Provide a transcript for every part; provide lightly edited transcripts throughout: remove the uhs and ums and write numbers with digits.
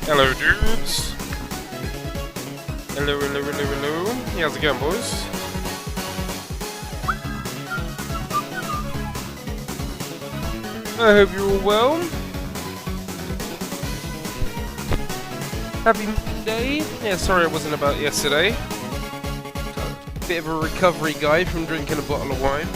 Hello, dudes. Hello, hello, hello, hello. How's it going, boys? I hope you're all well. Happy Monday. Yeah, sorry it wasn't about yesterday. Bit of a recovery guy from drinking a bottle of wine.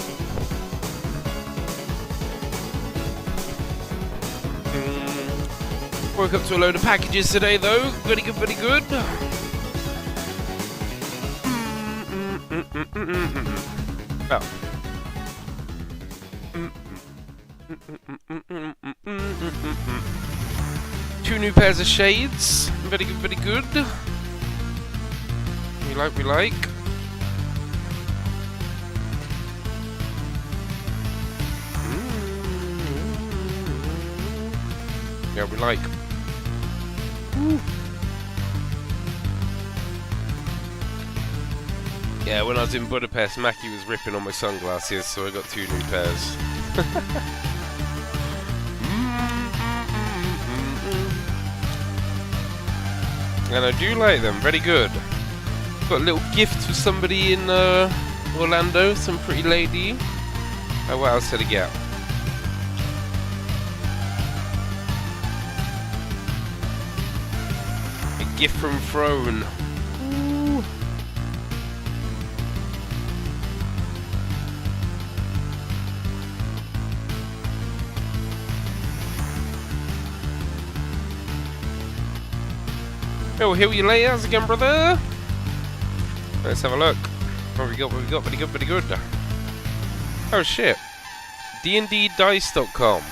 Woke up to a load of packages today, though. Very good, very good. Oh. 2 new pairs of shades. Very good, very good. We like. Yeah, we like. Ooh. Yeah, when I was in Budapest, Mackie was ripping on my sunglasses, so I got 2 new pairs. And I do like them, very good. Got a little gift for somebody in Orlando, some pretty lady. Oh, what else did I get? Gift from Throne. Ooh. Oh, here you lay. How's it going, brother? Let's have a look. What we got? Very good, very good. Oh shit. dnddice.com.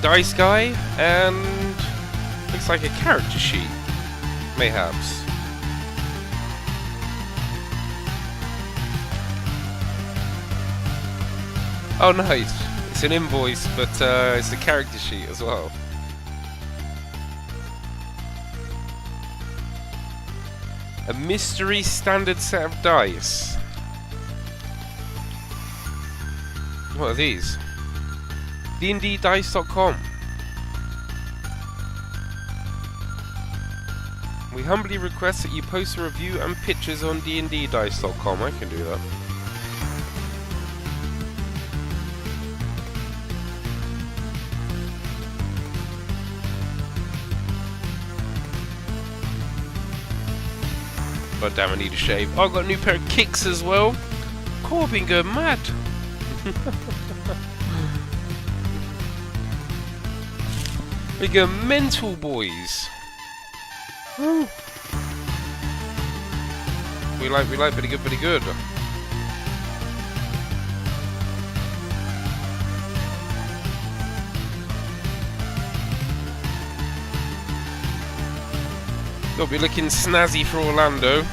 Dice guy, and looks like a character sheet, mayhaps. Oh, nice. It's an invoice, but it's a character sheet as well. A mystery standard set of dice. What are these? dnddice.com. We humbly request that you post a review and pictures on dnddice.com. I can do that. God damn, I need a shave. Oh, I've got a new pair of kicks as well. Cool, I've been going mad. We go mental, boys. Woo. We like, pretty good, pretty good. Got to be looking snazzy for Orlando.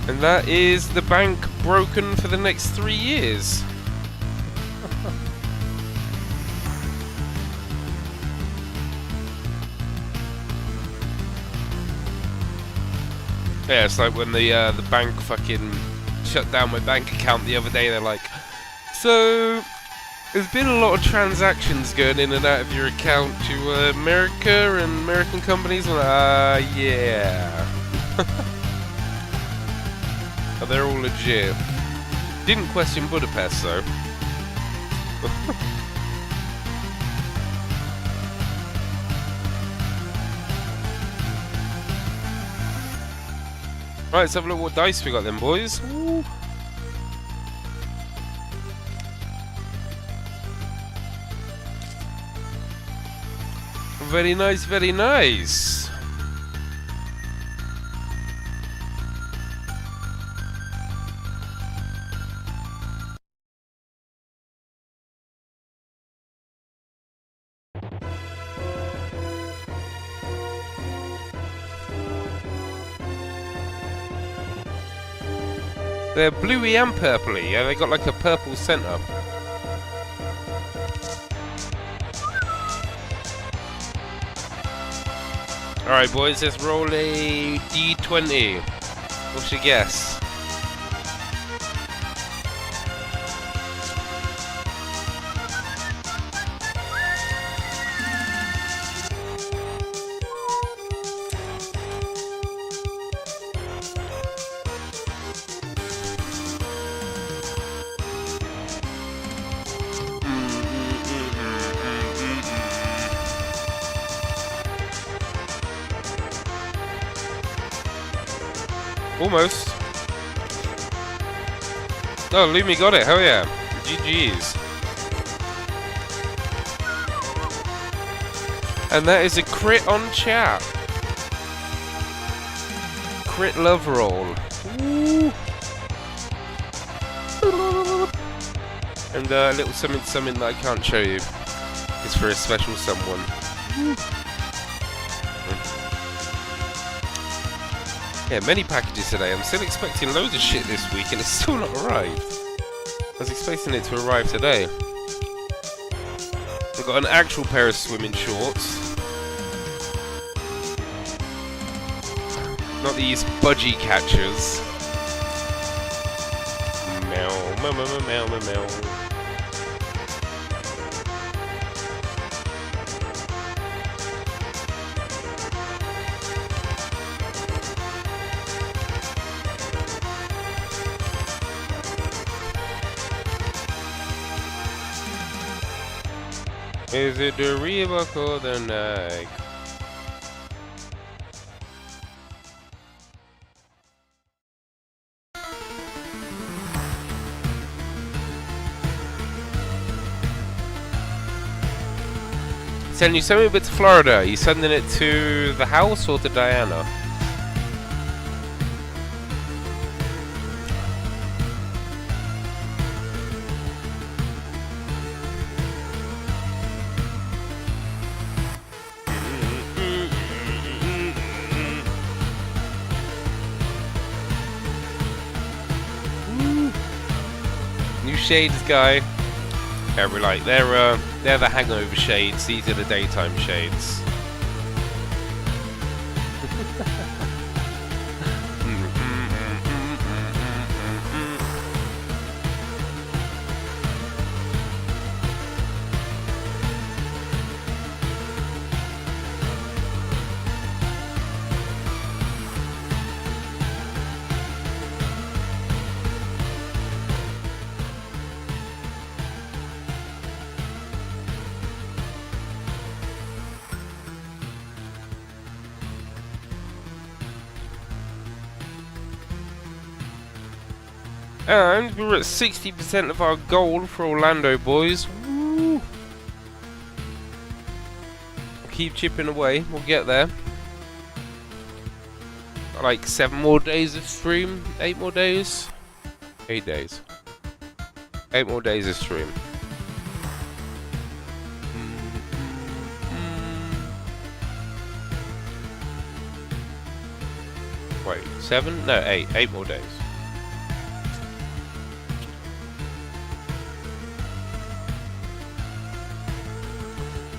And that is the bank broken for the next 3 years. Yeah, it's like when the bank fucking shut down my bank account the other day. They're like, so there's been a lot of transactions going in and out of your account to America and American companies. I'm like, yeah. Oh, they're all legit. Didn't question Budapest though. Right, let's have a look what dice we got then, boys. Ooh. Very nice, very nice. They're bluey and purpley, yeah, they got like a purple centre. Alright boys, let's roll a D20. What's your guess? Almost. Oh, Lumi got it. Hell yeah. GG's. And that is a crit on chat. Crit love roll. Ooh. And a little something that I can't show you. It's for a special someone. Ooh. Yeah, many packages today. I'm still expecting loads of shit this week and it's still not arrived. I was expecting it to arrive today. I've got an actual pair of swimming shorts. Not these budgie catchers. Meow, meow, meow, meow, meow, meow. Is it the Reebok or the Nike? Sending you sending it to Florida. Are you sending it to the house or to Diana? Shades guy. Yeah, we're like they're the hangover shades. These are the daytime shades. And we're at 60% of our goal for Orlando, boys. Woo. Keep chipping away. We'll get there. Like 7 more days of stream. 8 more days. 8 days. 8 more days of stream. Wait, 7? No, 8. 8 more days.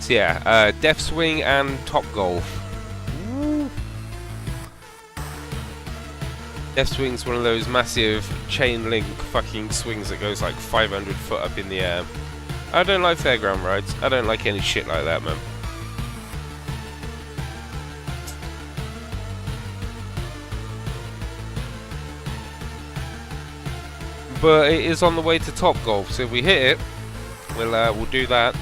So yeah, Death Swing and Top Golf. Woo. Death Swing's one of those massive chain link fucking swings that goes like 500 foot up in the air. I don't like fairground rides. I don't like any shit like that, man. But it is on the way to Top Golf, so if we hit it, we'll do that,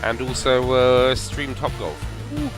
and also stream Top Golf. Woo.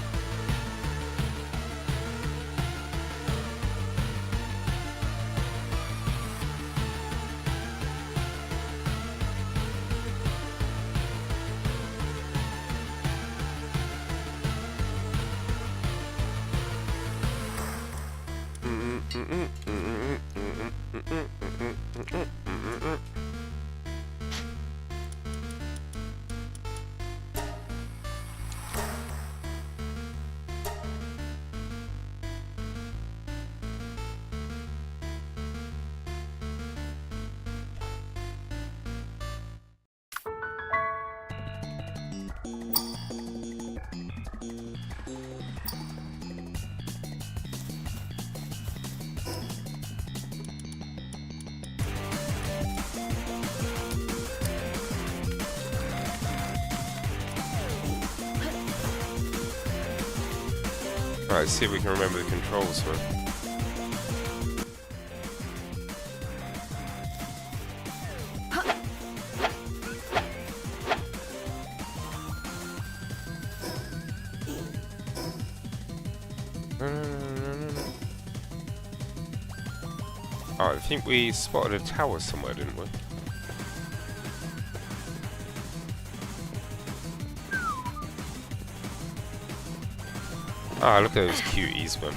Right, let's see if we can remember the controls for it. Oh, I think we spotted a tower somewhere, didn't we? Ah, look at those cuties, man.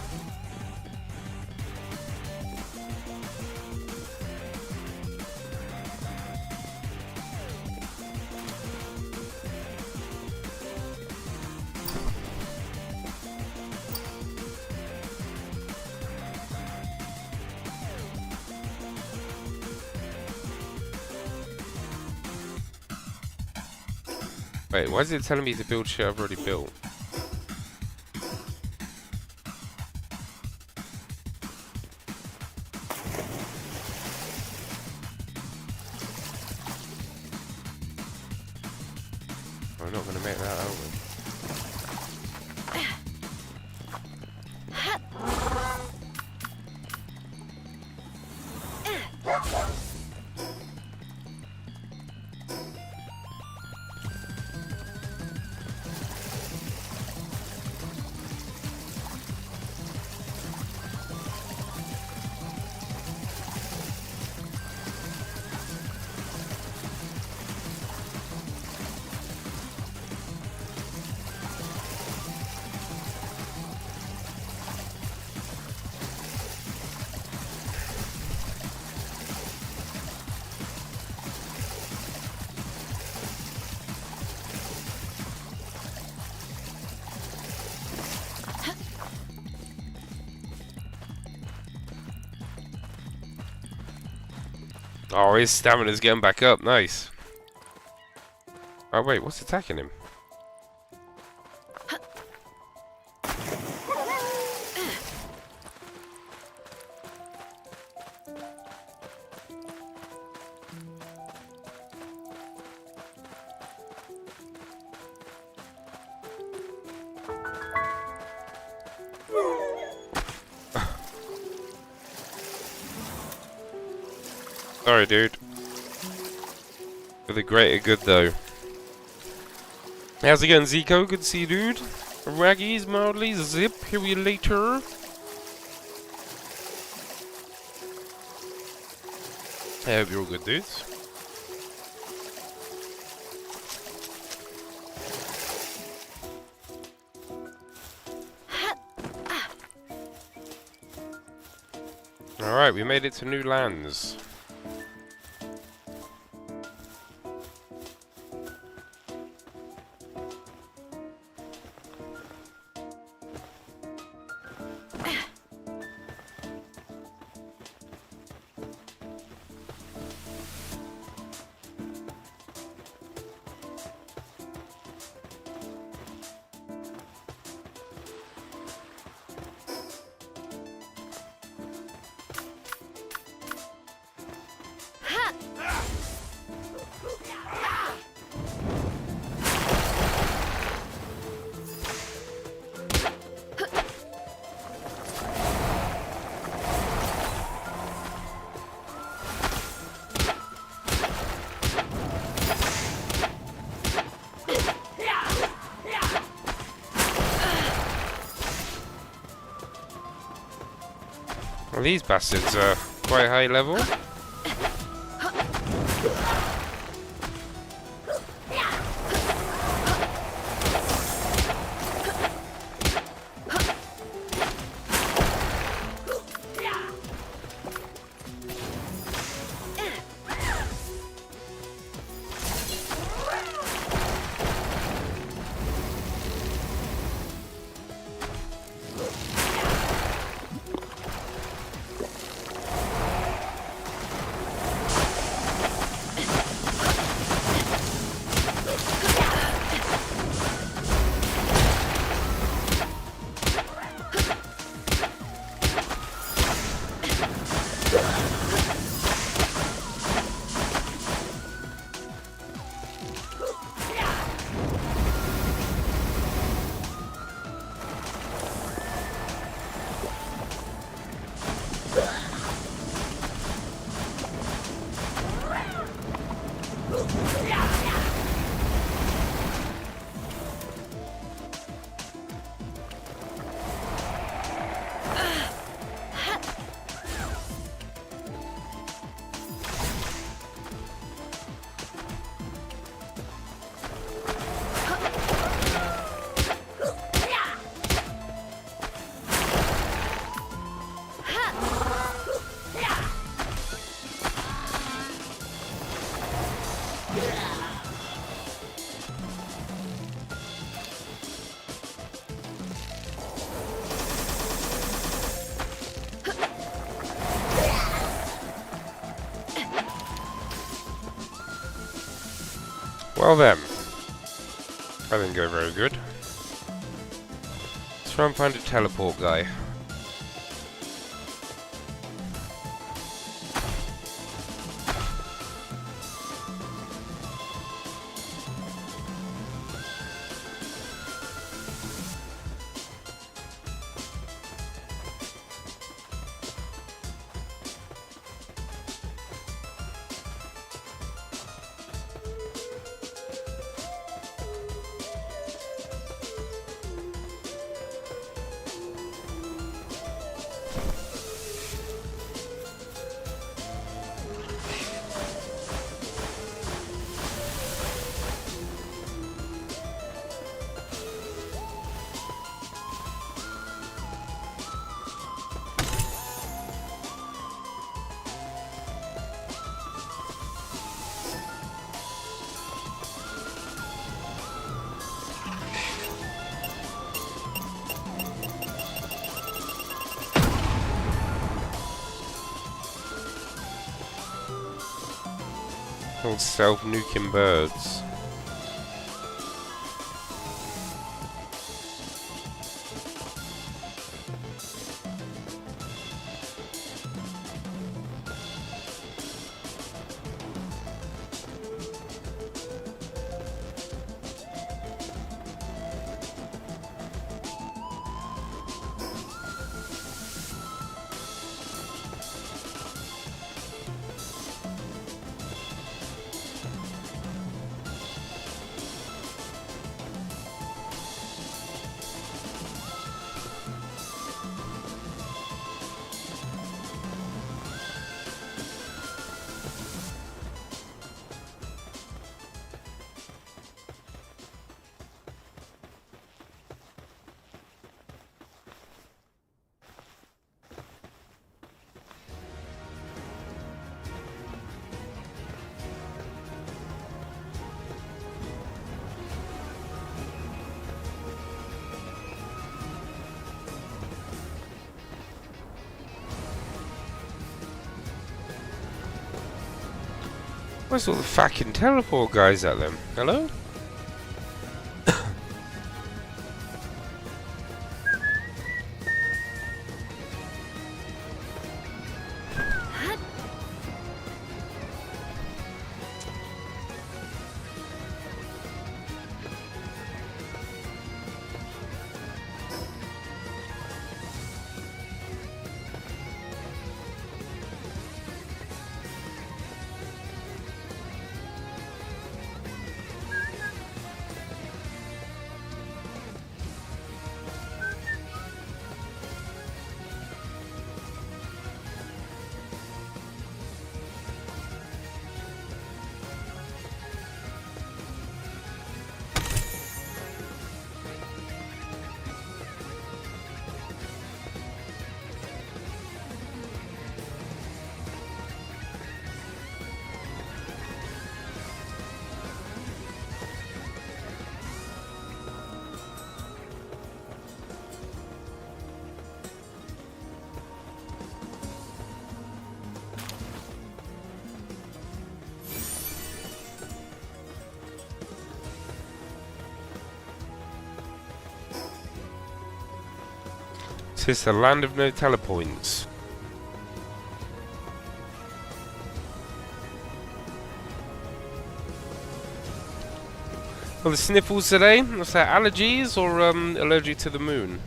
Wait, why is it telling me to build shit I've already built? We're not going to make that over. Oh, his stamina's getting back up. Nice. Oh, wait. What's attacking him? Sorry, dude. For the greater good, though. How's it going, Zico? Good to see you, dude. Raggies, mildly, zip. Hear you later. I hope you're all good, dudes. Alright, we made it to new lands. Well, these bastards are quite high level. Well then, that didn't go very good. Let's try and find a teleport guy. Old self-nuking birds. Where's all the fucking teleport guys at them? Hello? It's the land of no telepoints. Well, the sniffles today. What's that? Allergies or allergic to the moon?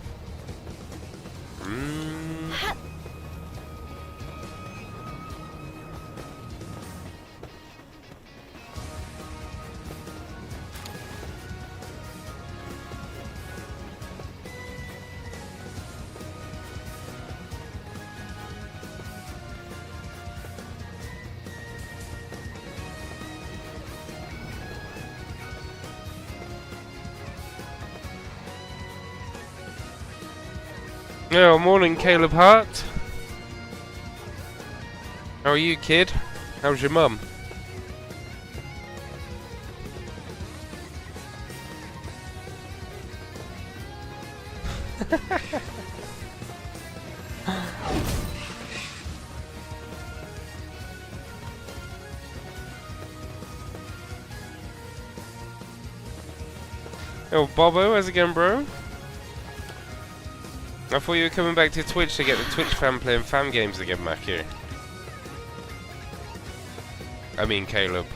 Oh, morning, Caleb Hart. How are you, kid? How's your mum? Oh, Bobo, how's it going, bro? I thought you were coming back to Twitch to get the Twitch fam playing fam games again, Mackie. I mean, Caleb.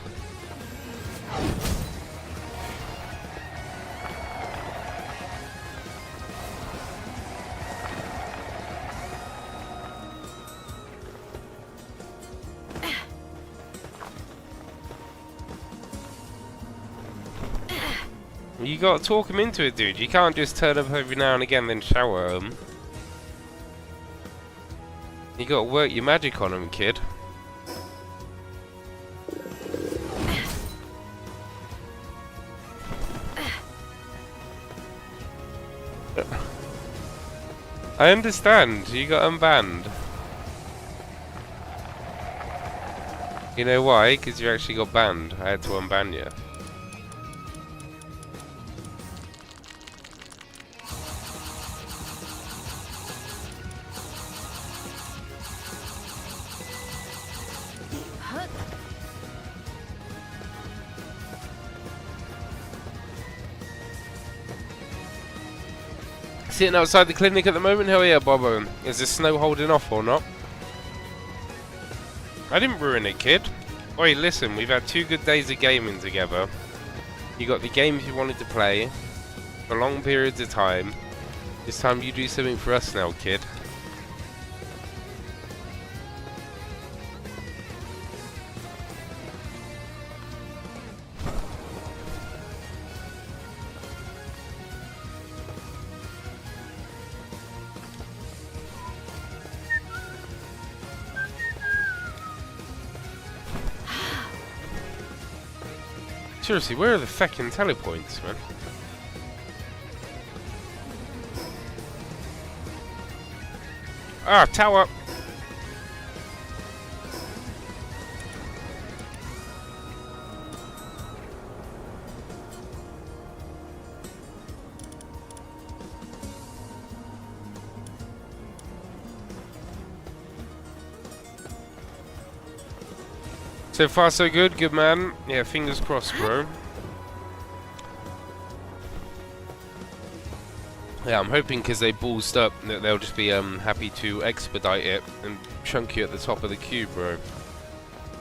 You gotta talk him into it, dude. You can't just turn up every now and again then shower him. You gotta work your magic on him, kid. I understand. You got unbanned. You know why? Because you actually got banned. I had to unban you. Sitting outside the clinic at the moment? Hell yeah, Bobo. Is the snow holding off or not? I didn't ruin it, kid. Oi, listen, we've had 2 good days of gaming together. You got the games you wanted to play for long periods of time. It's time you do something for us now, kid. Seriously, where are the feckin' telepoints, man? Ah, tower! So far so good, good man. Yeah, fingers crossed, bro. Yeah, I'm hoping because they ballsed up that they'll just be happy to expedite it and chunk you at the top of the queue, bro.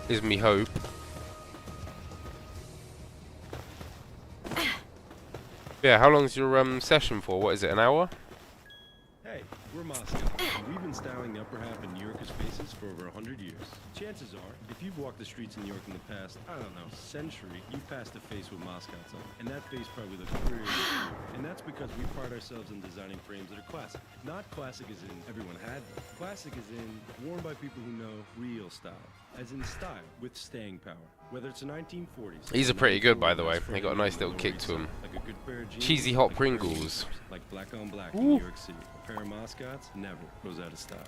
Is me hope. Yeah, how long's your session for? What is it, an hour? Hey, we're Moscow, and we've been styling the upper half of New Yorkers' faces for over 100 years. Chances are, if you've walked the streets in New York in the past, I don't know, century, you've passed a face with Moscow's on. And that face probably looks pretty cool. And that's because we pride ourselves in designing frames that are classic. Not classic as in everyone had them. Classic as in worn by people who know real style. As in style, with staying power. Whether it's a 1940s... These are pretty good, by the way. They got a nice little kick to them. Like a good pair of jeans, Cheesy hot like Pringles. like black on black in New York City. A pair of Moscows never goes out of style.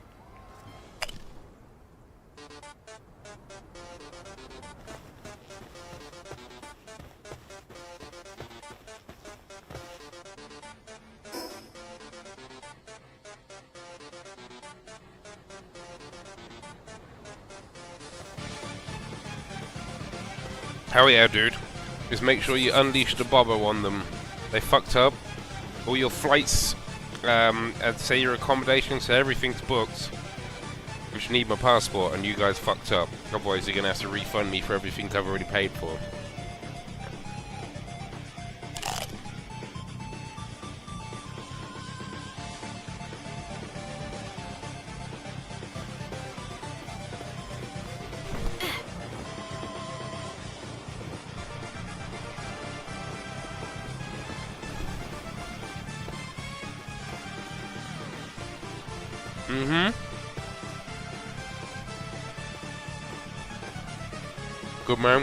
Hell yeah, dude. Just make sure you unleash the bobbo on them. They fucked up. All your flights, and say your accommodation, so everything's booked. Which need my passport, and you guys fucked up. Otherwise you're gonna have to refund me for everything I've already paid for.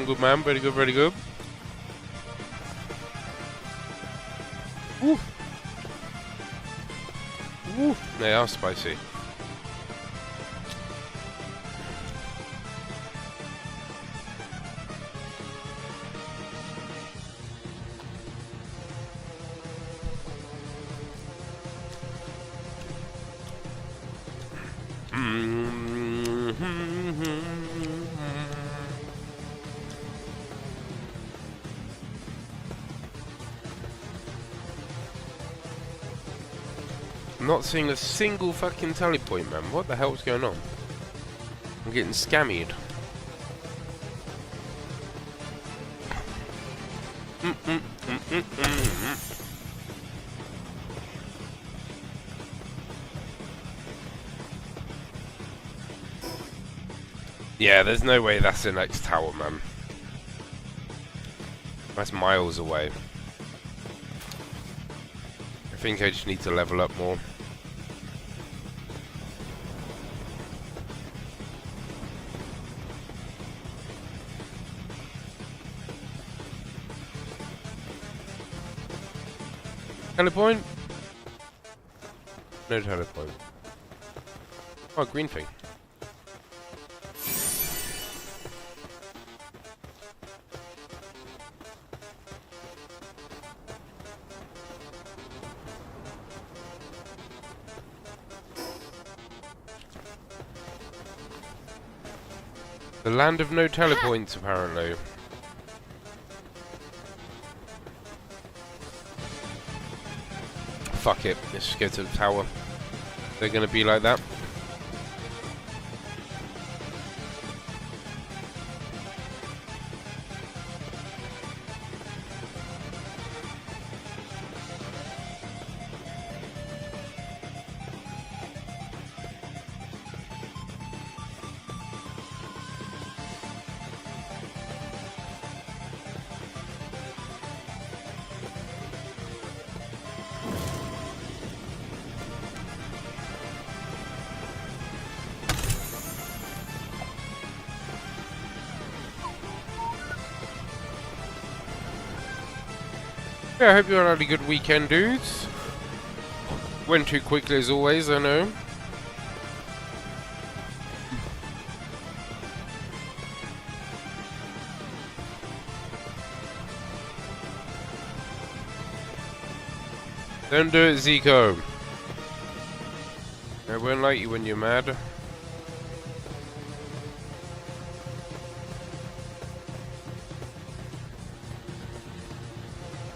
Good man, very good, very good. Woo! Woo! They are spicy. I'm not seeing a single fucking tally point, man. What the hell's going on? I'm getting scammied. Yeah, there's no way that's the next tower, man. That's miles away. I think I just need to level up more. Telepoint? No telepoint. Oh, green thing. The land of no telepoints, apparently. Fuck it, let's just go to the tower. They're gonna be like that. Yeah, I hope you all had a good weekend, dudes. Went too quickly as always, I know. Don't do it, Zico. I won't like you when you're mad.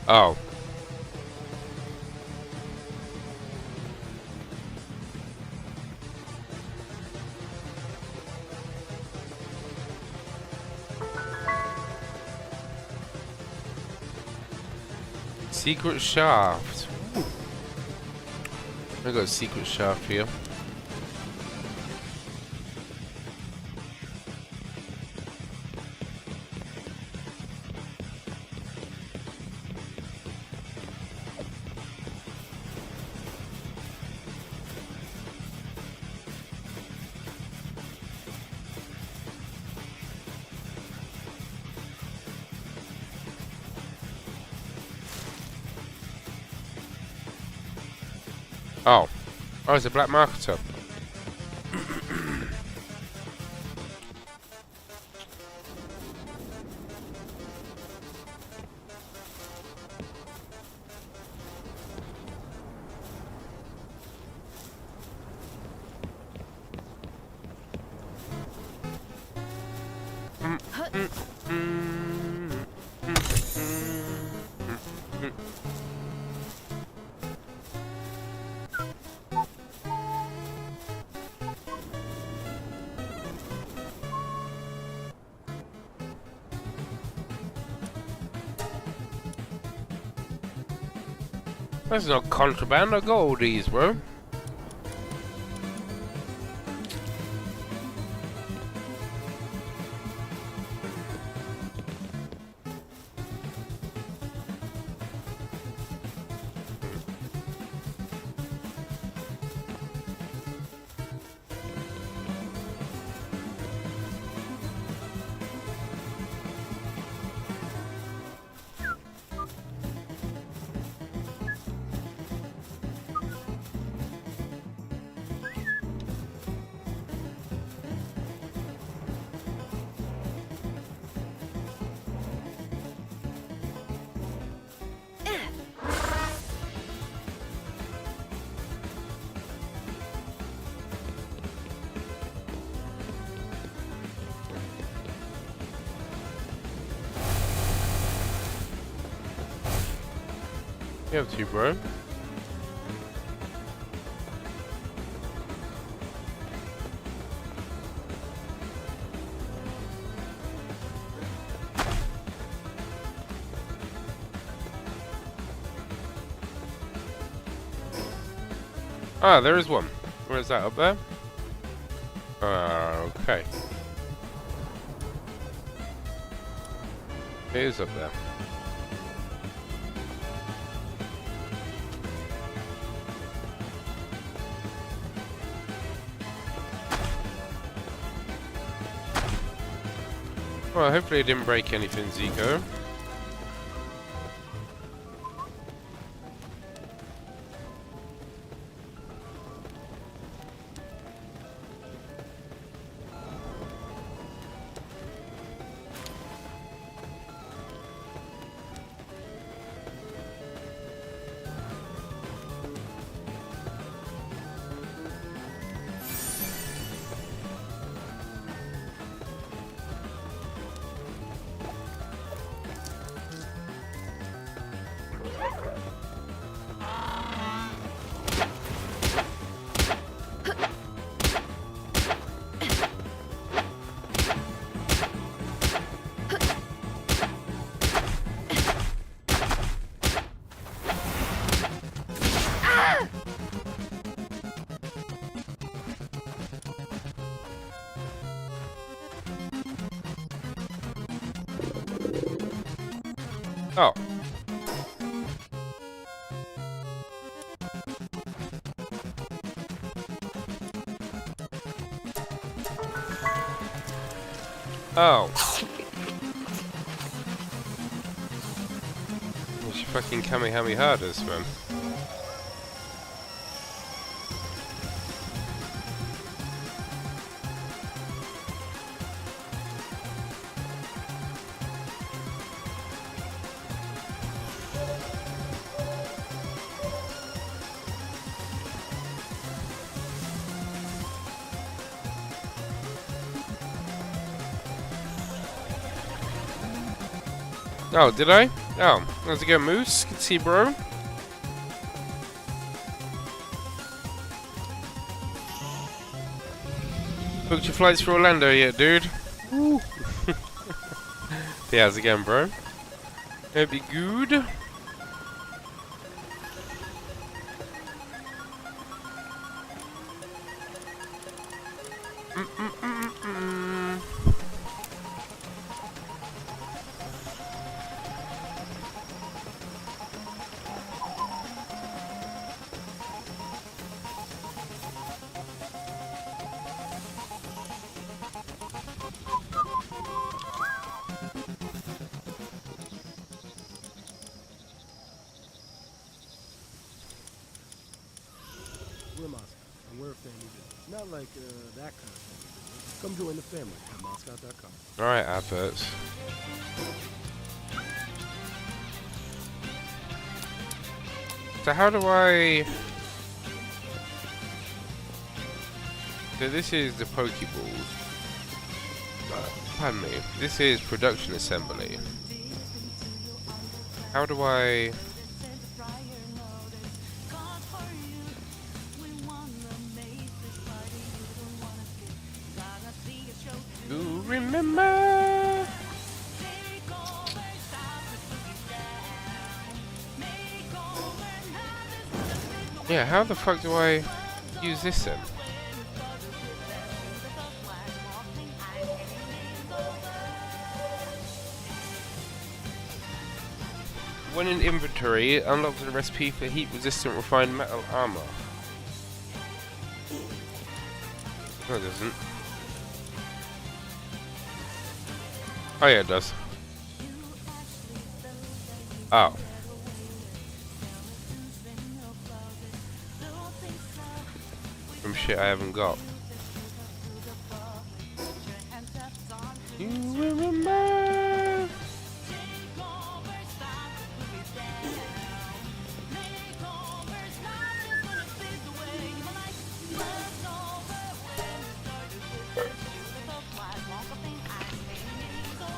Oh. Secret shaft. I got a secret shaft here. Oh. Oh, it's a black marketer. That's not contraband, I got all these, bro. You have to, bro. Ah, there is one. Where is that? Up there? Okay. It is up there. Well, hopefully it didn't break anything, Zico. Oh. Oh. She fucking Kamehameha this, man. Oh, did I? Oh, how's it going, Moose? Good to see you, bro. Booked your flights for Orlando yet, dude? Woo. Yeah, how's it going, bro? Hope you good. We're Moscow, and we're a family business. Not like that kind of family business. Come join the family at Moscow.com. Alright, adverts. So how do I... So this is the Pokeballs. Pardon me. This is production assembly. How do I... You remember? Yeah, how the fuck do I use this then? When in inventory, it unlocks a recipe for heat-resistant refined metal armor. No, it doesn't. Oh yeah, it does. Oh. From shit I haven't got. You remember?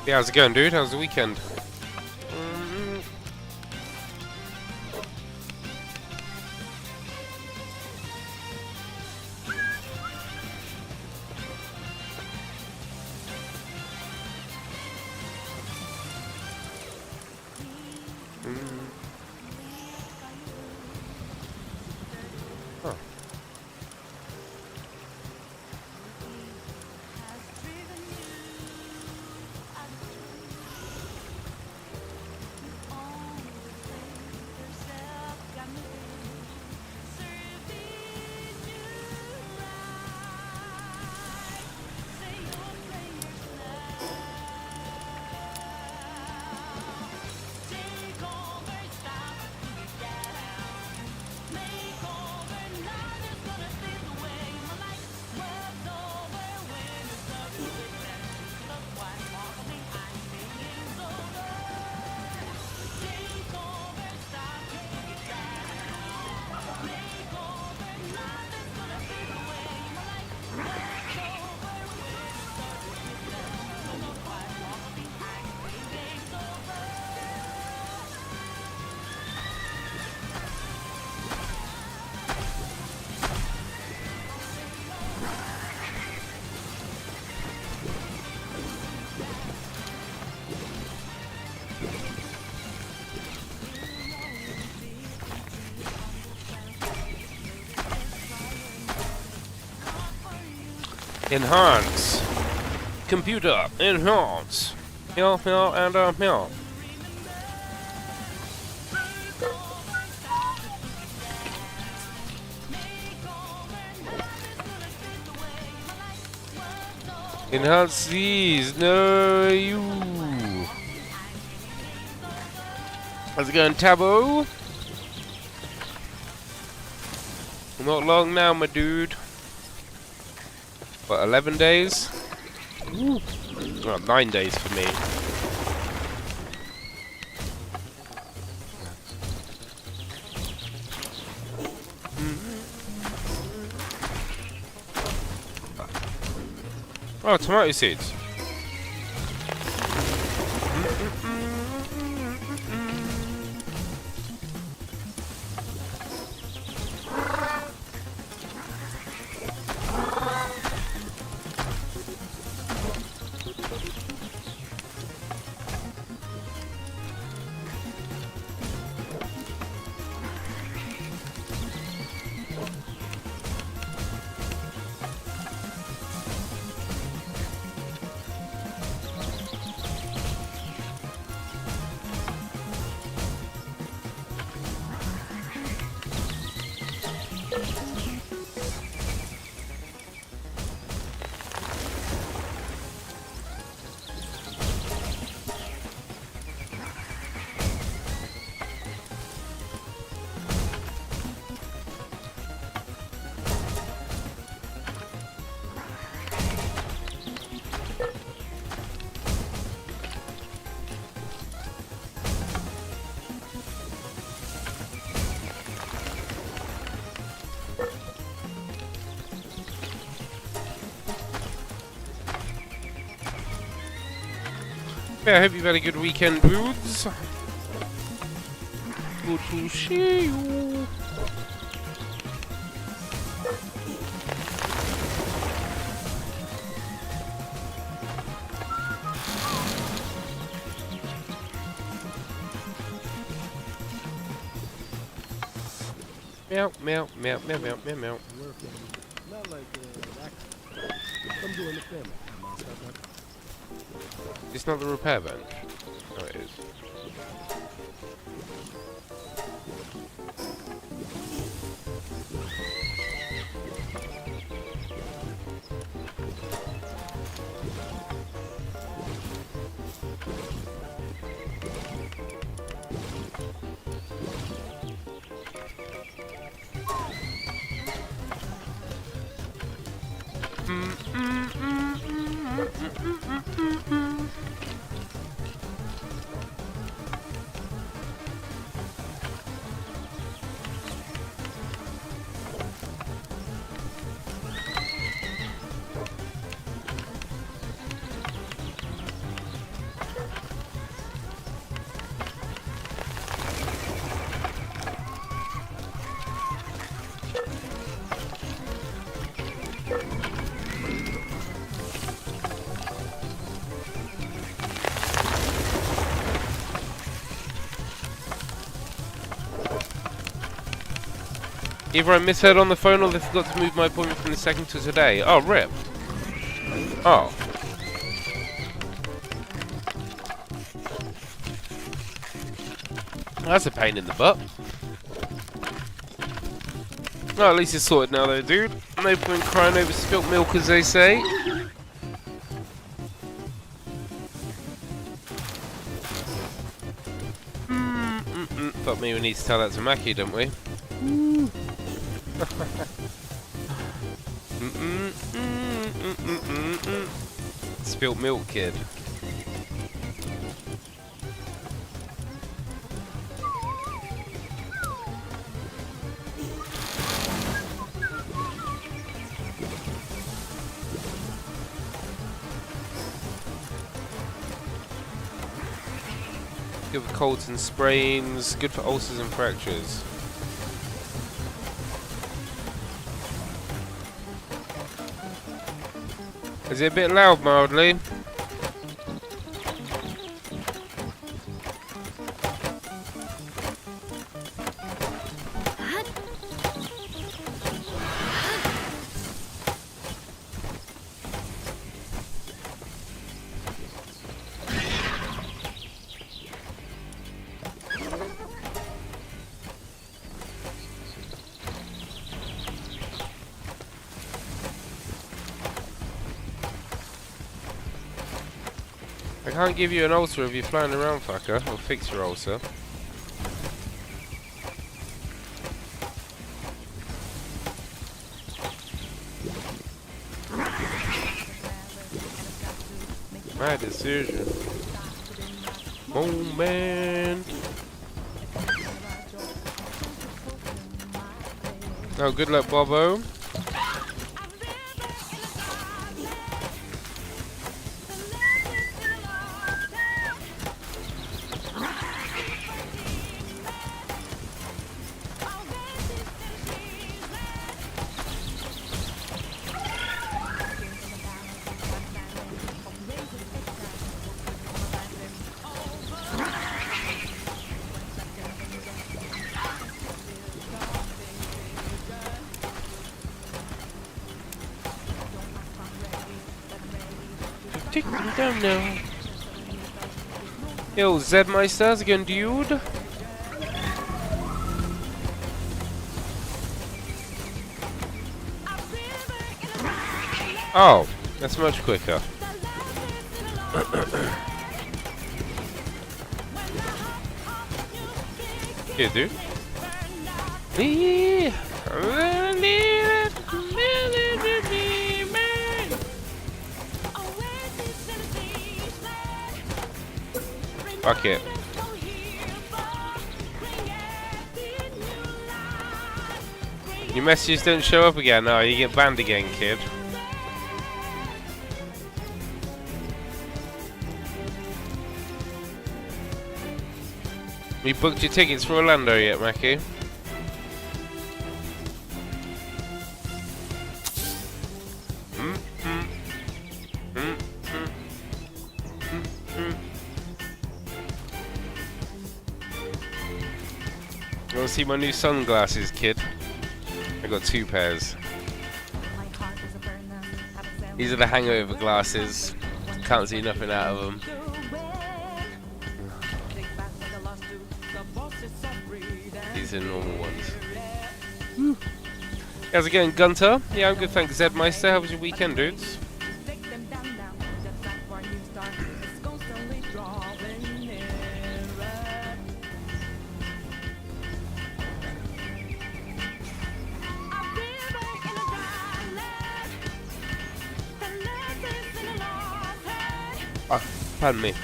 Yeah, how's it going, dude? How's the weekend? Huh. Enhance. Computer. Enhance. Here, and here. Enhance these. No, you. How's it going, Tabo? Not long now, my dude. What, 11 days? Ooh. Well, 9 days for me. Oh, tomato seeds. Yeah, I hope you've had a good weekend, dudes. Good to see you. Meow, meow, meow, meow, meow, meow, meow. Not like that. Come join the family. It's not the repair bench. Oh, it is. Either I misheard on the phone or they forgot to move my appointment from the 2nd to today. Oh, rip. Oh. That's a pain in the butt. Oh, at least it's sorted now though, dude. No point crying over spilt milk, as they say. Fuck me, we need to tell that to Mackie, don't we? Spilt milk, kid. Good for colds and sprains, good for ulcers and fractures. Is it a bit loud, mildly? I can't give you an ulcer if you're flying around, fucker. I'll fix your ulcer. My decision. Moment. Oh, good luck, Bobo. Take them down now. Yo, Zedmeister again, dude. Oh, that's much quicker. Here, dude. Fuck it. Your messages don't show up again. No, you get banned again, kid. You booked your tickets for Orlando yet, Mackie? You wanna see my new sunglasses, kid? I got 2 pairs. These are the hangover glasses. Can't see nothing out of them. These are normal ones. How's it going, Gunter? Yeah, I'm good, thanks, Zedmeister. How was your weekend, dudes? Ah, pardon me.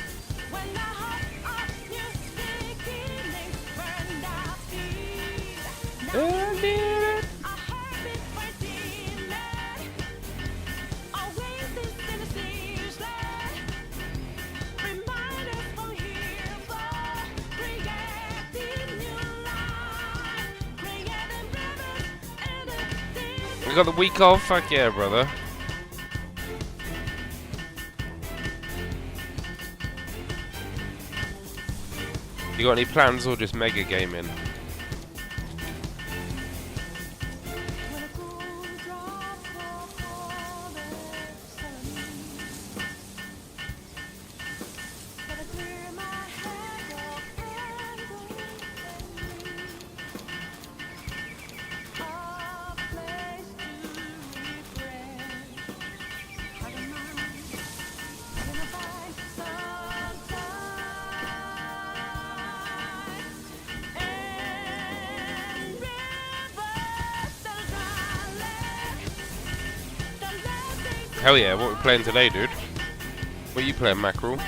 We got the week off? Fuck yeah, brother. You got any plans or just mega gaming? Hell yeah, what are we playing today, dude? What are you playing, Mackerel?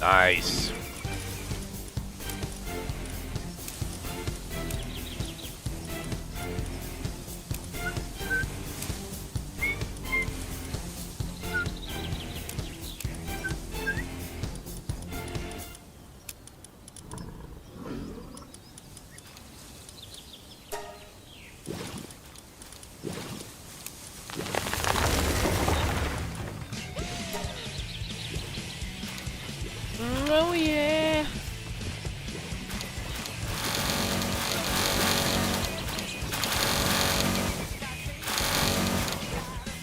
Nice. Oh yeah.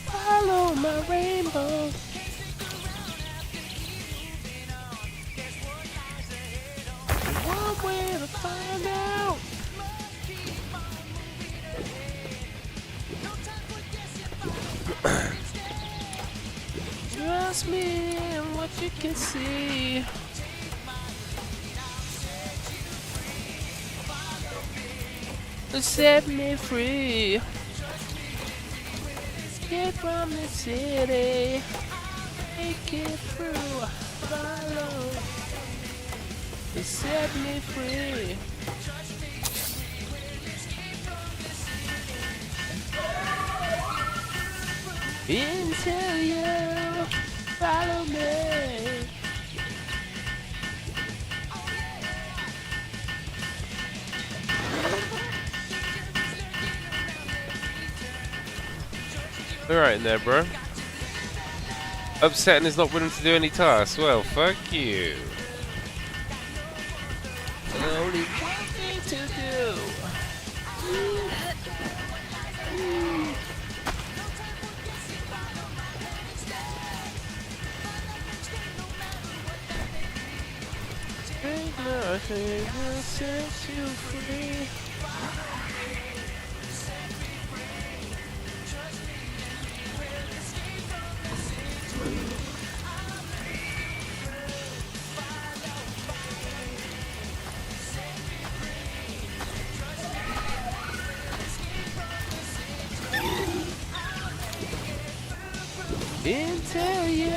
Follow my rainbow. One way to find out. Trust me and what you can see. Set me free. Get from the city. Make it through. Follow. Set me free. Until you follow me. Alright in there, bro. Upsetting is not willing to do any tasks. Well, fuck you. Only one thing to do. Ain't nothing will set you free. tell you.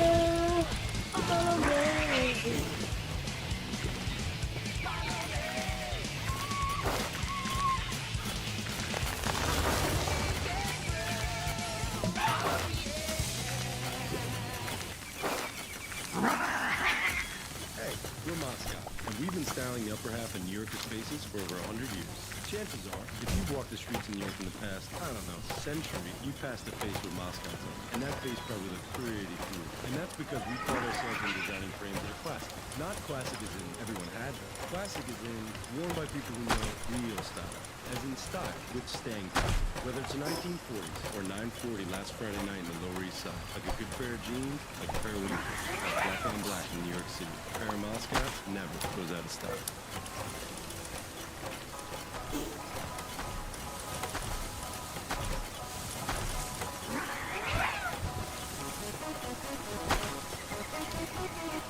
Hey, we're Moscow, and we've been styling the upper half of New Yorkers' faces for over 100 years. Chances are, if you've walked the streets in New York in the past, I don't know, century, you passed a face with Moscow's on it. And that face probably looked pretty cool. And that's because we pride ourselves in designing frames that are classic. Not classic as in everyone had them. Classic as in worn by people who know real style. As in style, with staying power. Whether it's a 1940s or 940 last Friday night in the Lower East Side. Like a good pair of jeans, like a pair of winkers. Like black on black in New York City. A pair of Moscow never goes out of style.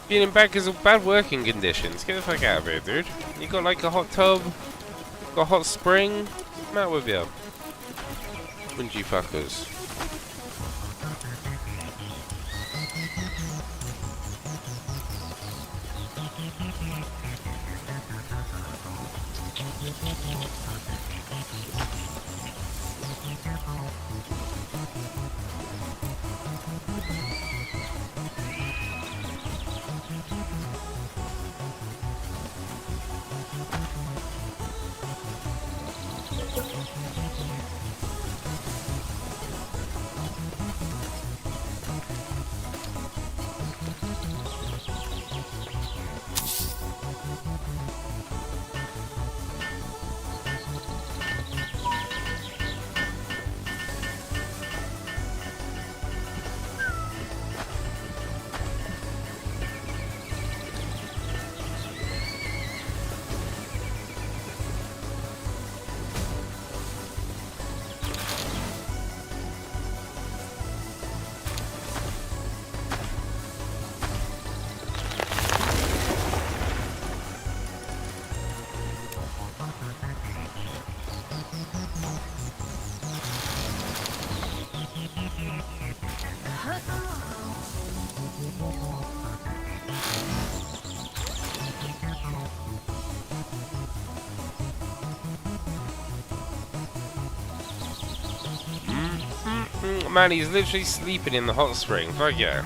Being in back is bad working conditions. Get the fuck out of here, dude. You got like a hot tub, got a hot spring. What's the matter with you? Wouldn't you fuckers? Man, he's literally sleeping in the hot spring. Fuck yeah.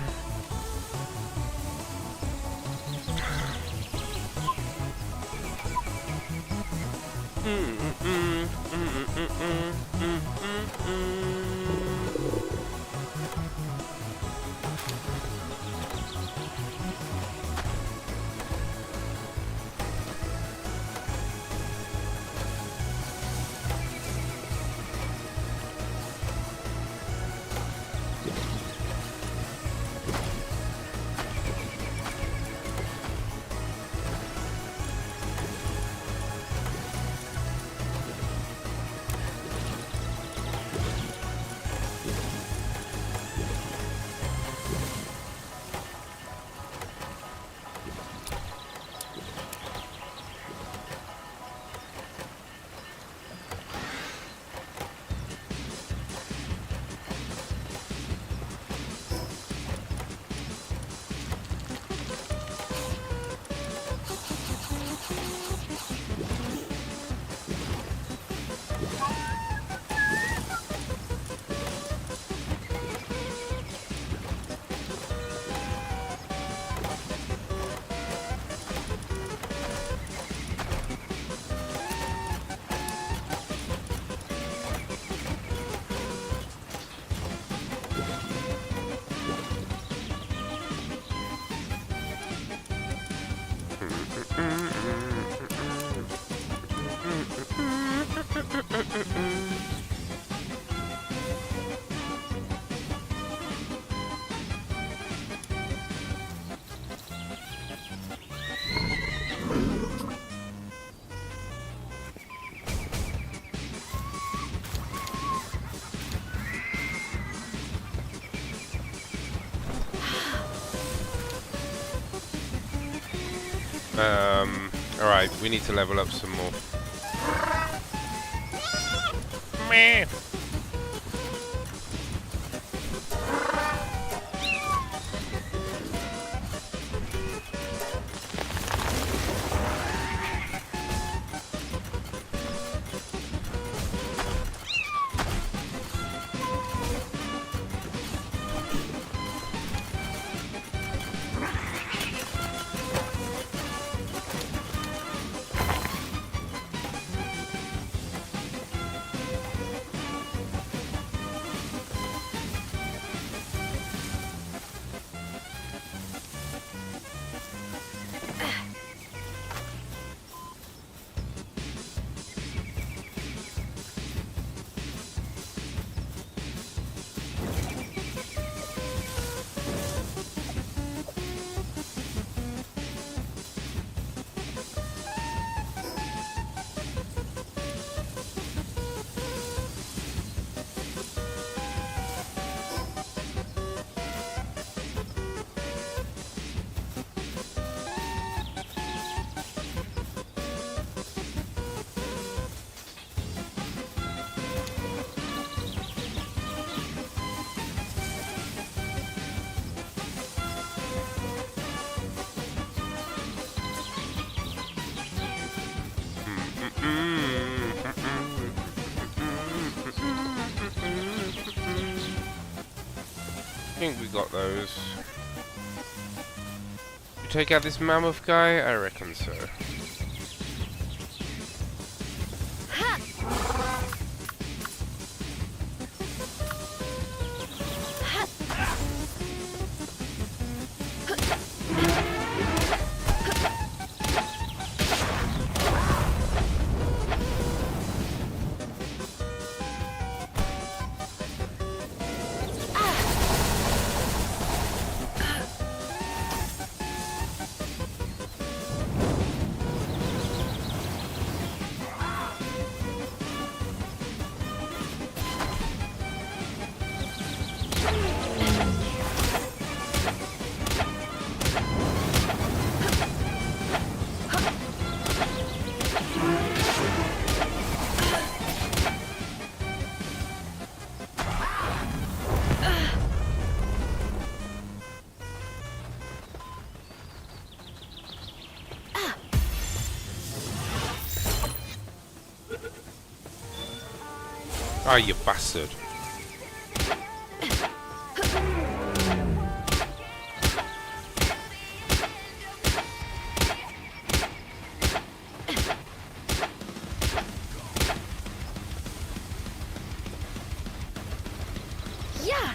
Alright, we need to level up some more. Meh. think we got those. You take out this mammoth guy? I reckon so. Ah, you bastard. Yeah.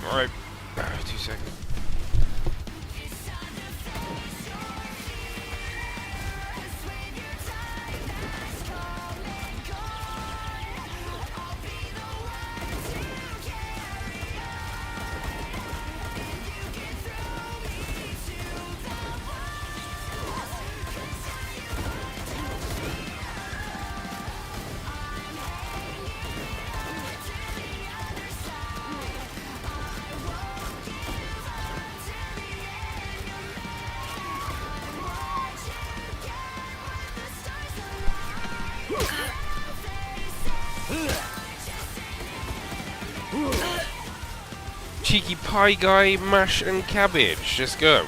Alright. 2 seconds. Cheeky pie guy, mash and cabbage. Let's go.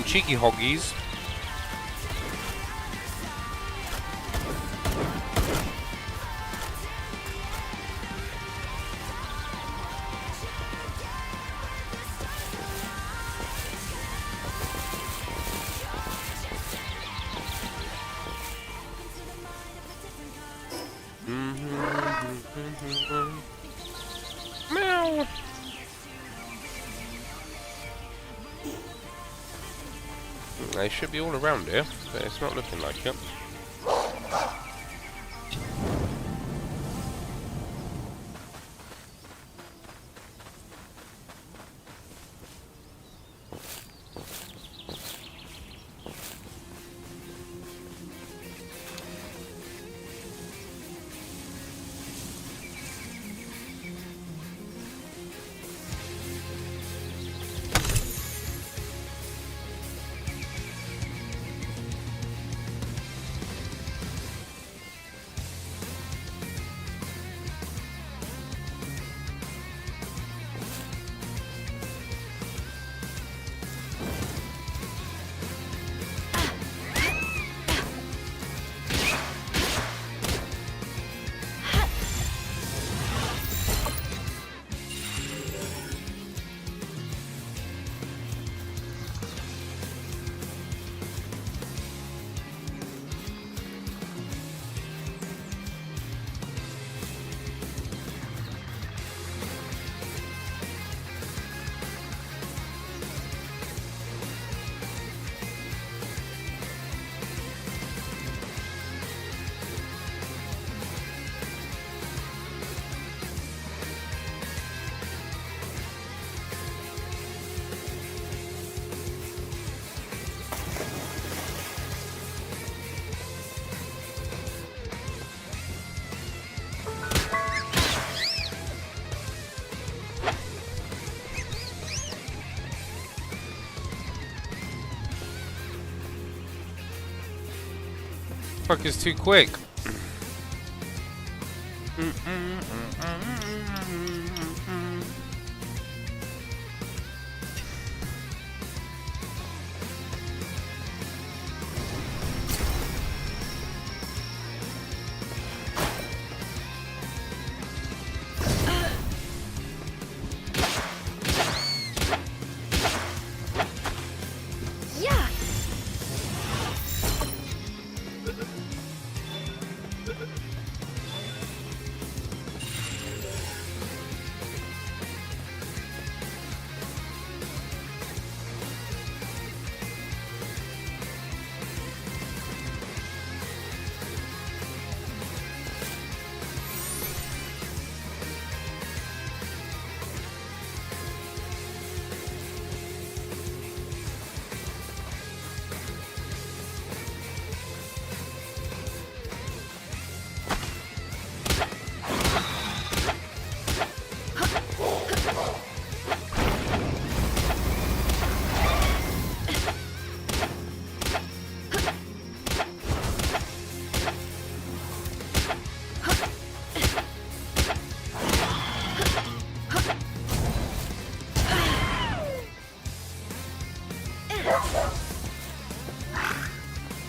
Cheeky hoggies. They should be all around here, but it's not looking like it. Fuck is too quick. Yeah.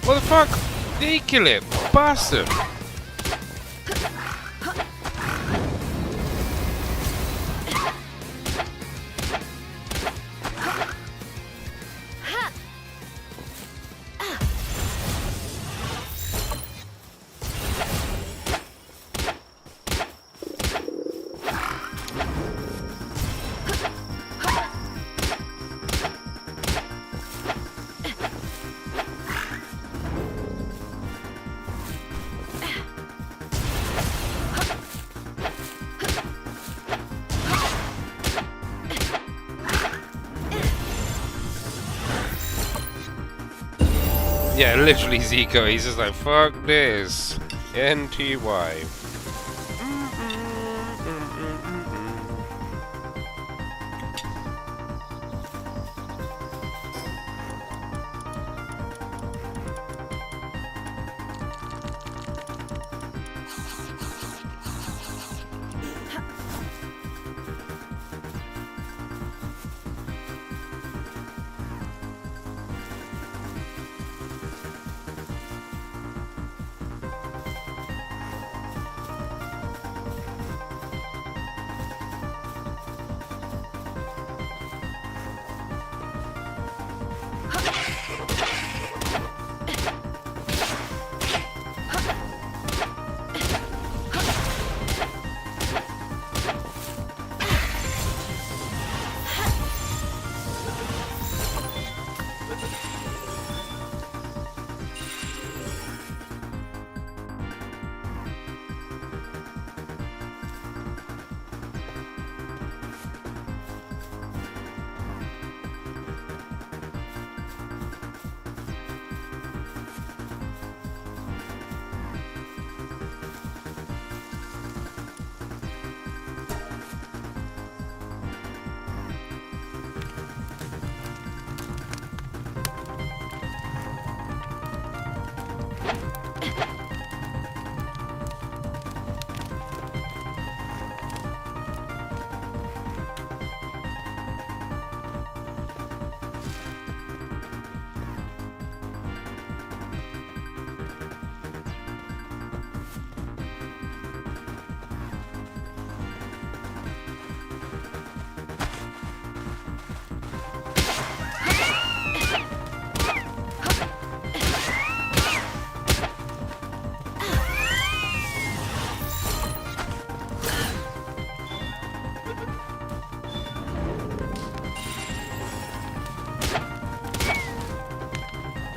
What the fuck? Did he kill it? Bastard! Yeah, literally Zico, he's just like, fuck this. NTY.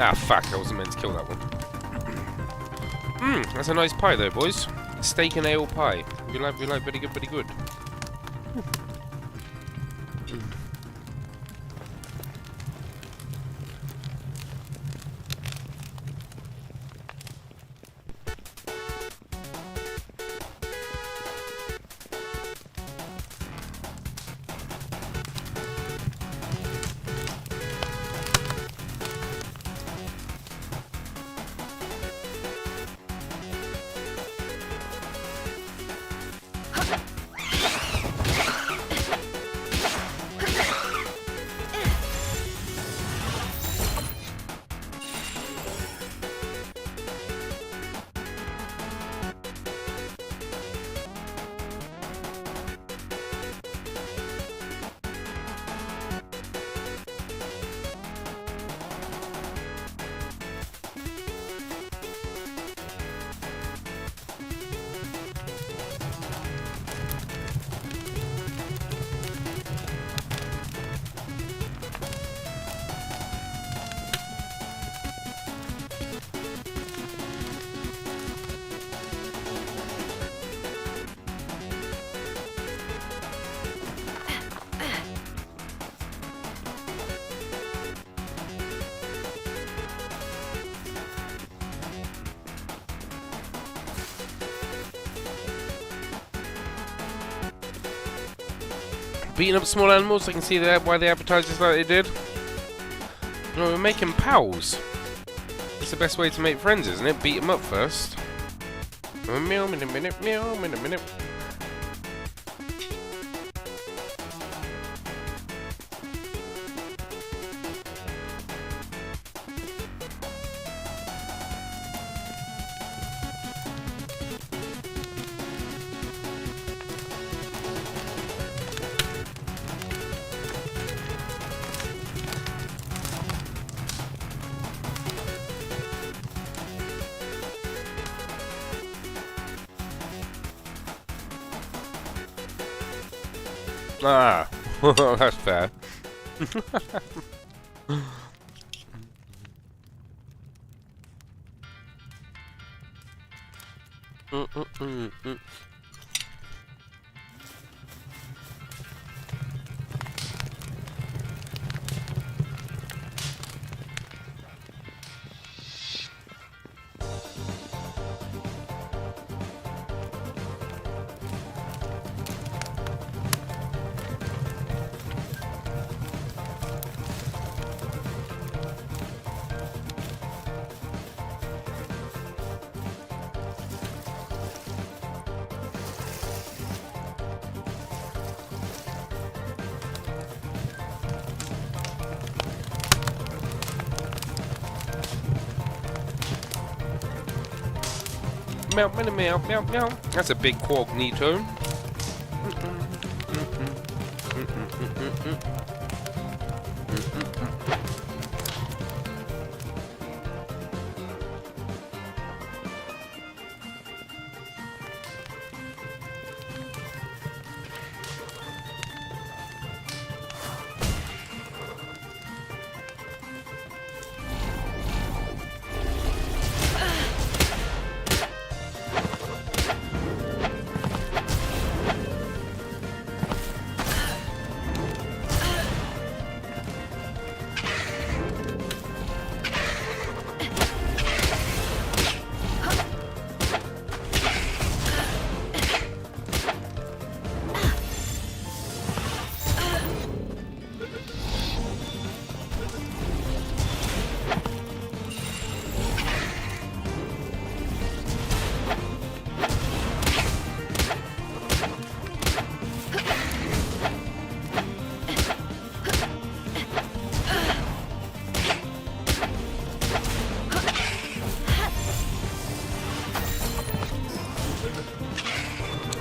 Ah, fuck, I wasn't meant to kill that one. That's a nice pie though, boys. Steak and ale pie. We like, very good, very good. Beating up small animals, I can see that why they advertised this like they did. No, we're making pals. It's the best way to make friends, isn't it? Beat them up first. Meow, minute, meow, minute. Ah, that's fair. Meow, meow, meow, meow, meow. That's a big cognito.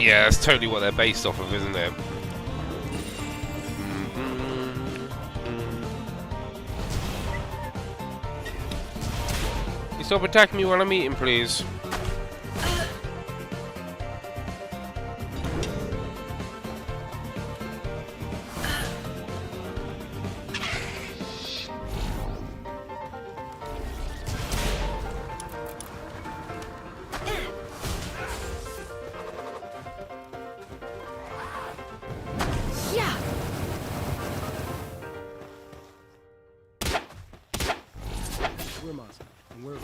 Yeah, that's totally what they're based off of, isn't it? You stop attacking me while I'm eating, please. we're Moscow, and we're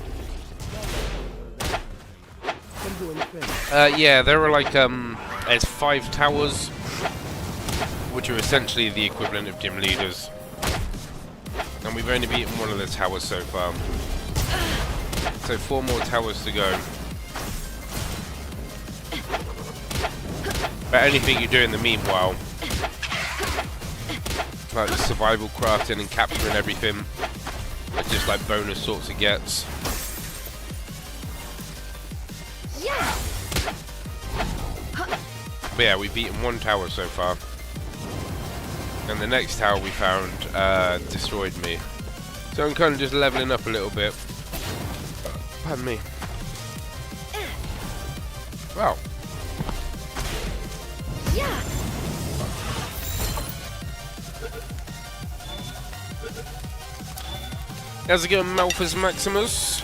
some doing the thing. Yeah, there are like there's 5 towers, which are essentially the equivalent of gym leaders, and we've only beaten one of the towers so far. So 4 more towers to go. But anything you do in the meanwhile, like the survival crafting and capturing everything, are just like bonus sorts of gets. Yeah. But yeah, we've beaten 1 tower so far. And the next tower we found destroyed me. So I'm kind of just leveling up a little bit. Pardon me. Wow. Yeah. How's it going, Malphus Maximus?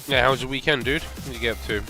Yeah, how was your weekend, dude? What did you get up to?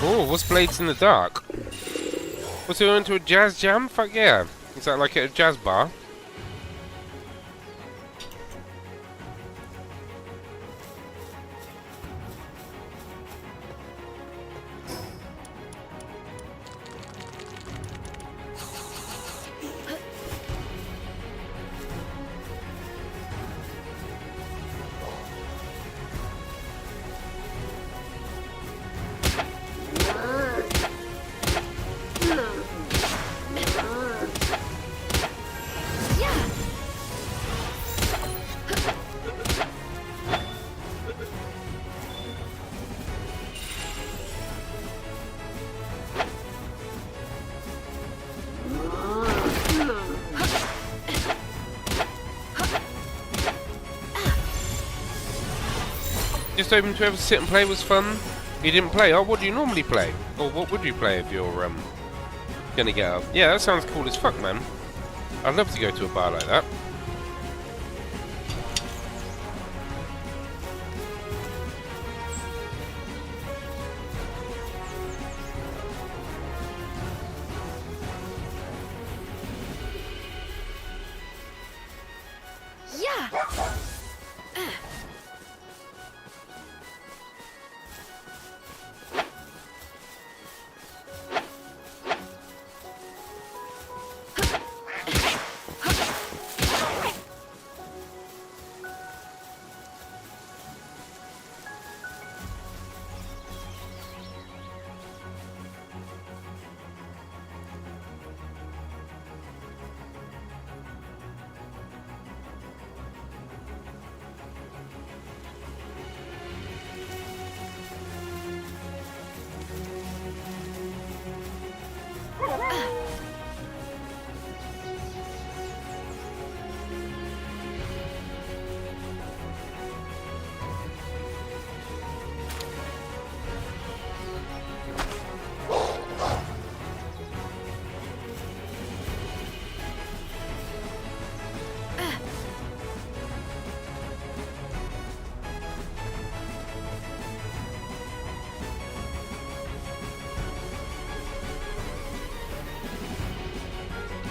Oh, what's Blades in the Dark? What's it going to a jazz jam? Fuck yeah. Is that like at a jazz bar? just open to ever sit and play was fun. You didn't play. Oh, what do you normally play? Or what would you play if you're gonna get up? Yeah, that sounds cool as fuck, man. I'd love to go to a bar like that. Yeah.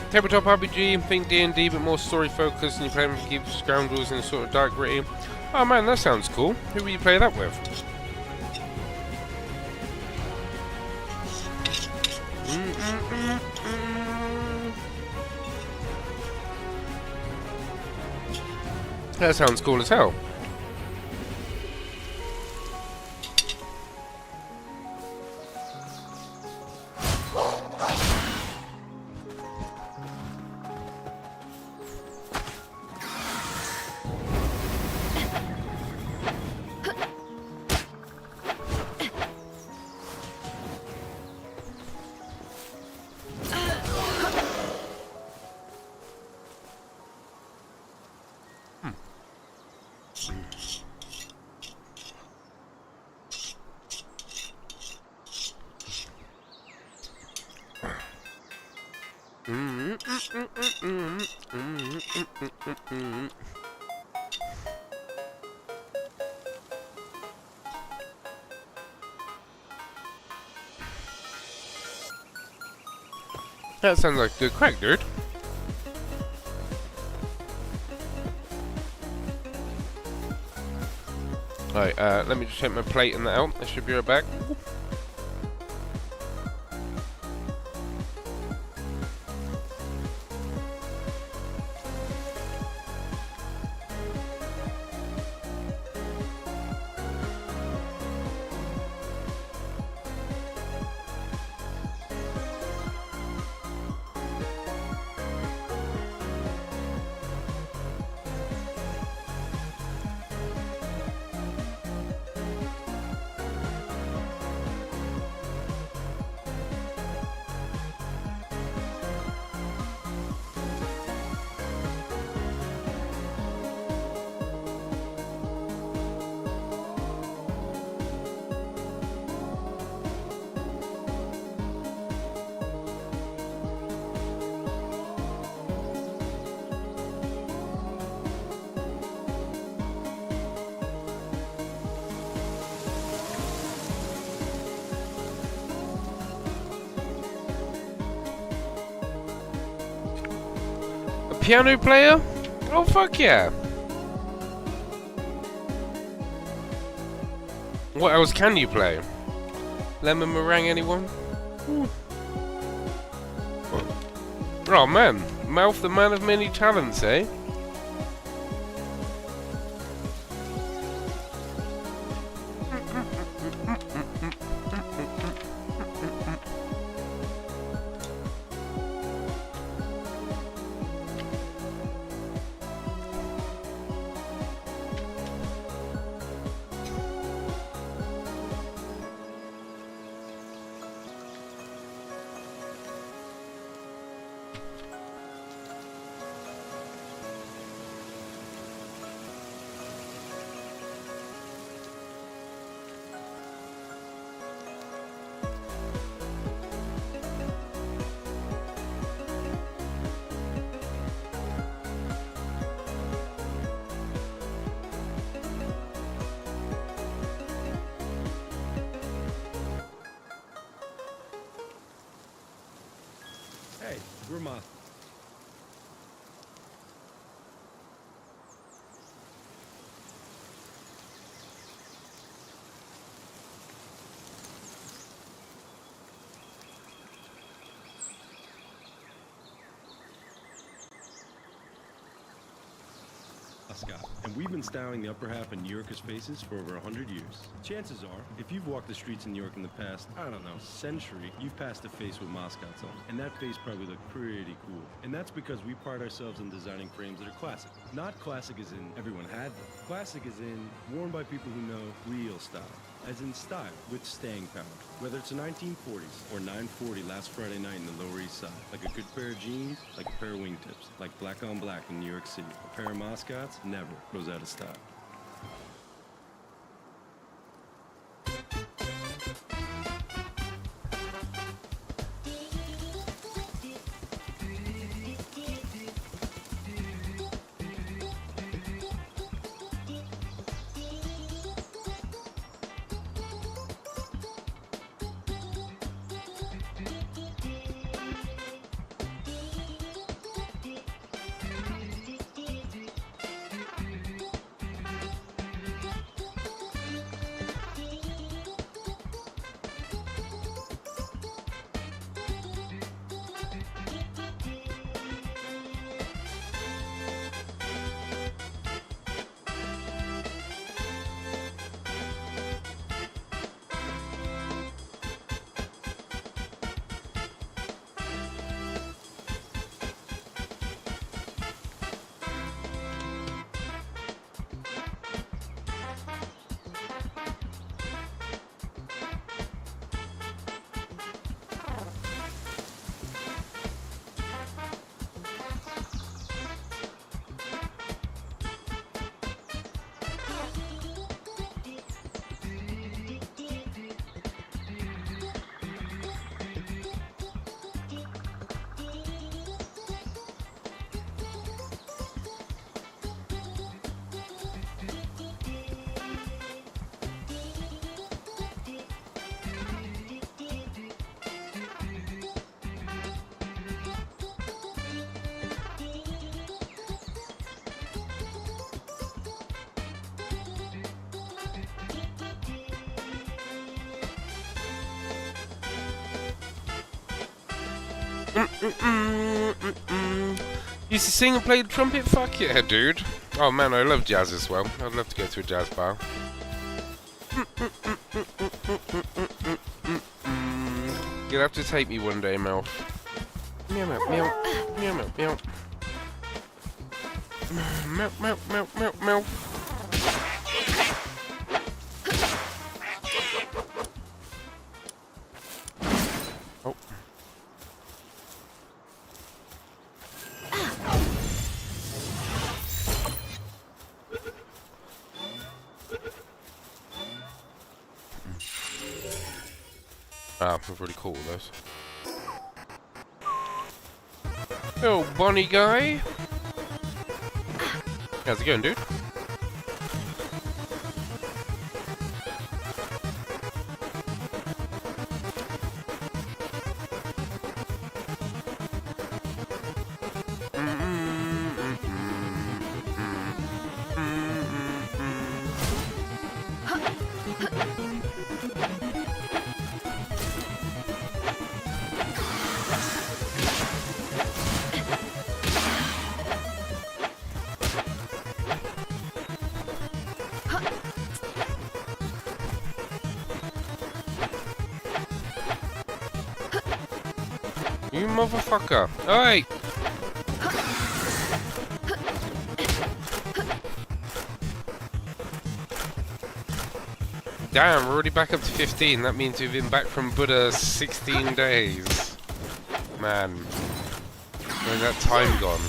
Tabletop RPG, think D&D but more story focused, and you play with keep scoundrels in a sort of dark gritty. Oh man, that sounds cool. Who will you play that with? That sounds cool as hell. That sounds like a good crack, dude. Right, let me just take my plate and that out. I should be right back. Piano player? Oh fuck yeah! What else can you play? Lemon meringue, anyone? Ooh. Oh man, Mouth the man of many talents, eh? Hey, we're Moscow. And we've been styling the upper half of New Yorkers' faces for over 100 years. Chances are, if you've walked the streets in New York in the past, I don't know, century, you've passed a face with mascots on. And that face probably looked pretty cool. And that's because we pride ourselves in designing frames that are classic. Not classic as in everyone had them. Classic as in worn by people who know real style. As in style, with staying power. Whether it's the 1940s or 940 last Friday night in the Lower East Side. Like a good pair of jeans, like a pair of wingtips. Like black on black in New York City. A pair of mascots never goes out of style. Used to sing and play the trumpet? Fuck yeah, dude. Oh man, I love jazz as well. I'd love to go to a jazz bar. You'll have to take me one day, Mel. Meow meow meow. Meow meow meow. Meow meow meow meow meow. Oh. Ah, we've already caught all those. Oh, Bonnie guy. How's it going, dude? You motherfucker. Alright. Damn, we're already back up to 15. That means we've been back from Buddha 16 days. Man. Where's that time gone?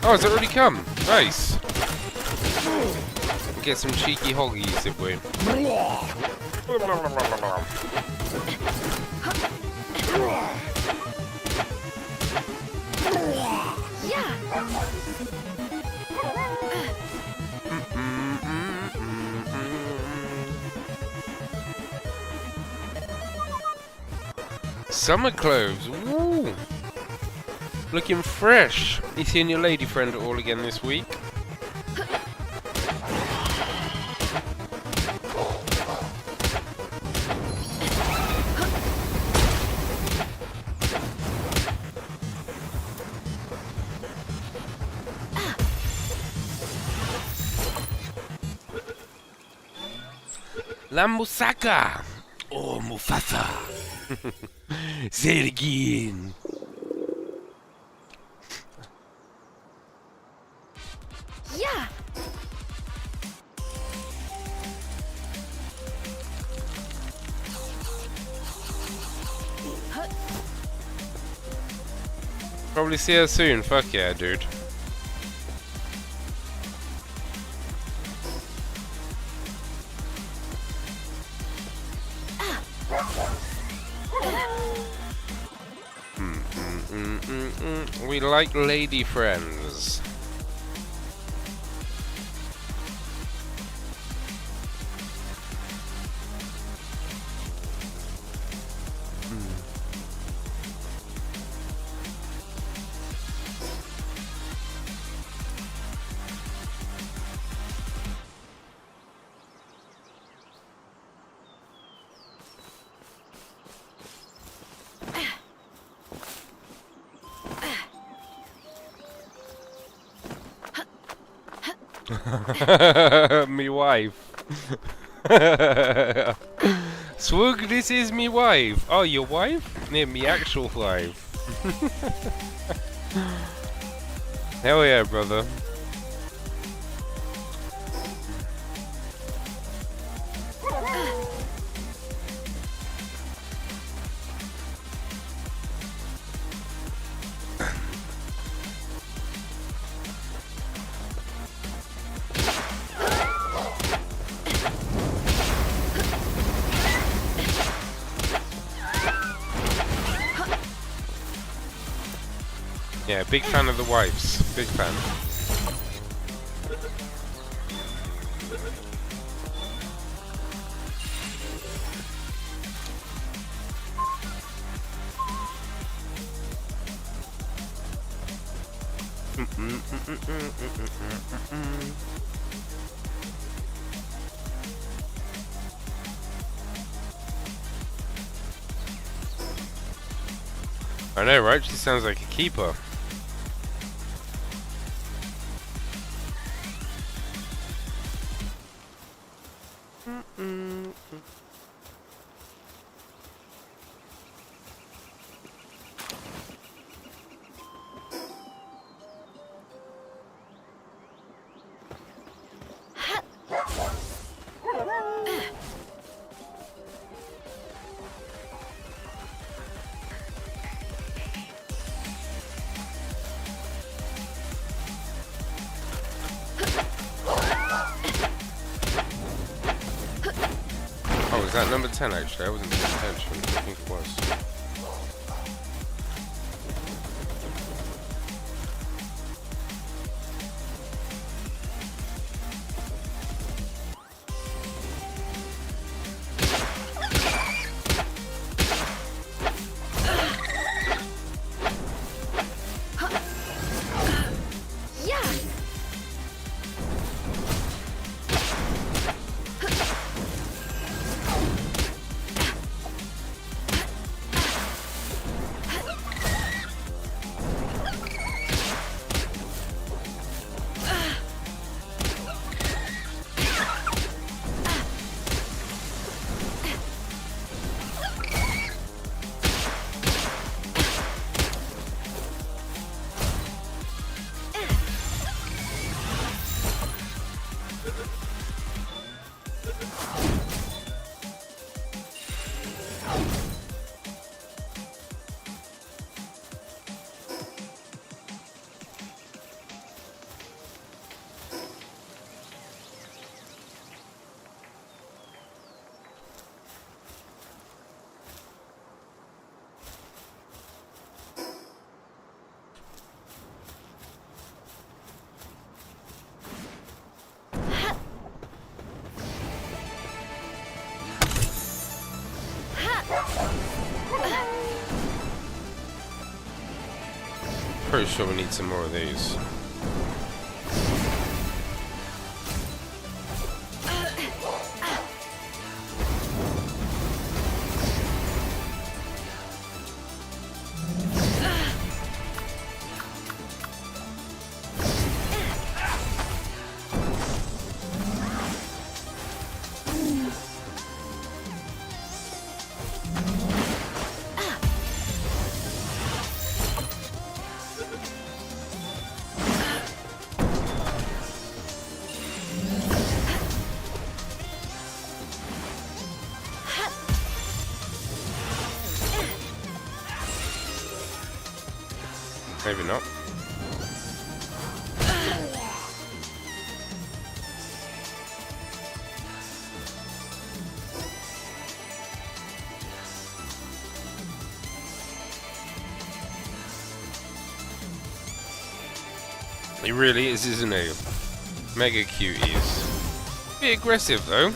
Oh, has it already come? Nice. Get some cheeky hoggies, if we. Summer clothes. Woo! Looking fresh. You seeing your lady friend at all again this week? La Musaka! Oh, Mufasa! Say it again! Yeah. Probably see her soon. Fuck yeah, dude. We like lady friends. Me wife. Swoog, this is me wife. Oh, your wife? Yeah, me actual wife. Hell yeah, brother. Yeah, big fan of the wives. Big fan. I know, right? She sounds like a keeper. Oh, is that number 10 actually? I wasn't paying attention. I think it was. Pretty sure we need some more of these. Maybe not. He really is, isn't he? Mega cuties. Be aggressive though.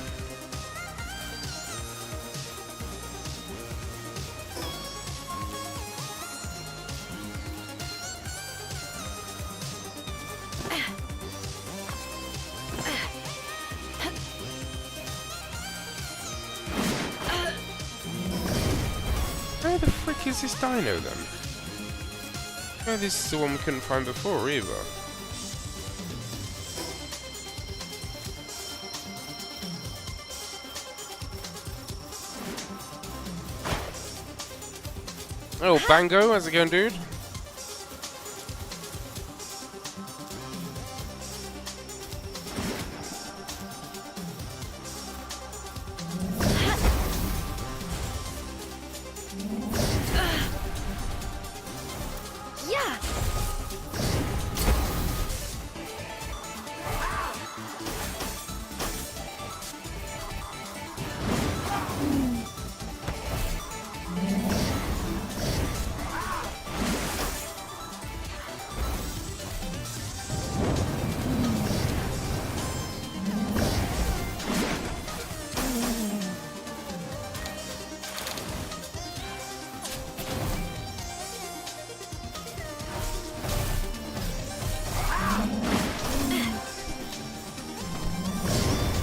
Where the frick is this dino then? Oh, this is the one we couldn't find before either. Oh, Bango, how's it going, dude? Yeah.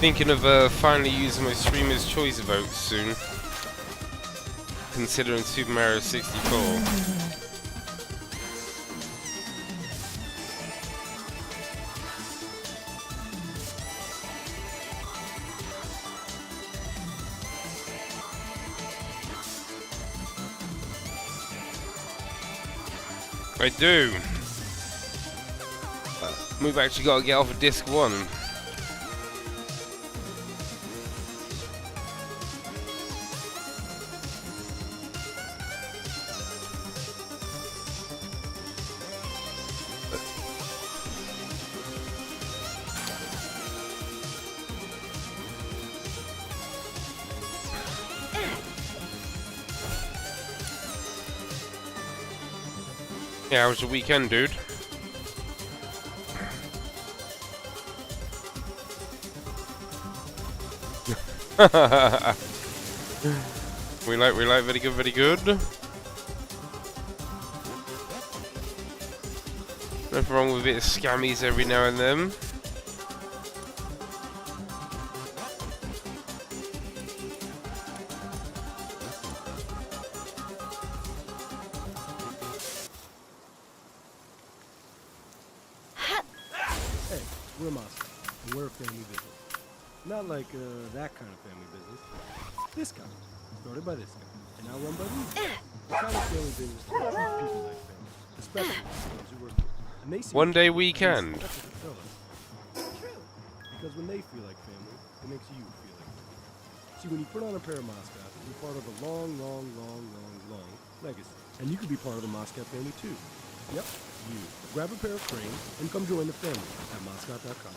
Thinking of finally using my Streamer's Choice votes soon. Considering Super Mario 64. I do. We've actually got to get off of disc 1. Yeah, how was your weekend, dude? we like, very good, very good. Nothing wrong with a bit of scammies every now and then. Hey, we're Moscow, and we're a family business. Not like that kind of family business. This kind. Started by this guy, and now run by these guys. The kind of family business that treats people like family, especially those who work here. And they see One day it, weekend. that's what they tell us. True. Because when they feel like family, it makes you feel like family. See, when you put on a pair of Moscow, you're part of a long legacy. And you could be part of the Moscow family too. Yep, you. Grab a pair of frames and come join the family at Moscow.com.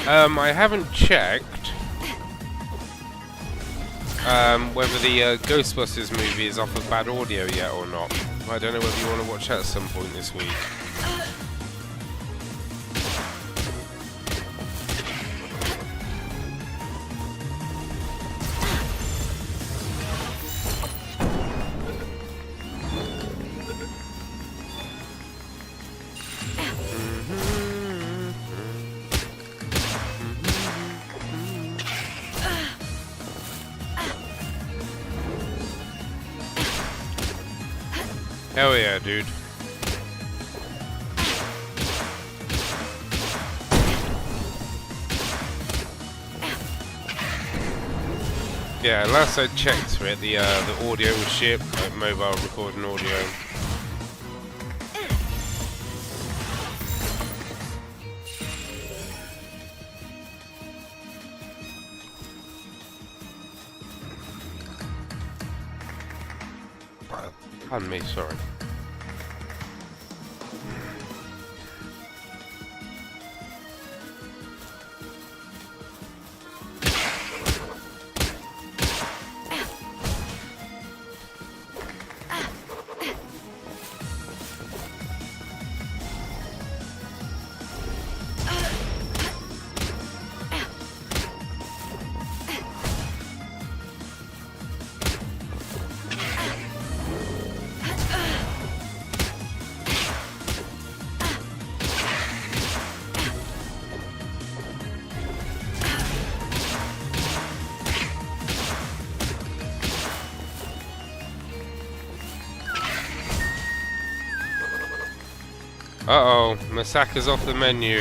I haven't checked whether the Ghostbusters movie is off of bad audio yet or not. I don't know whether you want to watch that at some point this week. Hell yeah, dude. Yeah, last I checked for it, the audio was shit, like mobile recording audio. Pardon me, sorry. Uh-oh, Masaka's off the menu.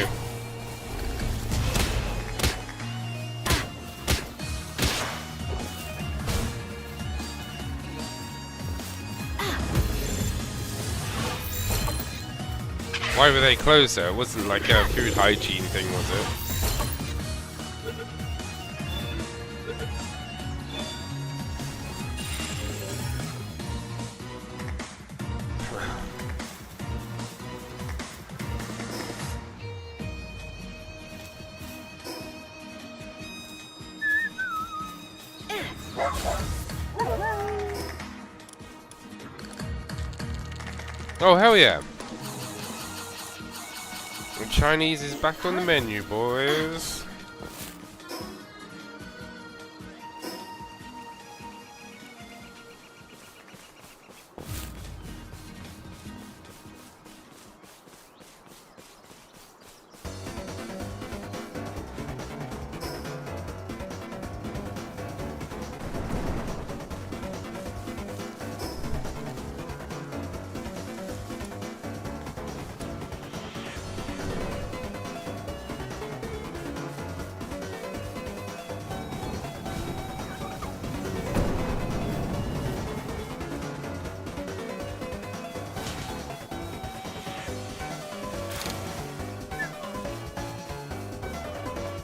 Why were they closed though? It wasn't like a food hygiene thing, was it? Oh, hell yeah. The Chinese is back on the menu, boys.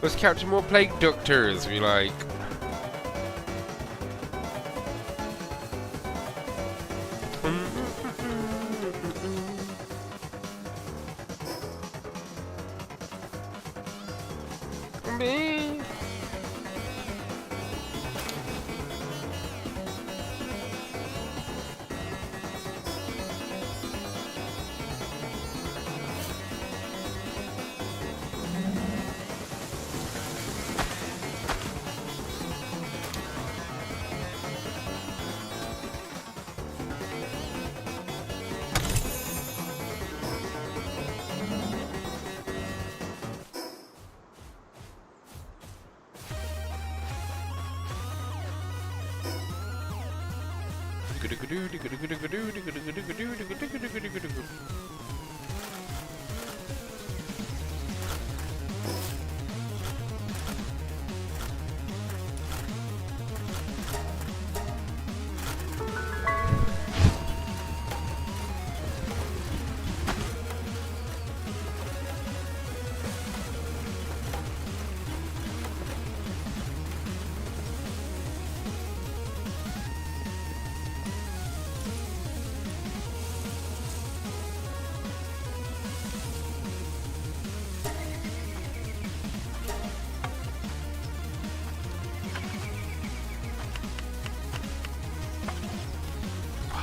Let's capture more plague doctors, we like.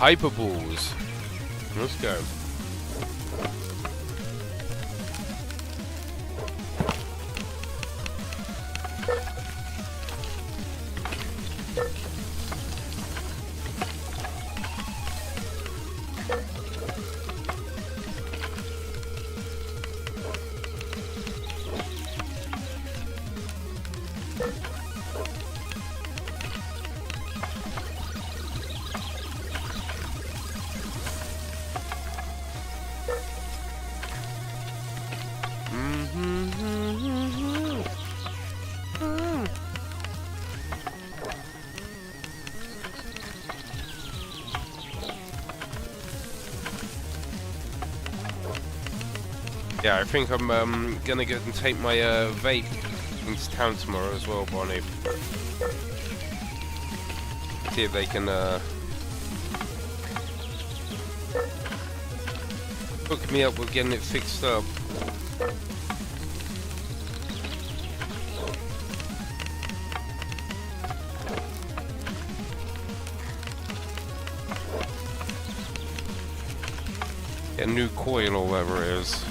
Hyperballs. Let's go. Yeah, I think I'm gonna go and take my vape into town tomorrow as well, Bonnie. See if they can hook me up with getting it fixed up. Get a new coil or whatever it is.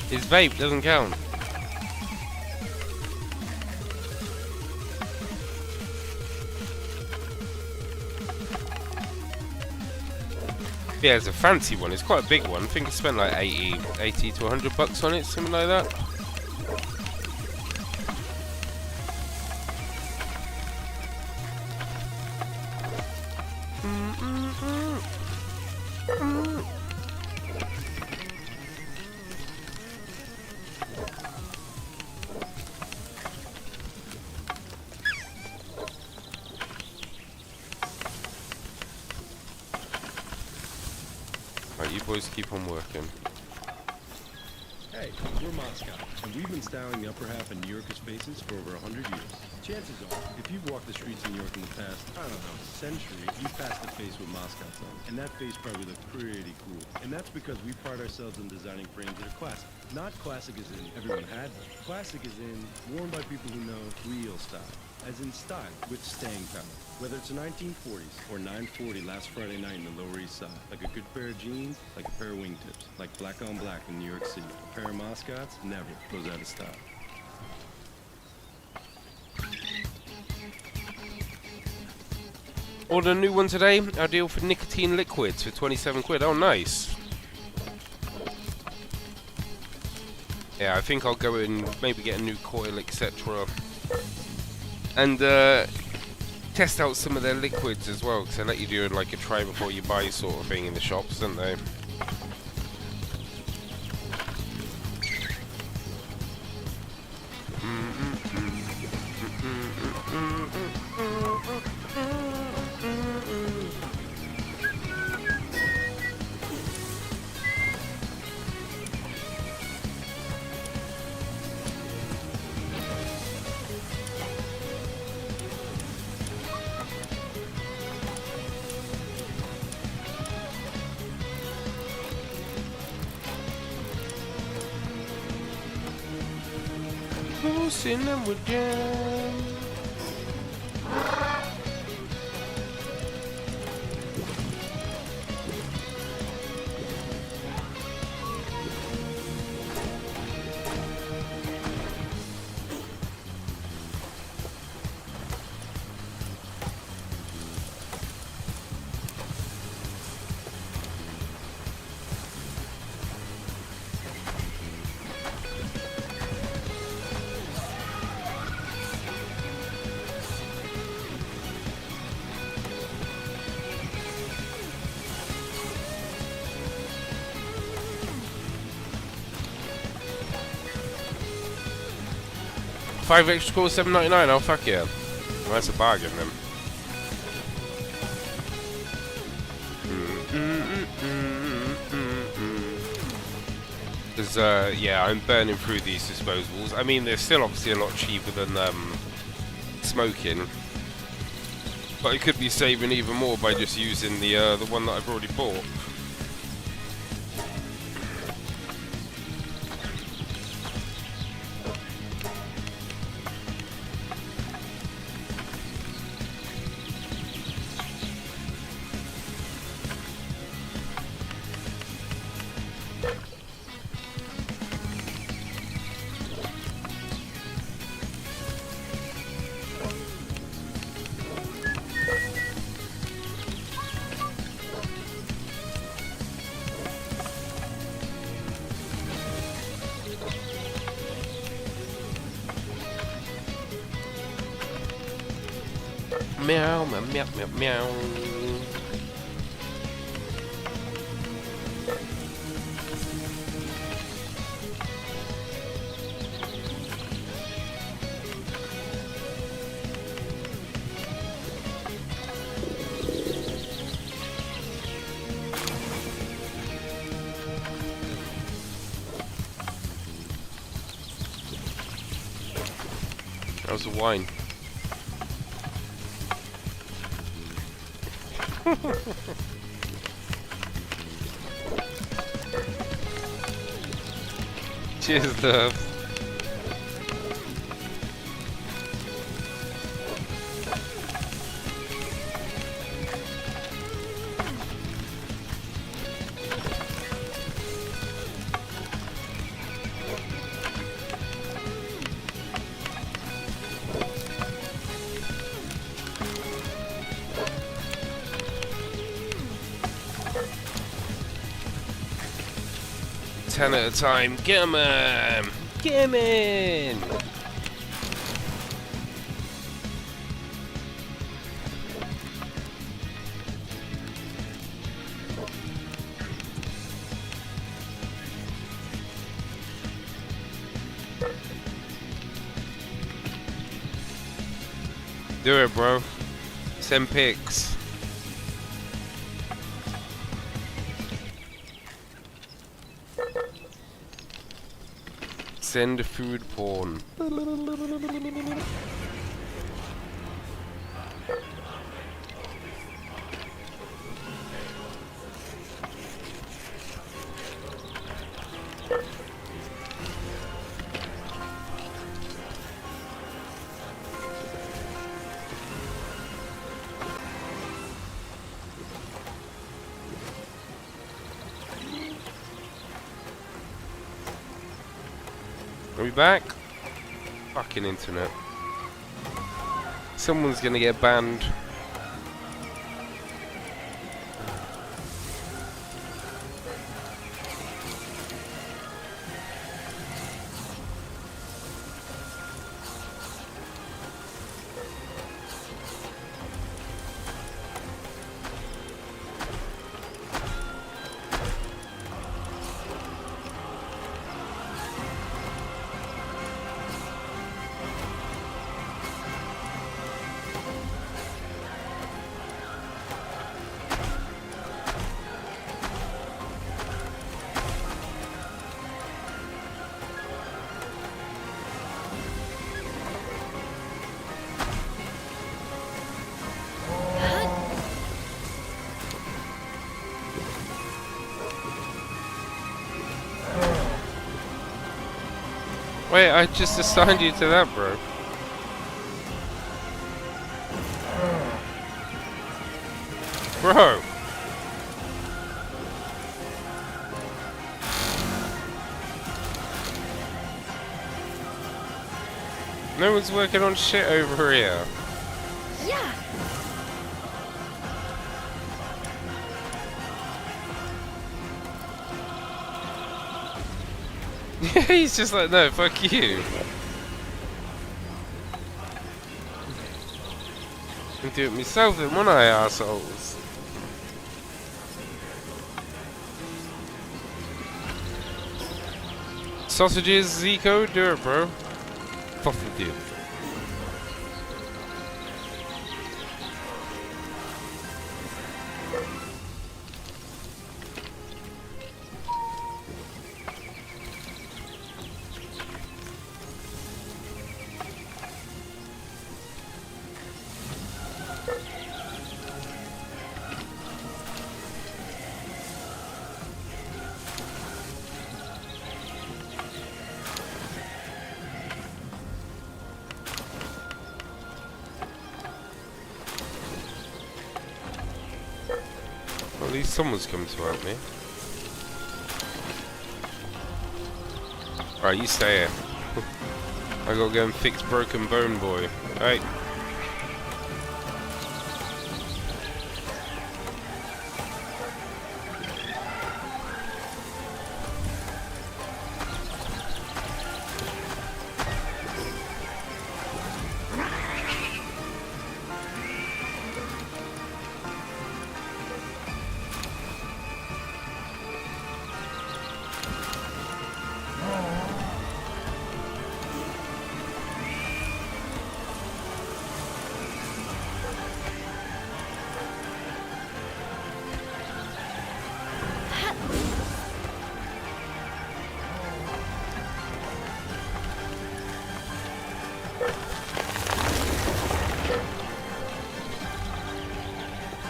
His vape doesn't count. Yeah, it's a fancy one. It's quite a big one. I think I spent like 80 to 100 bucks on it, something like that. Right, you boys keep on working. Hey, we're Moscow, and we've been styling the upper half of New Yorkers' faces for over 100 years. Chances are, if you've walked the streets of New York in the past, I don't know, century, you passed a face with Moscow's on. And that face probably looked pretty cool. And that's because we pride ourselves in designing frames that are classic. Not classic as in everyone had them. Classic as in worn by people who know real style. As in style, with staying power. Whether it's the 1940s or 940 last Friday night in the Lower East Side. Like a good pair of jeans, like a pair of wingtips. Like black on black in New York City. A pair of Moscow's never goes out of style. Ordered a new one today. Our deal for nicotine liquids for 27 quid. Oh, nice. Yeah, I think I'll go and maybe get a new coil, etc. And test out some of their liquids as well, because they let you do like a try before you buy sort of thing in the shops, don't they? Sitting them with jam. Five extra calls, $7.99. Oh fuck yeah! Well, that's a bargain then. Because yeah, I'm burning through these disposables. I mean, they're still obviously a lot cheaper than smoking, But I could be saving even more by just using the one that I've already bought. Meow, meow, meow, meow, meow. How's the wine? Cheers, love. Ten at a time. Get 'em in! Get 'em in! Do it, bro. Send pics. Send food porn. Are we back? Fucking internet. Someone's gonna get banned. Wait, I just assigned you to that, bro. Bro! No one's working on shit over here. Yeah. He's just like, no, fuck you. I can do it myself then, won't I, assholes? Sausages, Zico, do it, bro. Fuck with you. Well, at least someone's come to help me. Right, you stay here. I gotta go and fix Broken Bone Boy. Right.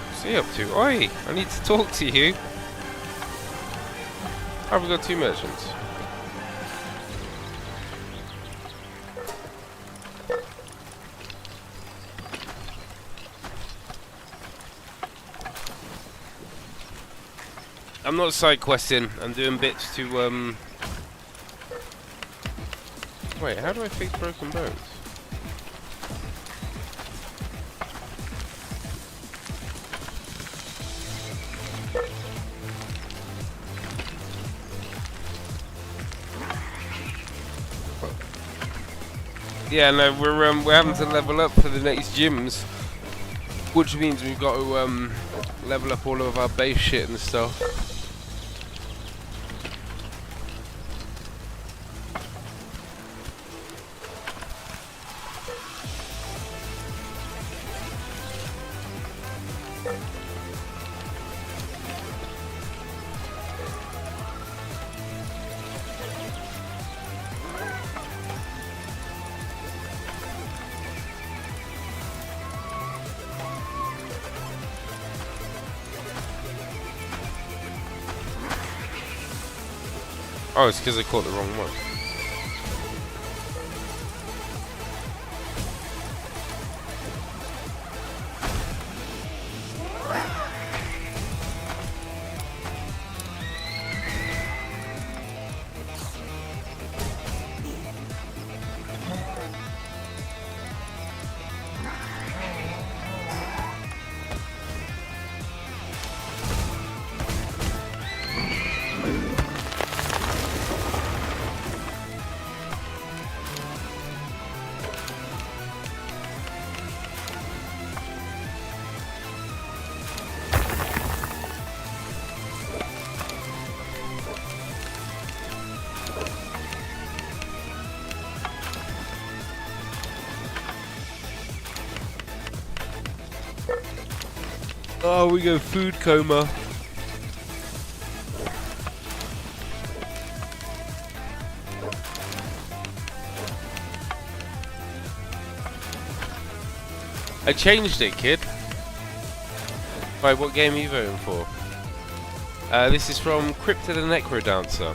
What's he up to? Oi! I need to talk to you. Have we got 2 merchants? I'm not side questing. I'm doing bits to Wait, how do I fix Broken Bones? Yeah, no, we're having to level up for the next gyms, which means we've got to level up all of our base shit and stuff. Oh, it's because I caught the wrong one. Oh, we go food coma. I changed it, kid. Right, what game are you voting for? This is from Crypto the Necro Dancer.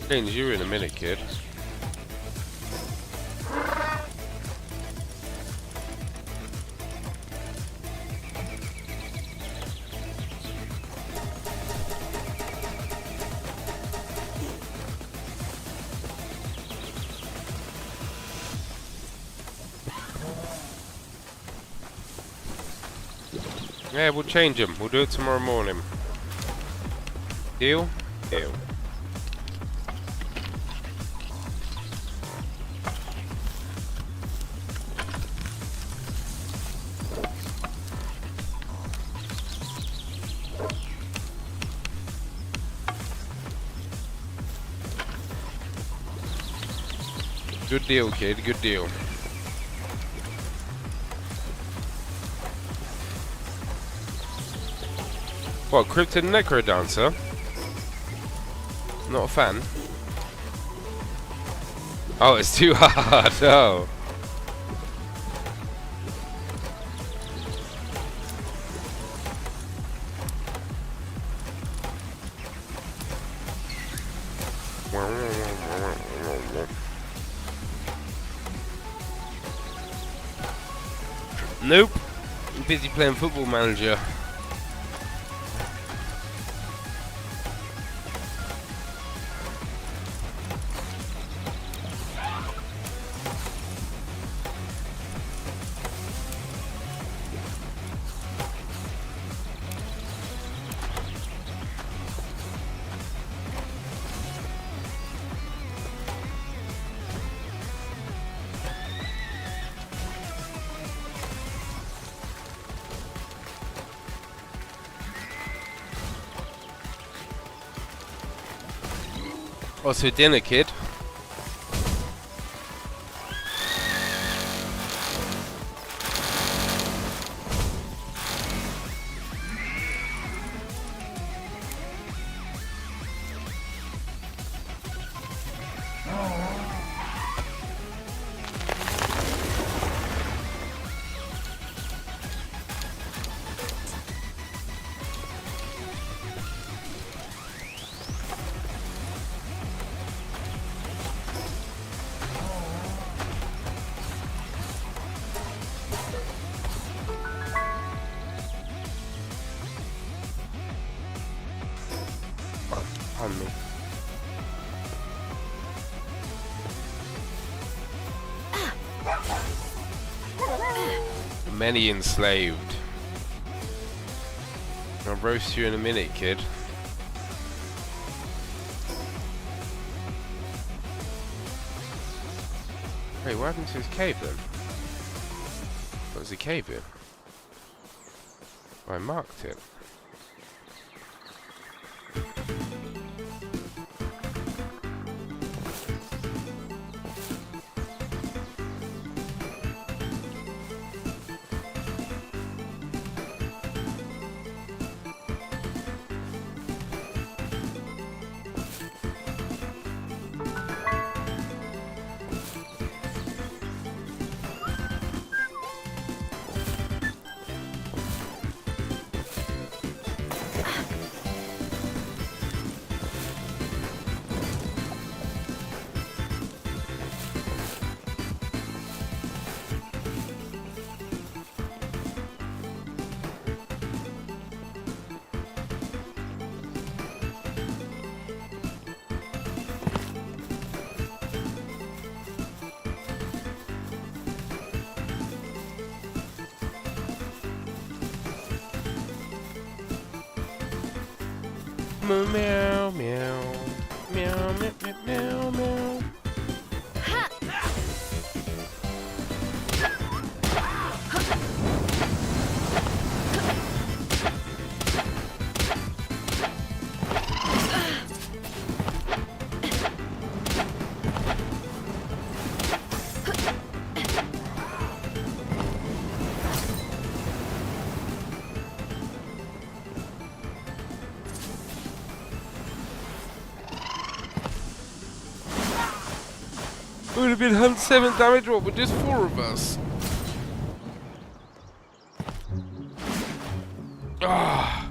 Change you in a minute, kid. Yeah, we'll change them. We'll do it tomorrow morning. Deal? Deal. Good deal, kid. Good deal. What, Cryptid Necro Dancer? Not a fan. Oh, it's too hard. Oh. Nope. I'm busy playing Football Manager. What's for dinner, kid? On me. Many enslaved. I'll roast you in a minute, kid. Wait, what happened to his cave then? What was he cave in? Oh, I marked it. Meow meow meow meow meow meow meow. It would have been 107 damage, what with just 4 of us? Ah.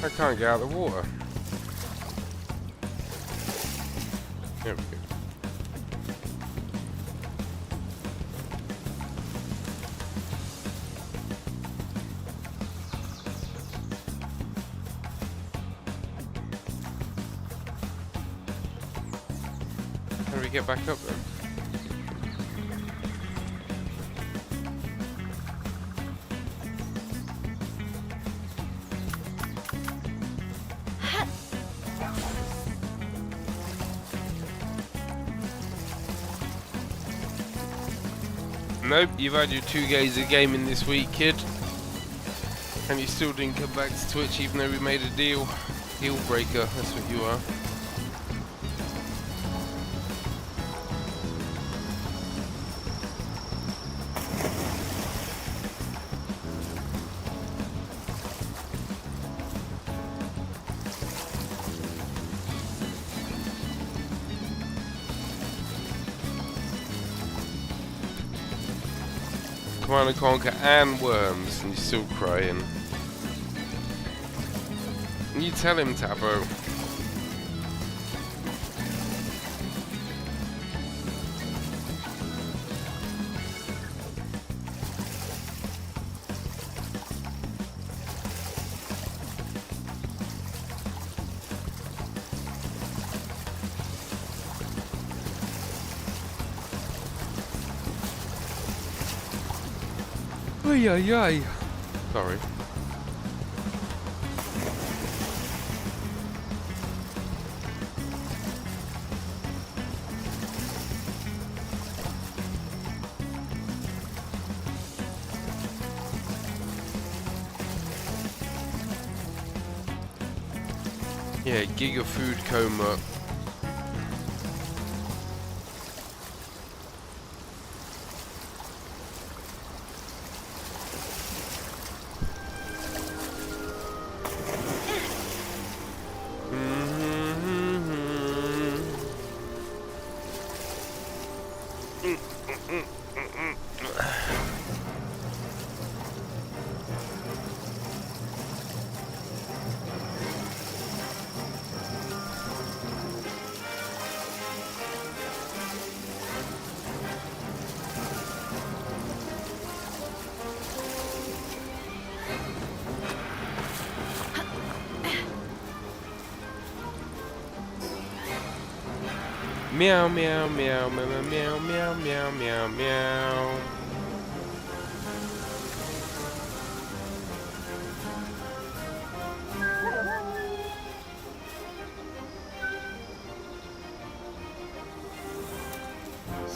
I can't get out of the water. There we go. How do we get back up then? Nope, you've had your 2 days of gaming this week, kid. And you still didn't come back to Twitch even though we made a deal. Deal breaker, that's what you are. Command & Conquer and Worms, and you're still crying. You tell him, Tabo. Ay, ay, ay. Sorry. Yeah, Giga Food Coma. Meow meow meow meow meow meow meow meow meow.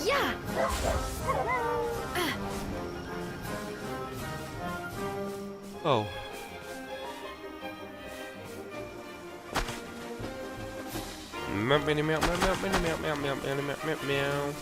Yeah. Oh. Meow meow meow meow meow meow meow meow meow meow meow.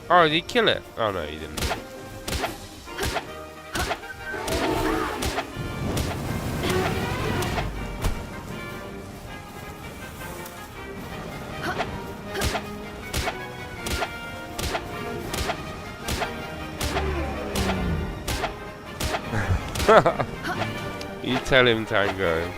Oh, did he kill it? Oh no, he didn't. You tell him, Tango.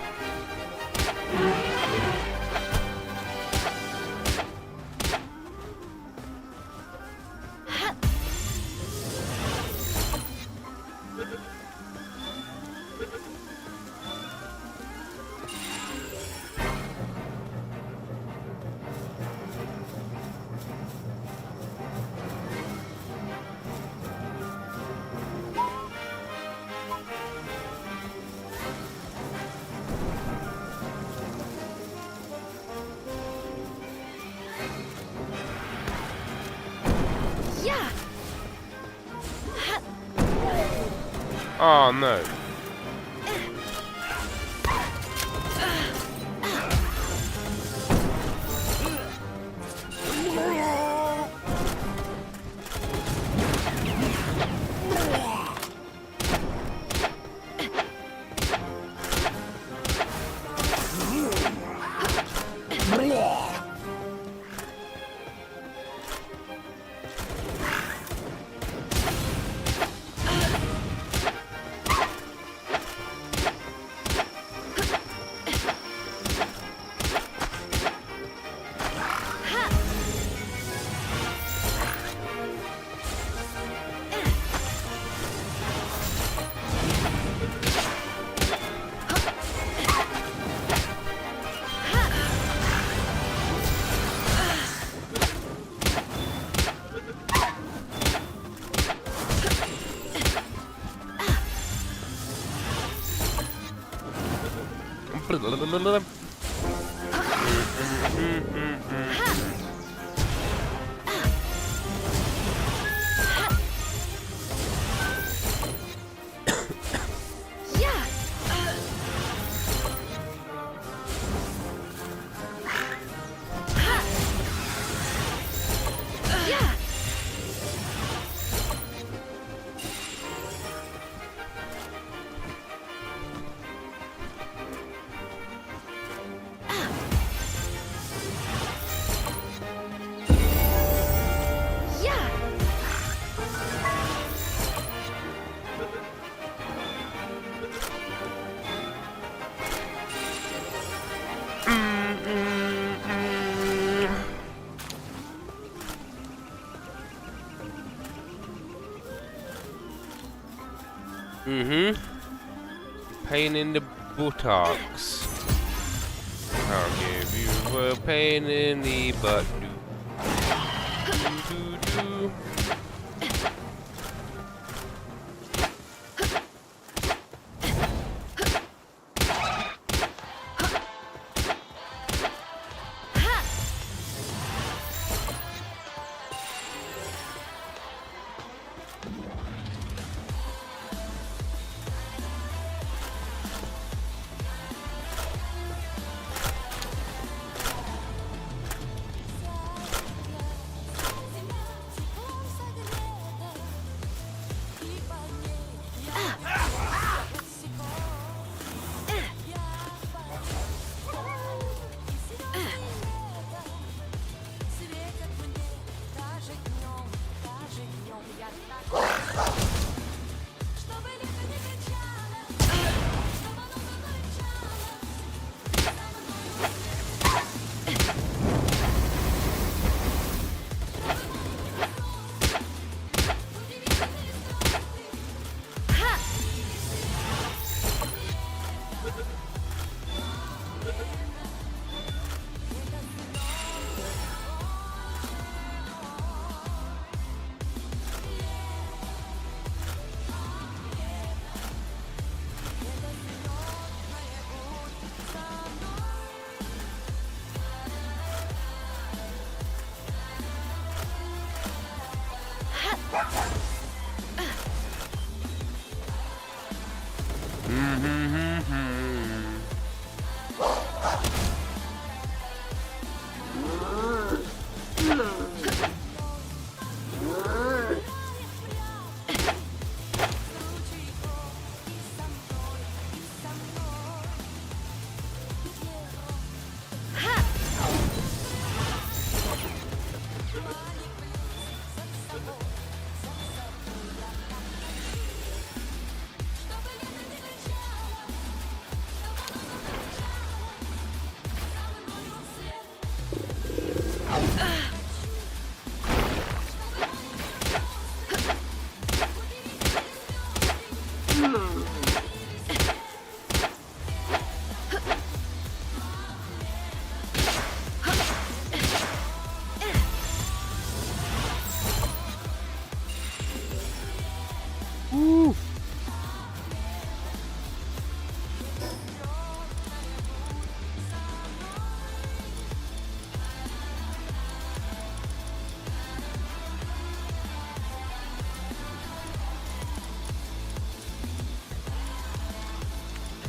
Yeah. Oh no. Pain in the buttocks. I'll give you a pain in the butt. Do, do, do.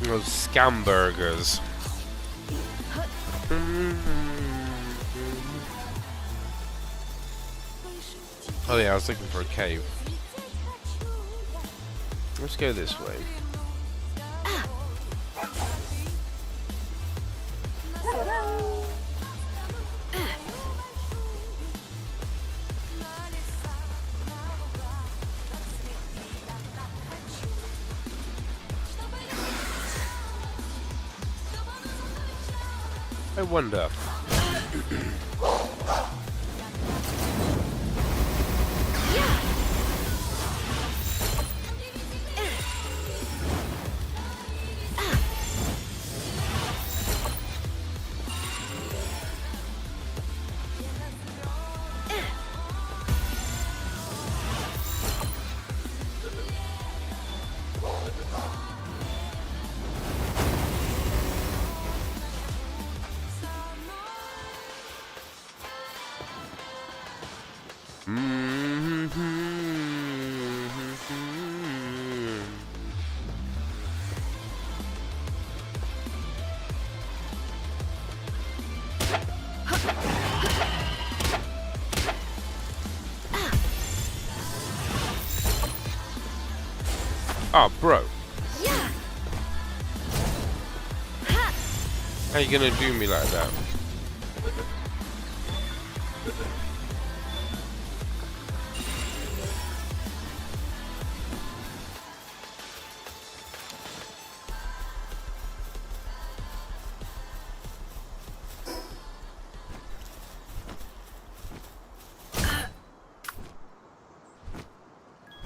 Those scam burgers. Oh yeah, I was looking for a cave. Let's go this way. I wonder. Oh, bro. Yeah. How you gonna do me like that?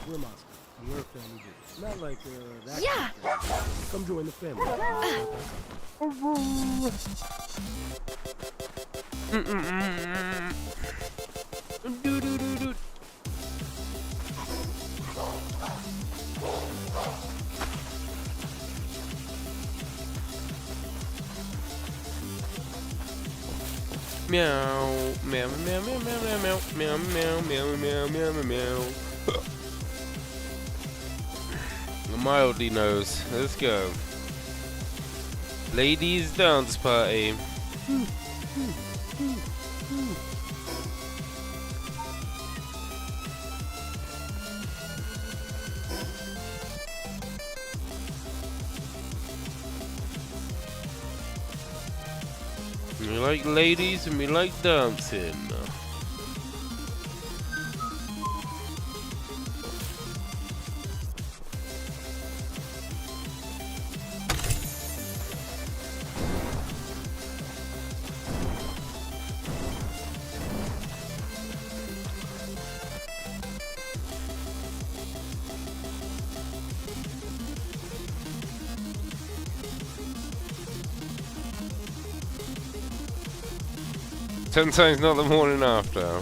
We're Moscow, and we're a family business. Not like that. Yeah. Kind of thing. Come join the family. Meow, meow, meow, meow, meow, meow, meow, meow, meow, meow, meow, meow, meow. Mildly knows. Let's go. Ladies dance party. We like ladies and we like dancing. Ten times not the morning after.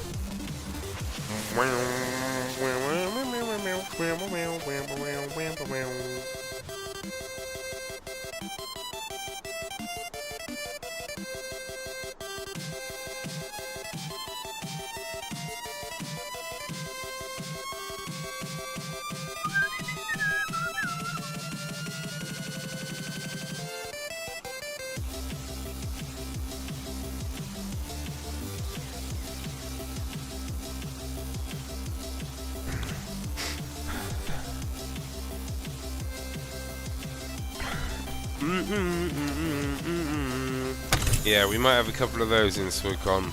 Yeah, we might have a couple of those in Suicon.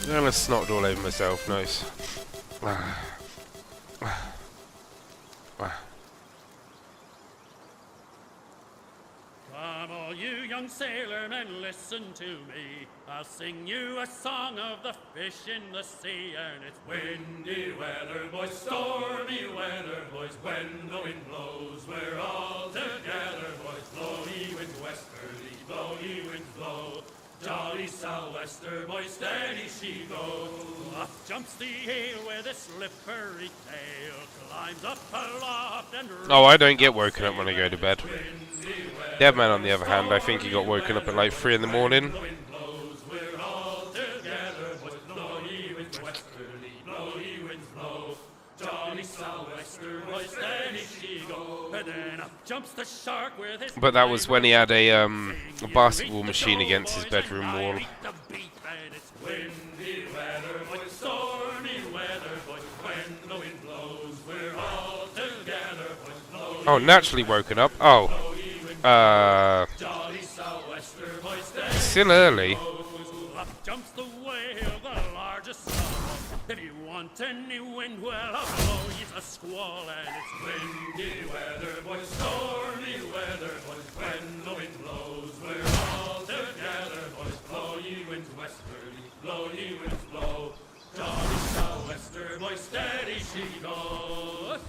And I snotted all over myself, nice. Come all you young sailormen, listen to me. I'll sing you a song of the fish in the sea. And it's windy weather, boys, stormy weather, boys. When the wind blows, we're all together, boys. Blow ye winds westerly, blow ye winds blow. Jolly sou'wester, boys, steady she go. Up jumps the eel with a slippery tail, climbs up aloft and Oh, I don't get woken up when I go to bed. windy weather. Dead Man, on the other hand, I think he got woken up at like 3 in the morning. The wind blows, we're all together, boys. Blow ye winds westerly, blow ye winds blow. Johnny sou'wester, boys, steady she go. And then up jumps the shark with his. But that was when he had a basketball machine against his bedroom wall. Windy weather, boys, stormy weather, boys. When the wind blows, we're all together, boys. Blow Oh, naturally woken up. Oh, Jolly sou'wester, boys, steady still early. up jumps the whale, the largest swallow. If you want any wind, well, I'll blow you a squall. And it's windy weather, boys, stormy weather, boys. When the wind blows, we're all together, boys. Blow ye winds westerly, blow ye winds blow. Jolly sou'wester, boys, steady she goes.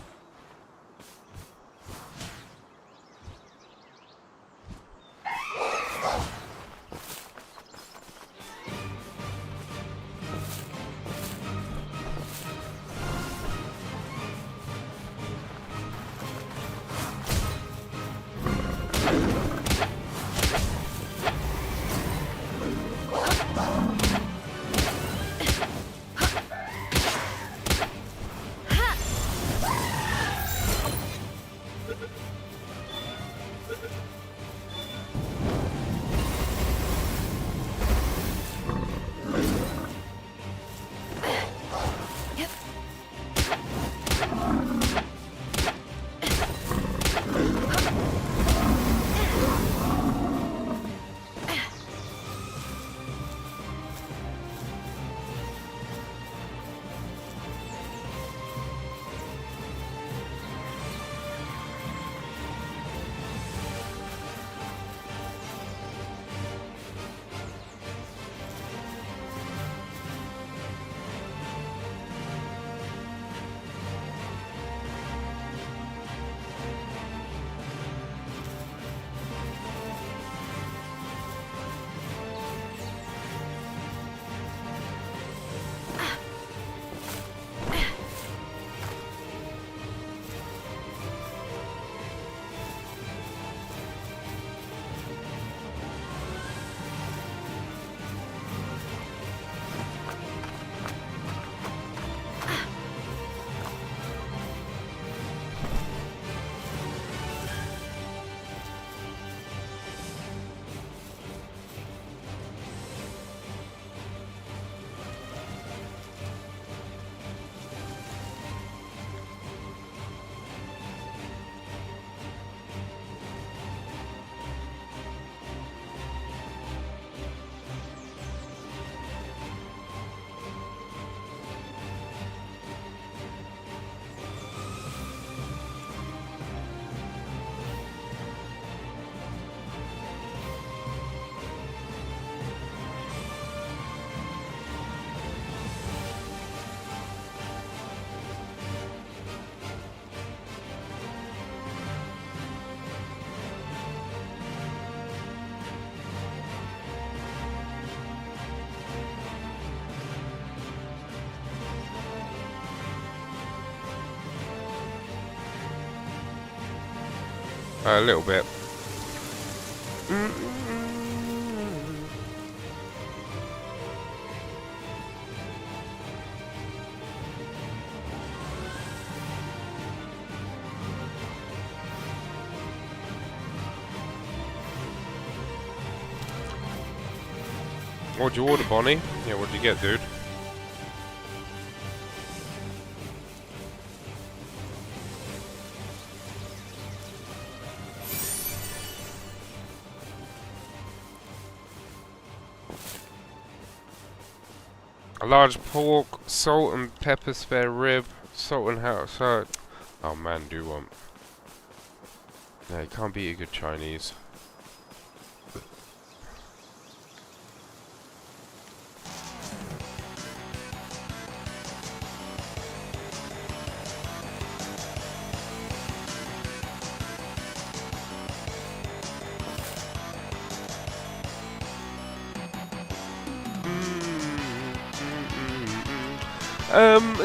A little bit. What'd you order, Bonnie? Yeah, what'd you get, dude? A large pork, salt and pepper spare rib, salt and house. Oh man, do want. No, you can't beat a good Chinese.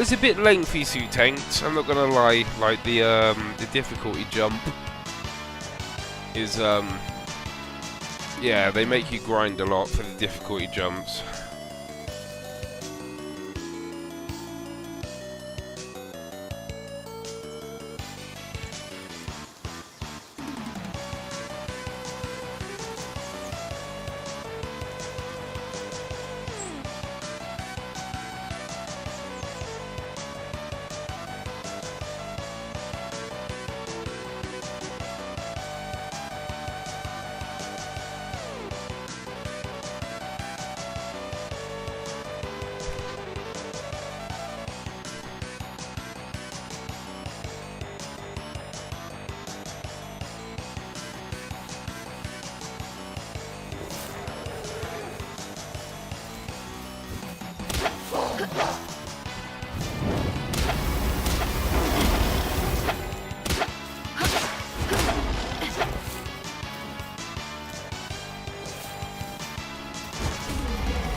It's a bit lengthy, Suitanked, I'm not gonna lie, like the difficulty jump. is yeah, they make you grind a lot for the difficulty jumps.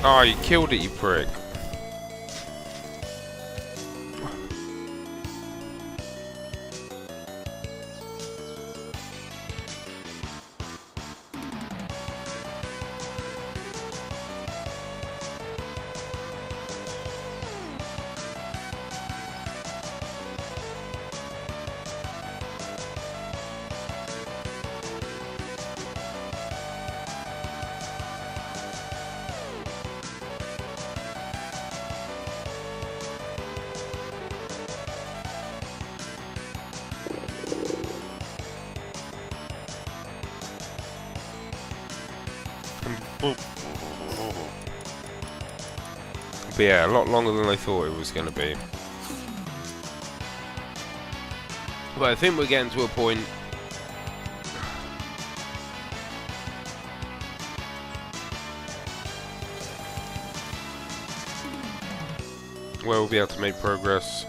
Oh, you killed it, you prick. But yeah, a lot longer than I thought it was going to be. But I think we're getting to a point where we'll be able to make progress.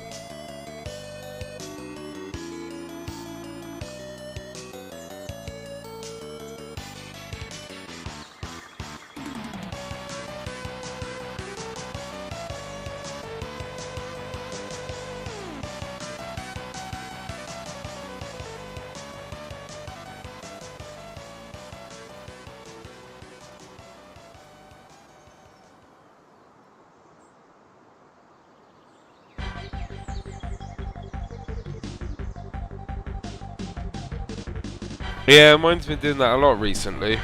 Yeah, mine's been doing that a lot recently.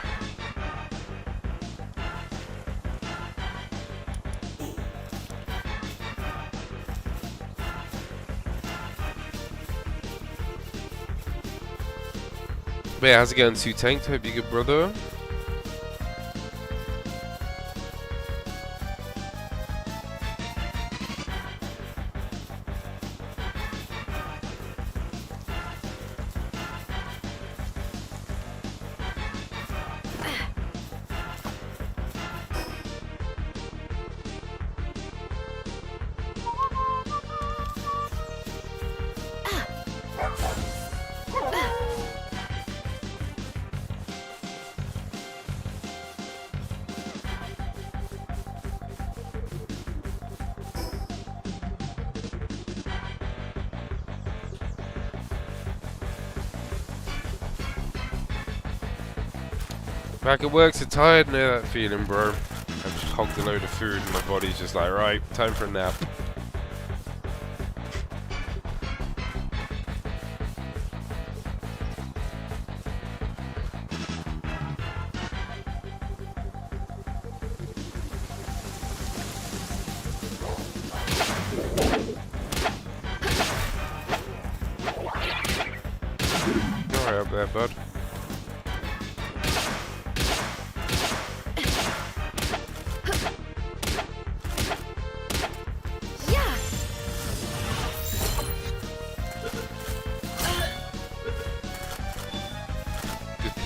But yeah, how's it going, Sue Tanked? Hope you're good, brother. Back at work, so tired, know that feeling, bro. I've just hogged a load of food and my body's just like, right, time for a nap. Alright up there, bud.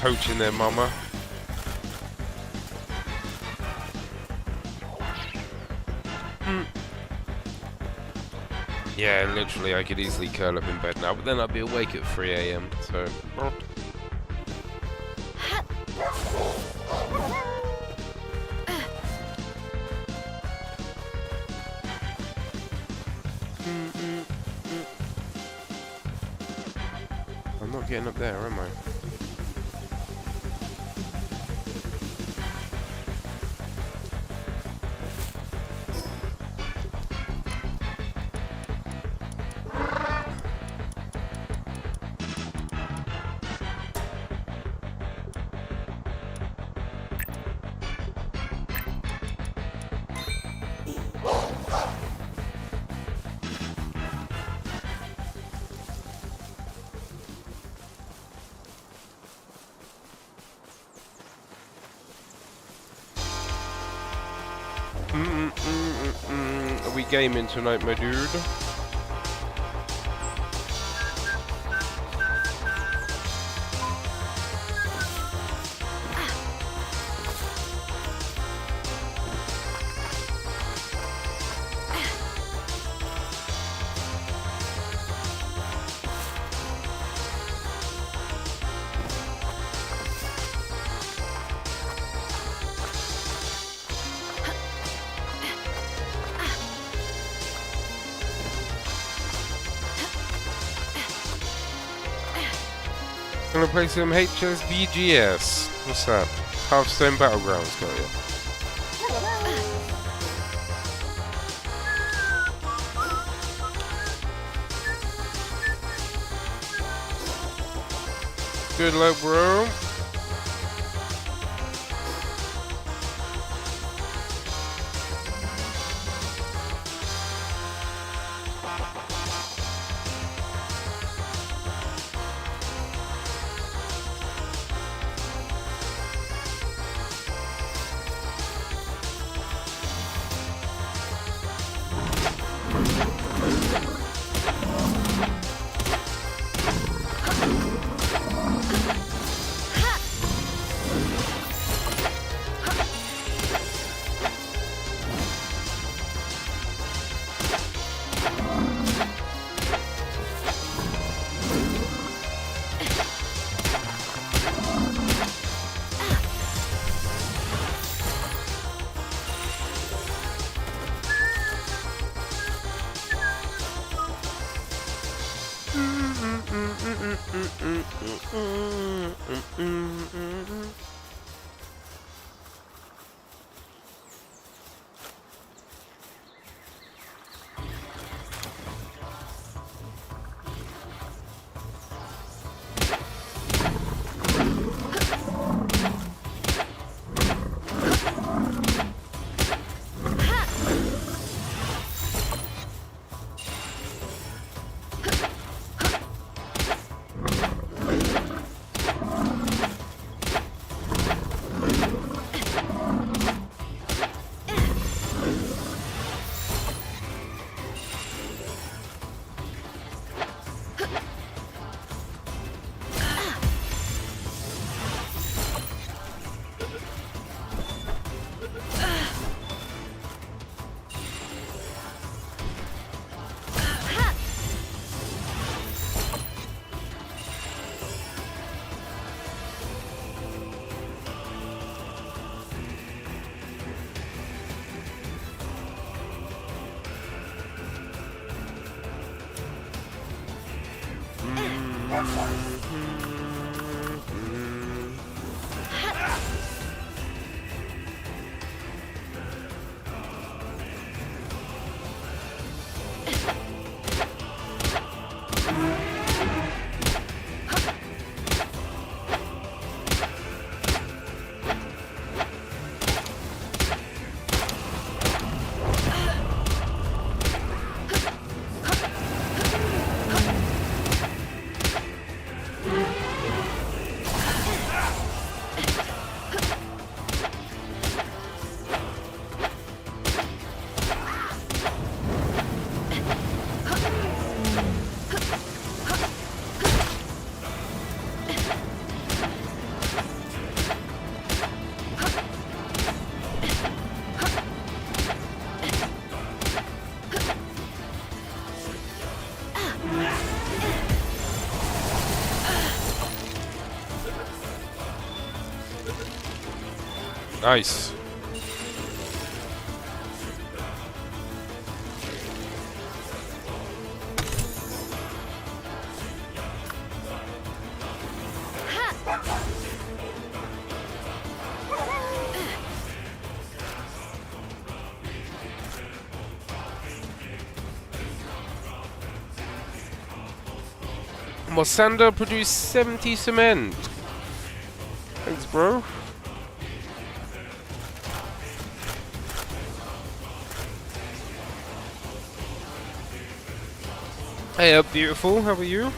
Poaching their mama. Yeah, literally, I could easily curl up in bed now, but then I'd be awake at 3 AM, so... I'm not getting up there, am I? Are we gaming tonight, my dude? Gonna play some HSBGS. What's that? Hearthstone Battlegrounds, got you. Good luck, bro. Nice. Mosanda produced 70 cement. Thanks, bro. Hey up, beautiful. How are you?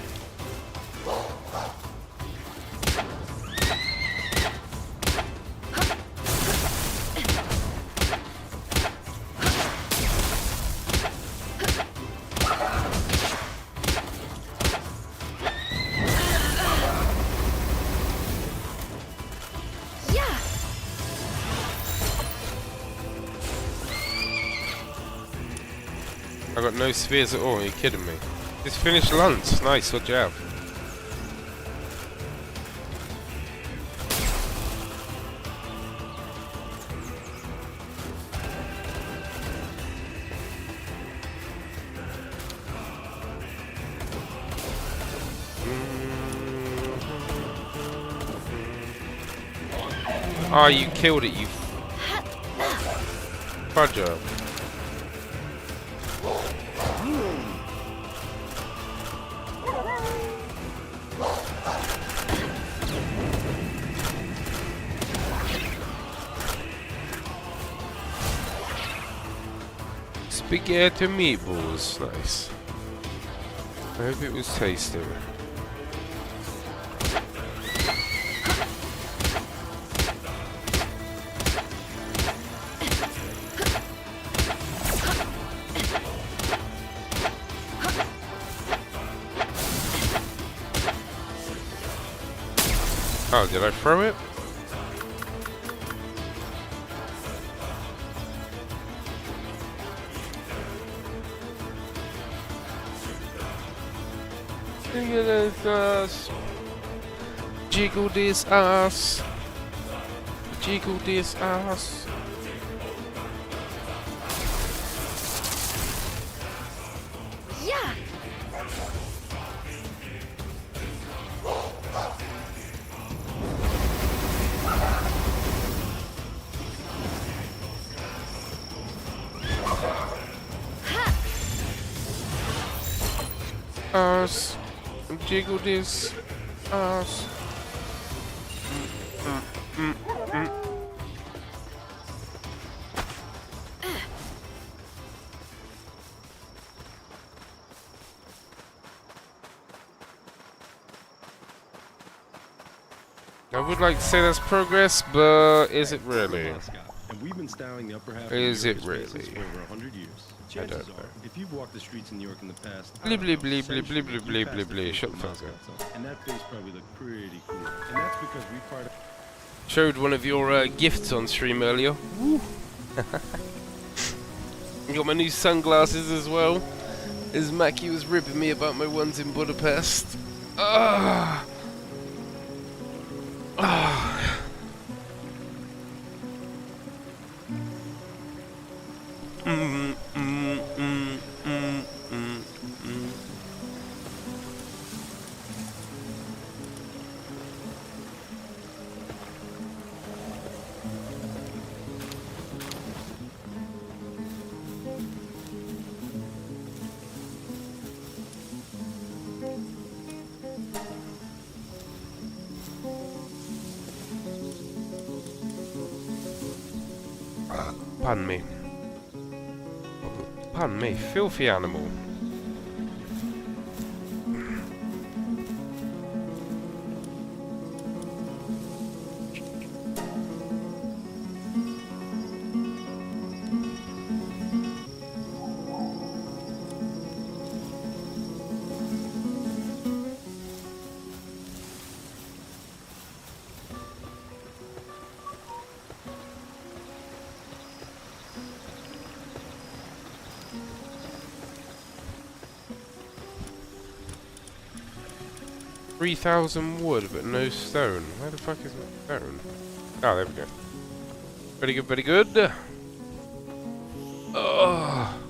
I got no spheres at all. Are you kidding me? Just finished lunch. Nice. Good job. Oh, you killed it, you fudger. Spaghetti meatballs, nice. I hope it was tasty. Oh, did I throw it? Look at this ass. Jiggle this ass. Jiggle this ass. Yeah. Ass. Jiggle this ass. I would like to say that's progress, but is it really? And we've been styling the upper half Is of it New York's faces really? for over 100 years. Chances are, if you've walked the streets in New York in the past, Blee, blee, blee, blee, blee, blee, blee, blee, blee. Shut the fuck up. and that face probably looked pretty cool. And that's because we part of Showed one of your gifts on stream earlier. Woo. Got my new sunglasses as well. As Mackie was ripping me about my ones in Budapest. Ah. Ah. Pardon me. Pardon me, filthy animal. $3,000 wood, but no stone. Where the fuck is my stone? Oh, there we go. Very good, very good. Oh.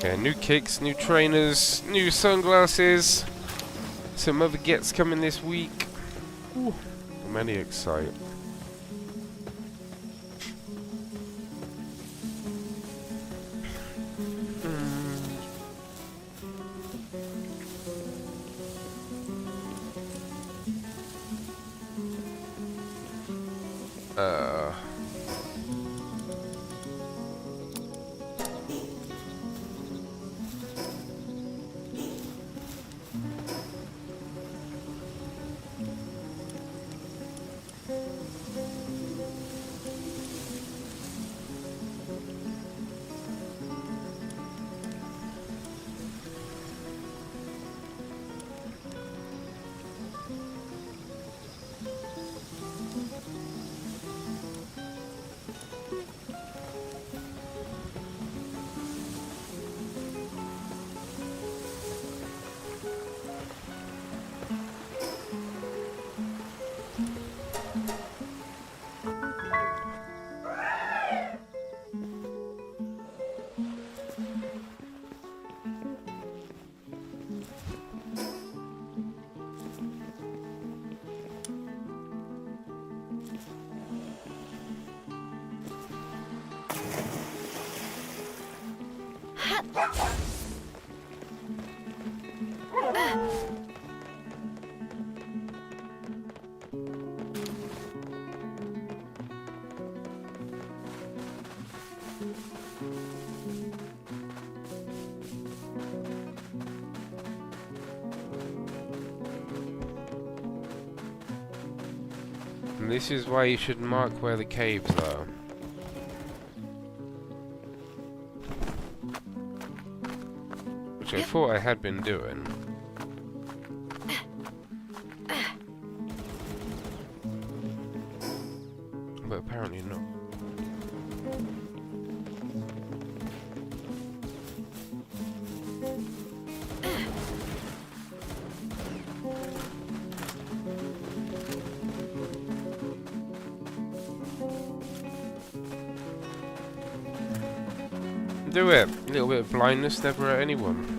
Okay, new kicks, new trainers, new sunglasses. Some other gets coming this week. Ooh, many excite. Uh. And this is why you should mark where the caves are. Which I thought I had been doing. But apparently not. Do it. A little bit of blindness never hurt anyone.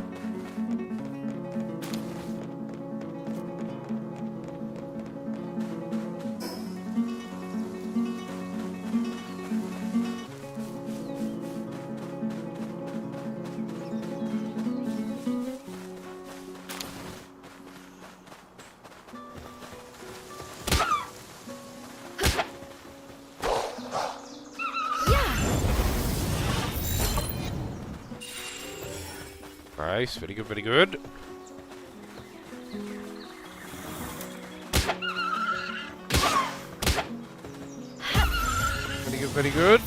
Nice, very good, very good. Very good, very good.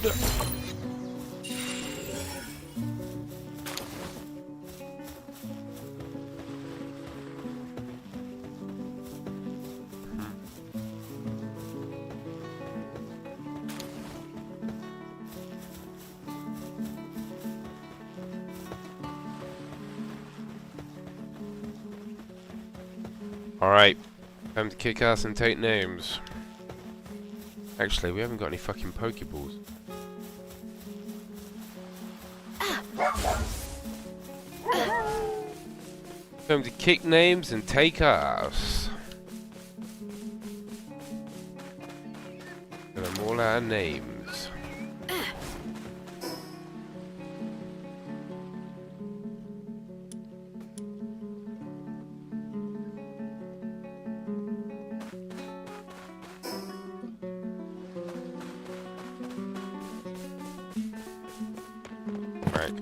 Alright, time to kick ass and take names. Actually, we haven't got any fucking Pokeballs. Time to kick names and take ass. Got them all our names. Right.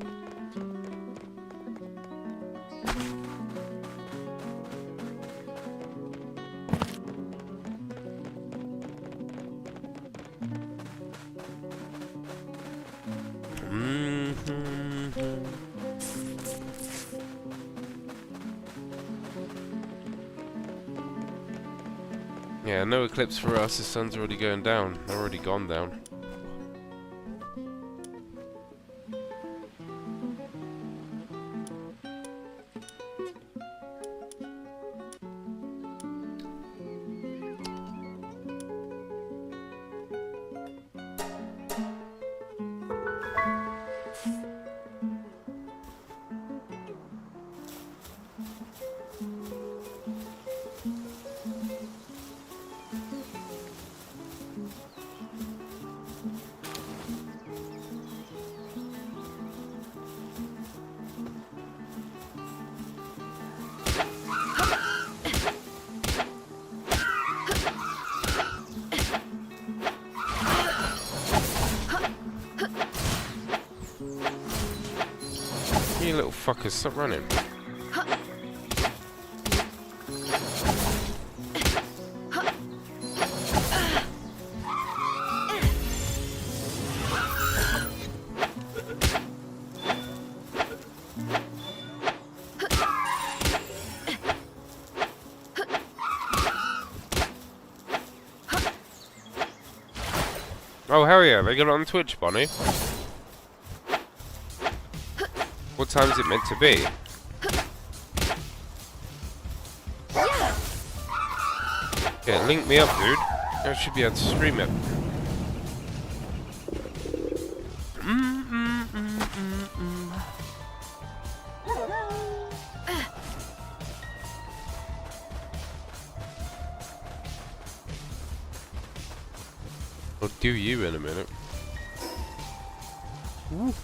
Yeah, no eclipse for us. The sun's already going down. They're already gone down. Motherfuckers, stop running. Oh, hell yeah, they got it on Twitch, Bonnie. What time's it meant to be? Yeah, link me up, dude. I should be able to stream it. I'll do you in a minute. Ooh.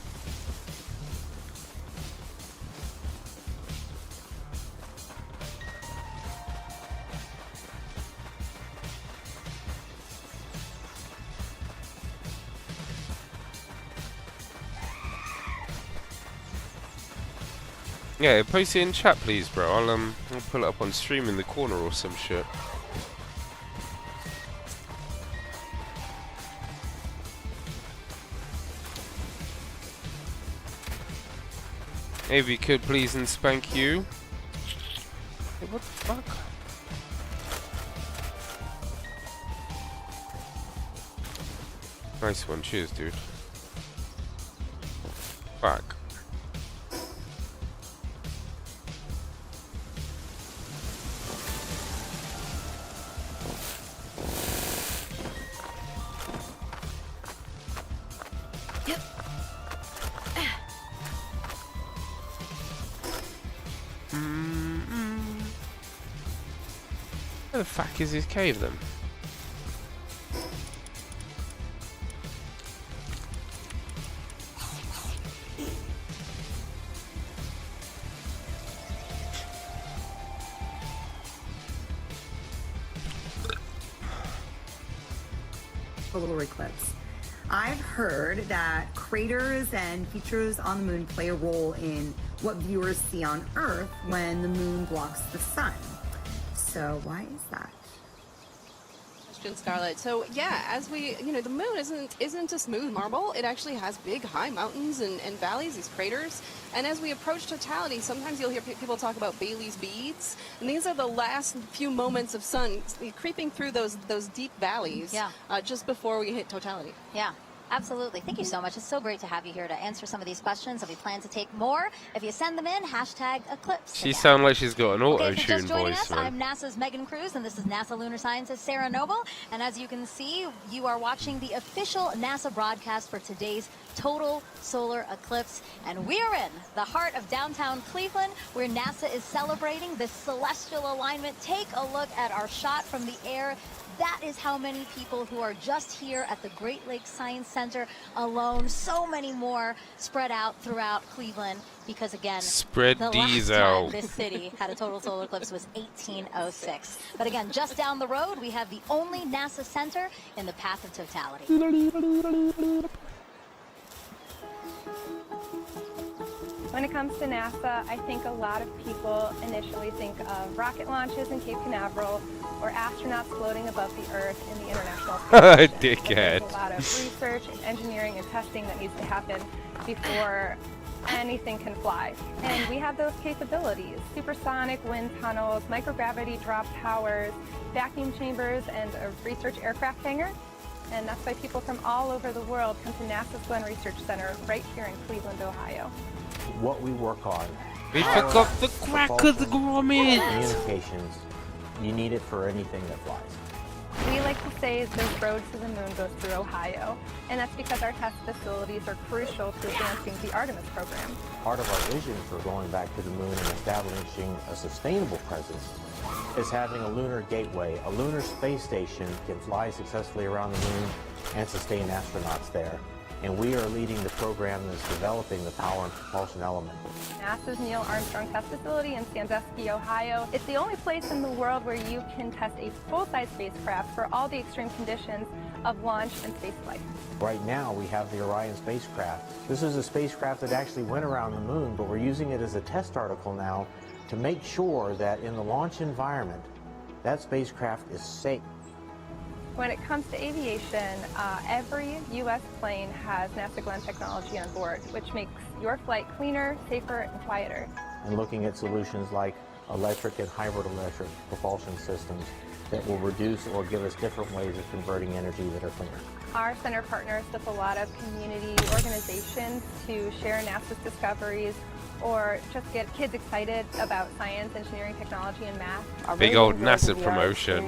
Yeah, post it in chat, please, bro. I'll pull it up on stream in the corner or some shit. If you could, please, and spank you. Hey, what the fuck? Nice one, cheers, dude. Fuck. Where the fuck is his cave then? Solar eclipse. I've heard that craters and features on the moon play a role in what viewers see on Earth when the moon blocks the sun. So why is that? Question, Scarlett. So yeah, as we, the moon isn't a smooth marble. It actually has big, high mountains and valleys, these craters. And as we approach totality, sometimes you'll hear people talk about Bailey's beads, and these are the last few moments of sun creeping through those deep valleys. Yeah. Just before we hit totality. Yeah. Absolutely. Thank you so much. It's so great to have you here to answer some of these questions, and we plan to take more. If you send them in, #Eclipse. She sounds like she's got an Okay, if you're auto-tune just joining voice, us, man. I'm NASA's Megan Cruz, and this is NASA lunar scientist Sarah Noble. And as you can see, you are watching the official NASA broadcast for today's total solar eclipse. And we're in the heart of downtown Cleveland, where NASA is celebrating this celestial alignment. Take a look at our shot from the air. That is how many people who are just here at the Great Lakes Science Center alone. So many more spread out throughout Cleveland because, again, Spread the these last time out. this city had a total solar eclipse was 1806. But again, just down the road, we have the only NASA center in the path of totality. When it comes to NASA, I think a lot of people initially think of rocket launches in Cape Canaveral or astronauts floating above the Earth in the International Space Station. But Dickhead. there's a lot of research, and engineering, and testing that needs to happen before anything can fly. And we have those capabilities: supersonic wind tunnels, microgravity drop towers, vacuum chambers, and a research aircraft hangar. And that's why people from all over the world come to NASA's Glenn Research Center right here in Cleveland, Ohio. What we work on. We forgot the crack of the grommet. Communications. You need it for anything that flies. We like to say the road to the moon goes through Ohio, and that's because our test facilities are crucial to advancing the Artemis program. Part of our vision for going back to the moon and establishing a sustainable presence is having a lunar gateway. A lunar space station can fly successfully around the moon and sustain astronauts there. and we are leading the program that's developing the power and propulsion element. NASA's Neil Armstrong Test Facility in Sandusky, Ohio. It's the only place in the world where you can test a full-size spacecraft for all the extreme conditions of launch and spaceflight. Right now, we have the Orion spacecraft. This is a spacecraft that actually went around the moon, but we're using it as a test article now to make sure that in the launch environment, that spacecraft is safe. When it comes to aviation, every U.S. plane has NASA Glenn technology on board, which makes your flight cleaner, safer, and quieter. And looking at solutions like electric and hybrid electric propulsion systems that will reduce or give us different ways of converting energy that are cleaner. Our center partners with a lot of community organizations to share NASA's discoveries or just get kids excited about science, engineering, technology, and math. Big old NASA promotion.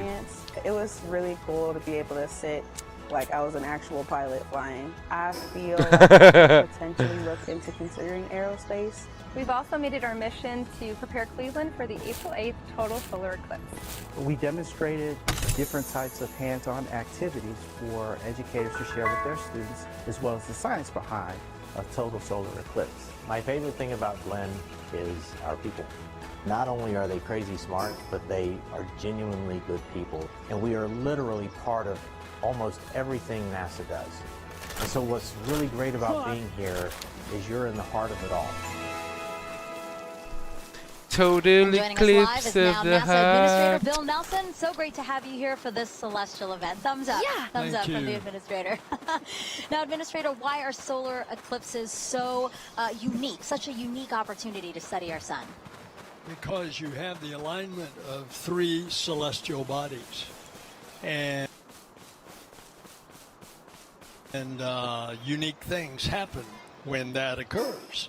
It was really cool to be able to sit like I was an actual pilot flying. I feel like I could potentially look into considering aerospace. We've also made it our mission to prepare Cleveland for the April 8th total solar eclipse. We demonstrated different types of hands-on activities for educators to share with their students, as well as the science behind a total solar eclipse. My favorite thing about Glenn is our people. Not only are they crazy smart, but they are genuinely good people. And we are literally part of almost everything NASA does. And so what's really great about being here is you're in the heart of it all. Total And joining us live eclipse is of now the NASA Administrator heart. Bill Nelson. So great to have you here for this celestial event. Thumbs up. Yeah. Thumbs up from the Administrator. Now, Administrator, why are solar eclipses so unique, such a unique opportunity to study our sun? Because you have the alignment of three celestial bodies. And unique things happen when that occurs.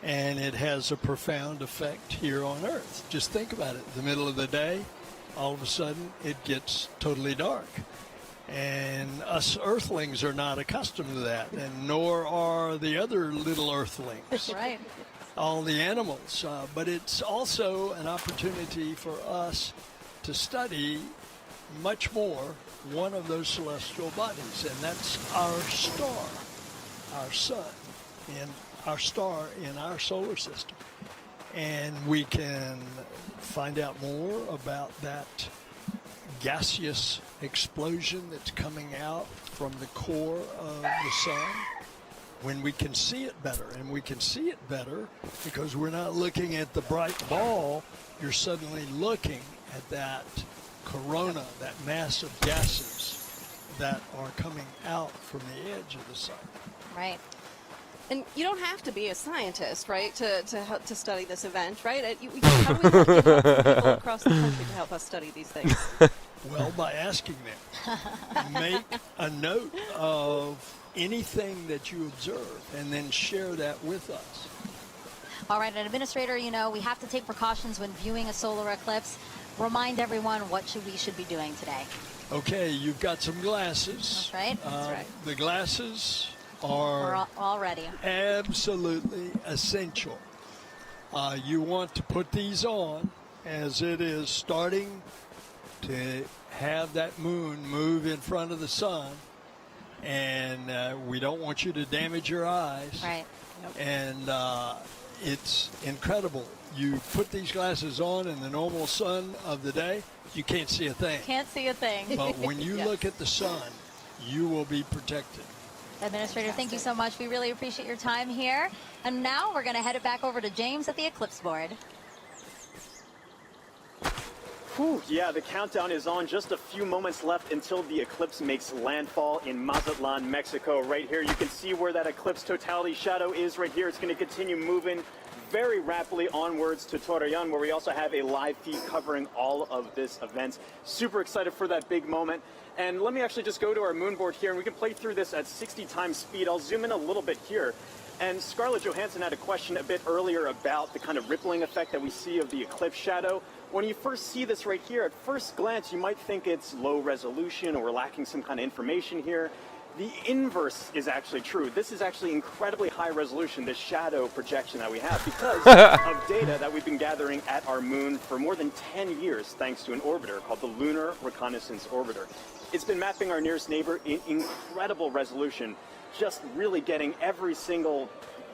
And it has a profound effect here on Earth. Just think about it. In the middle of the day, all of a sudden, it gets totally dark. And us Earthlings are not accustomed to that, and nor are the other little Earthlings. Right. All the animals. But it's also an opportunity for us to study much more one of those celestial bodies, and that's our star, our sun, and our star in our solar system. And we can find out more about that gaseous explosion that's coming out from the core of the sun when we can see it better. And we can see it better because we're not looking at the bright ball. You're suddenly looking at that corona, that mass of gases that are coming out from the edge of the sun. Right. And you don't have to be a scientist, right, to study this event, right? How do we get people across the country to help us study these things? Well, by asking them. Make a note of anything that you observe and then share that with us. All right, and Administrator, you know, we have to take precautions when viewing a solar eclipse. Remind everyone what we should be doing today. Okay, you've got some glasses. That's right. That's right. The glasses We're are all ready. absolutely essential. You want to put these on as it is starting to have that moon move in front of the sun, and we don't want you to damage your eyes. Right. And it's incredible. You put these glasses on in the normal sun of the day, you can't see a thing. Can't see a thing. But when you Yes. look at the sun, you will be protected. Administrator, thank you so much. We really appreciate your time here. And now we're going to head it back over to James at the eclipse board. Whew, yeah, the countdown is on. Just a few moments left until the eclipse makes landfall in Mazatlan, Mexico. Right here, you can see where that eclipse totality shadow is right here. It's going to continue moving very rapidly onwards to Torreon, where we also have a live feed covering all of this event. Super excited for that big moment. And let me actually just go to our moon board here, and we can play through this at 60 times speed. I'll zoom in a little bit here. And Scarlett Johansson had a question a bit earlier about the kind of rippling effect that we see of the eclipse shadow. When you first see this right here, at first glance, you might think it's low resolution or we're lacking some kind of information here. The inverse is actually true. This is actually incredibly high resolution, this shadow projection that we have, because of data that we've been gathering at our moon for more than 10 years, thanks to an orbiter called the Lunar Reconnaissance Orbiter. It's been mapping our nearest neighbor in incredible resolution. just really getting every single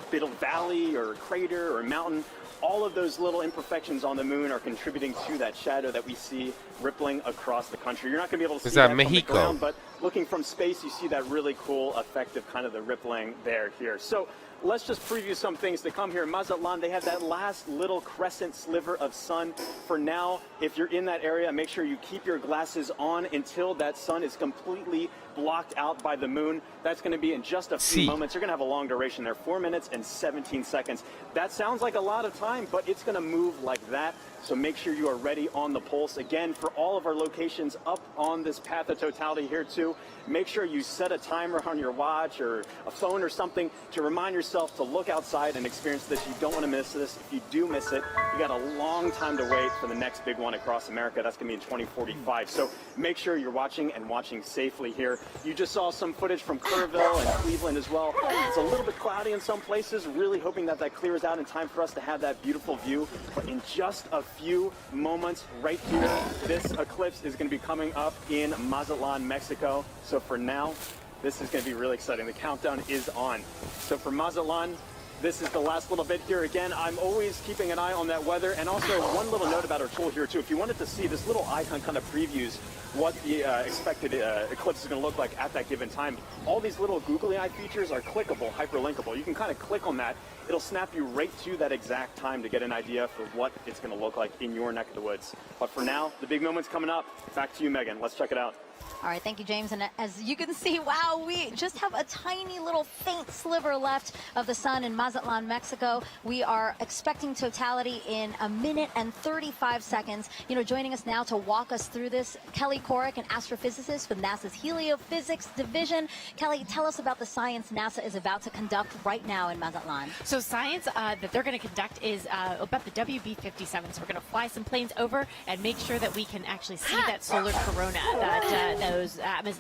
bit of valley or crater or mountain. All of those little imperfections on the moon are contributing to that shadow that we see rippling across the country. You're not going to be able to see that from the ground, but looking from space, you see that really cool effect of kind of the rippling there here. So let's just preview some things to come here. In Mazatlan, they have that last little crescent sliver of sun. For now, if you're in that area, make sure you keep your glasses on until that sun is completely blocked out by the moon. That's going to be in just a few moments. You're going to have a long duration there, 4 minutes and 17 seconds. That sounds like a lot of time, but it's going to move like that. So make sure you are ready on the pulse. Again, for all of our locations up on this path of totality here too, make sure you set a timer on your watch or a phone or something to remind yourself to look outside and experience this. You don't want to miss this. If you do miss it, you got a long time to wait for the next big one across America. That's going to be in 2045. So make sure you're watching and watching safely here. You just saw some footage from Kerrville and Cleveland as well. It's a little bit cloudy in some places, really hoping that that clears out in time for us to have that beautiful view. But in just a few moments right here, this eclipse is going to be coming up in Mazatlan, Mexico. So for now, this is going to be really exciting. The countdown is on. So for Mazatlan, this is the last little bit here. Again, I'm always keeping an eye on that weather. And also one little note about our tool here too. If you wanted to see, this little icon kind of previews what the expected eclipse is going to look like at that given time. All these little googly eye features are clickable, hyperlinkable. You can kind of click on that. It'll snap you right to that exact time to get an idea for what it's going to look like in your neck of the woods. But for now, the big moment's coming up. Back to you, Megan. Let's check it out. All right, thank you, James. And as you can see, wow, we just have a tiny little faint sliver left of the sun in Mazatlan, Mexico. We are expecting totality in 1 minute and 35 seconds. You know, joining us now to walk us through this, Kelly Korrick, an astrophysicist with NASA's Heliophysics Division. Kelly, tell us about the science NASA is about to conduct right now in Mazatlan. So science that they're going to conduct is about the WB-57. So we're going to fly some planes over and make sure that we can actually see that solar corona,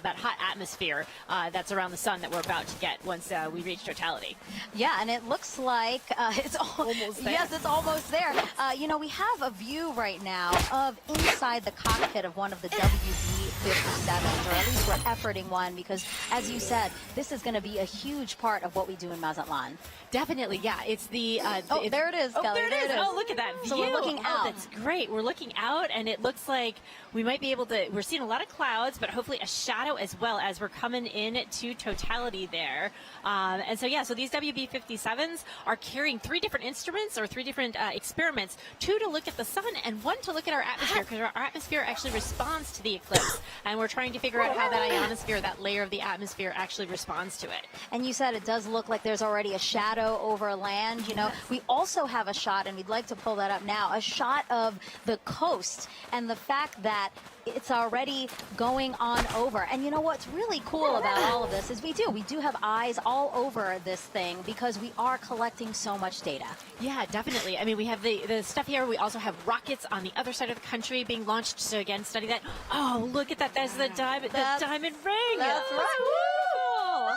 that hot atmosphere that's around the sun that we're about to get once we reach totality. Yeah, and it looks like it's almost there. Yes, it's almost there. You know, we have a view right now of inside the cockpit of one of the WB-57s, or at least we're efforting one, because as you said, this is going to be a huge part of what we do in Mazatlan. Definitely, yeah. It's the there it is, Kelly. Oh, there it is. Oh, look at that view. So we're looking out. That's great. We're looking out, and it looks like we might be able to. We're seeing a lot of clouds, but hopefully a shadow as well as we're coming in to totality there. And so yeah, so these WB-57s are carrying 3 different instruments or 3 different experiments: 2 to look at the sun and 1 to look at our atmosphere, because our atmosphere actually responds to the eclipse, and we're trying to figure out how that ionosphere, that layer of the atmosphere, actually responds to it. And you said it does look like there's already a shadow over land. You know, we also have a shot, and we'd like to pull that up now, a shot of the coast and the fact that it's already going on over. And you know what's really cool about all of this is we do have eyes all over this thing because we are collecting so much data. Yeah, definitely. I mean, we have the stuff here. We also have rockets on the other side of the country being launched to, again, study that. Oh, look at that. There's the diamond ring. That's right.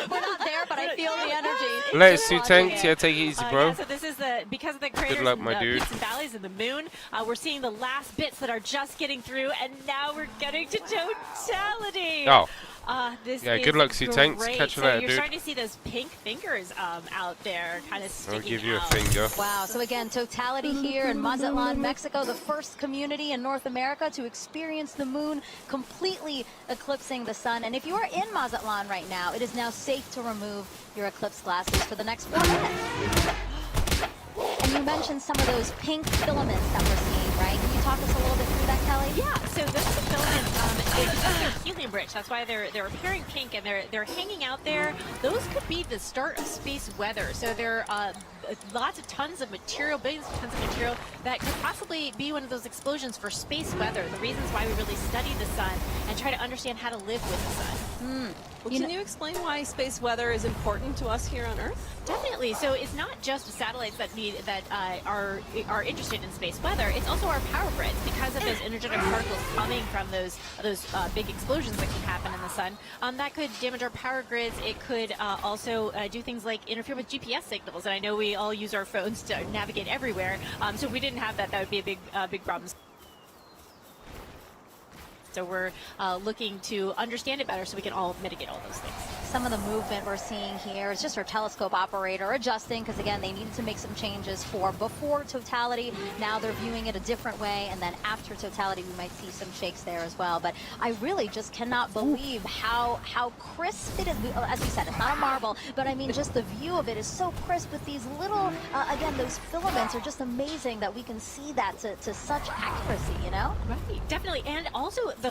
We're not there, but I feel the energy. Let's do tanks. Yeah, take it easy, bro. Yeah, so this is because of the craters Good luck, my and dude. peaks and valleys in the moon. We're seeing the last bits that are just getting through, and now we're getting to totality. Oh. This yeah, is good luck, Tanks. great. Catch you so later, you're dude. starting to see those pink fingers out there kind of sticking I'll give you out. a finger. Wow, so again, totality here in Mazatlan, Mexico, the first community in North America to experience the moon completely eclipsing the sun. And if you are in Mazatlan right now, it is now safe to remove your eclipse glasses for the next 4 minutes. And you mentioned some of those pink filaments that we're seeing, right? Can you talk us a little bit through that, Kelly? Yeah, so those are the filaments. They're helium rich. That's why they're appearing pink, and they're hanging out there. Those could be the start of space weather. So there are lots of tons of material, billions of tons of material that could possibly be one of those explosions for space weather. The reasons why we really study the sun and try to understand how to live with the sun. Well, can you explain why space weather is important to us here on Earth? Definitely. So it's not just satellites that are interested in space weather. It's also our power grids, because of those energetic particles coming from those big explosions that can happen in the sun. That could damage our power grids. It could also do things like interfere with GPS signals. And I know we all use our phones to navigate everywhere. So if we didn't have that, that would be a big problem. So we're looking to understand it better so we can all mitigate all those things. Some of the movement we're seeing here is just our telescope operator adjusting, because again, they needed to make some changes for before totality. Now they're viewing it a different way, and then after totality, we might see some shakes there as well. But I really just cannot believe how crisp it is. As you said, it's not a marble, but I mean, just the view of it is so crisp with these little, again, those filaments are just amazing that we can see that to such accuracy, you know? Right, definitely. And also the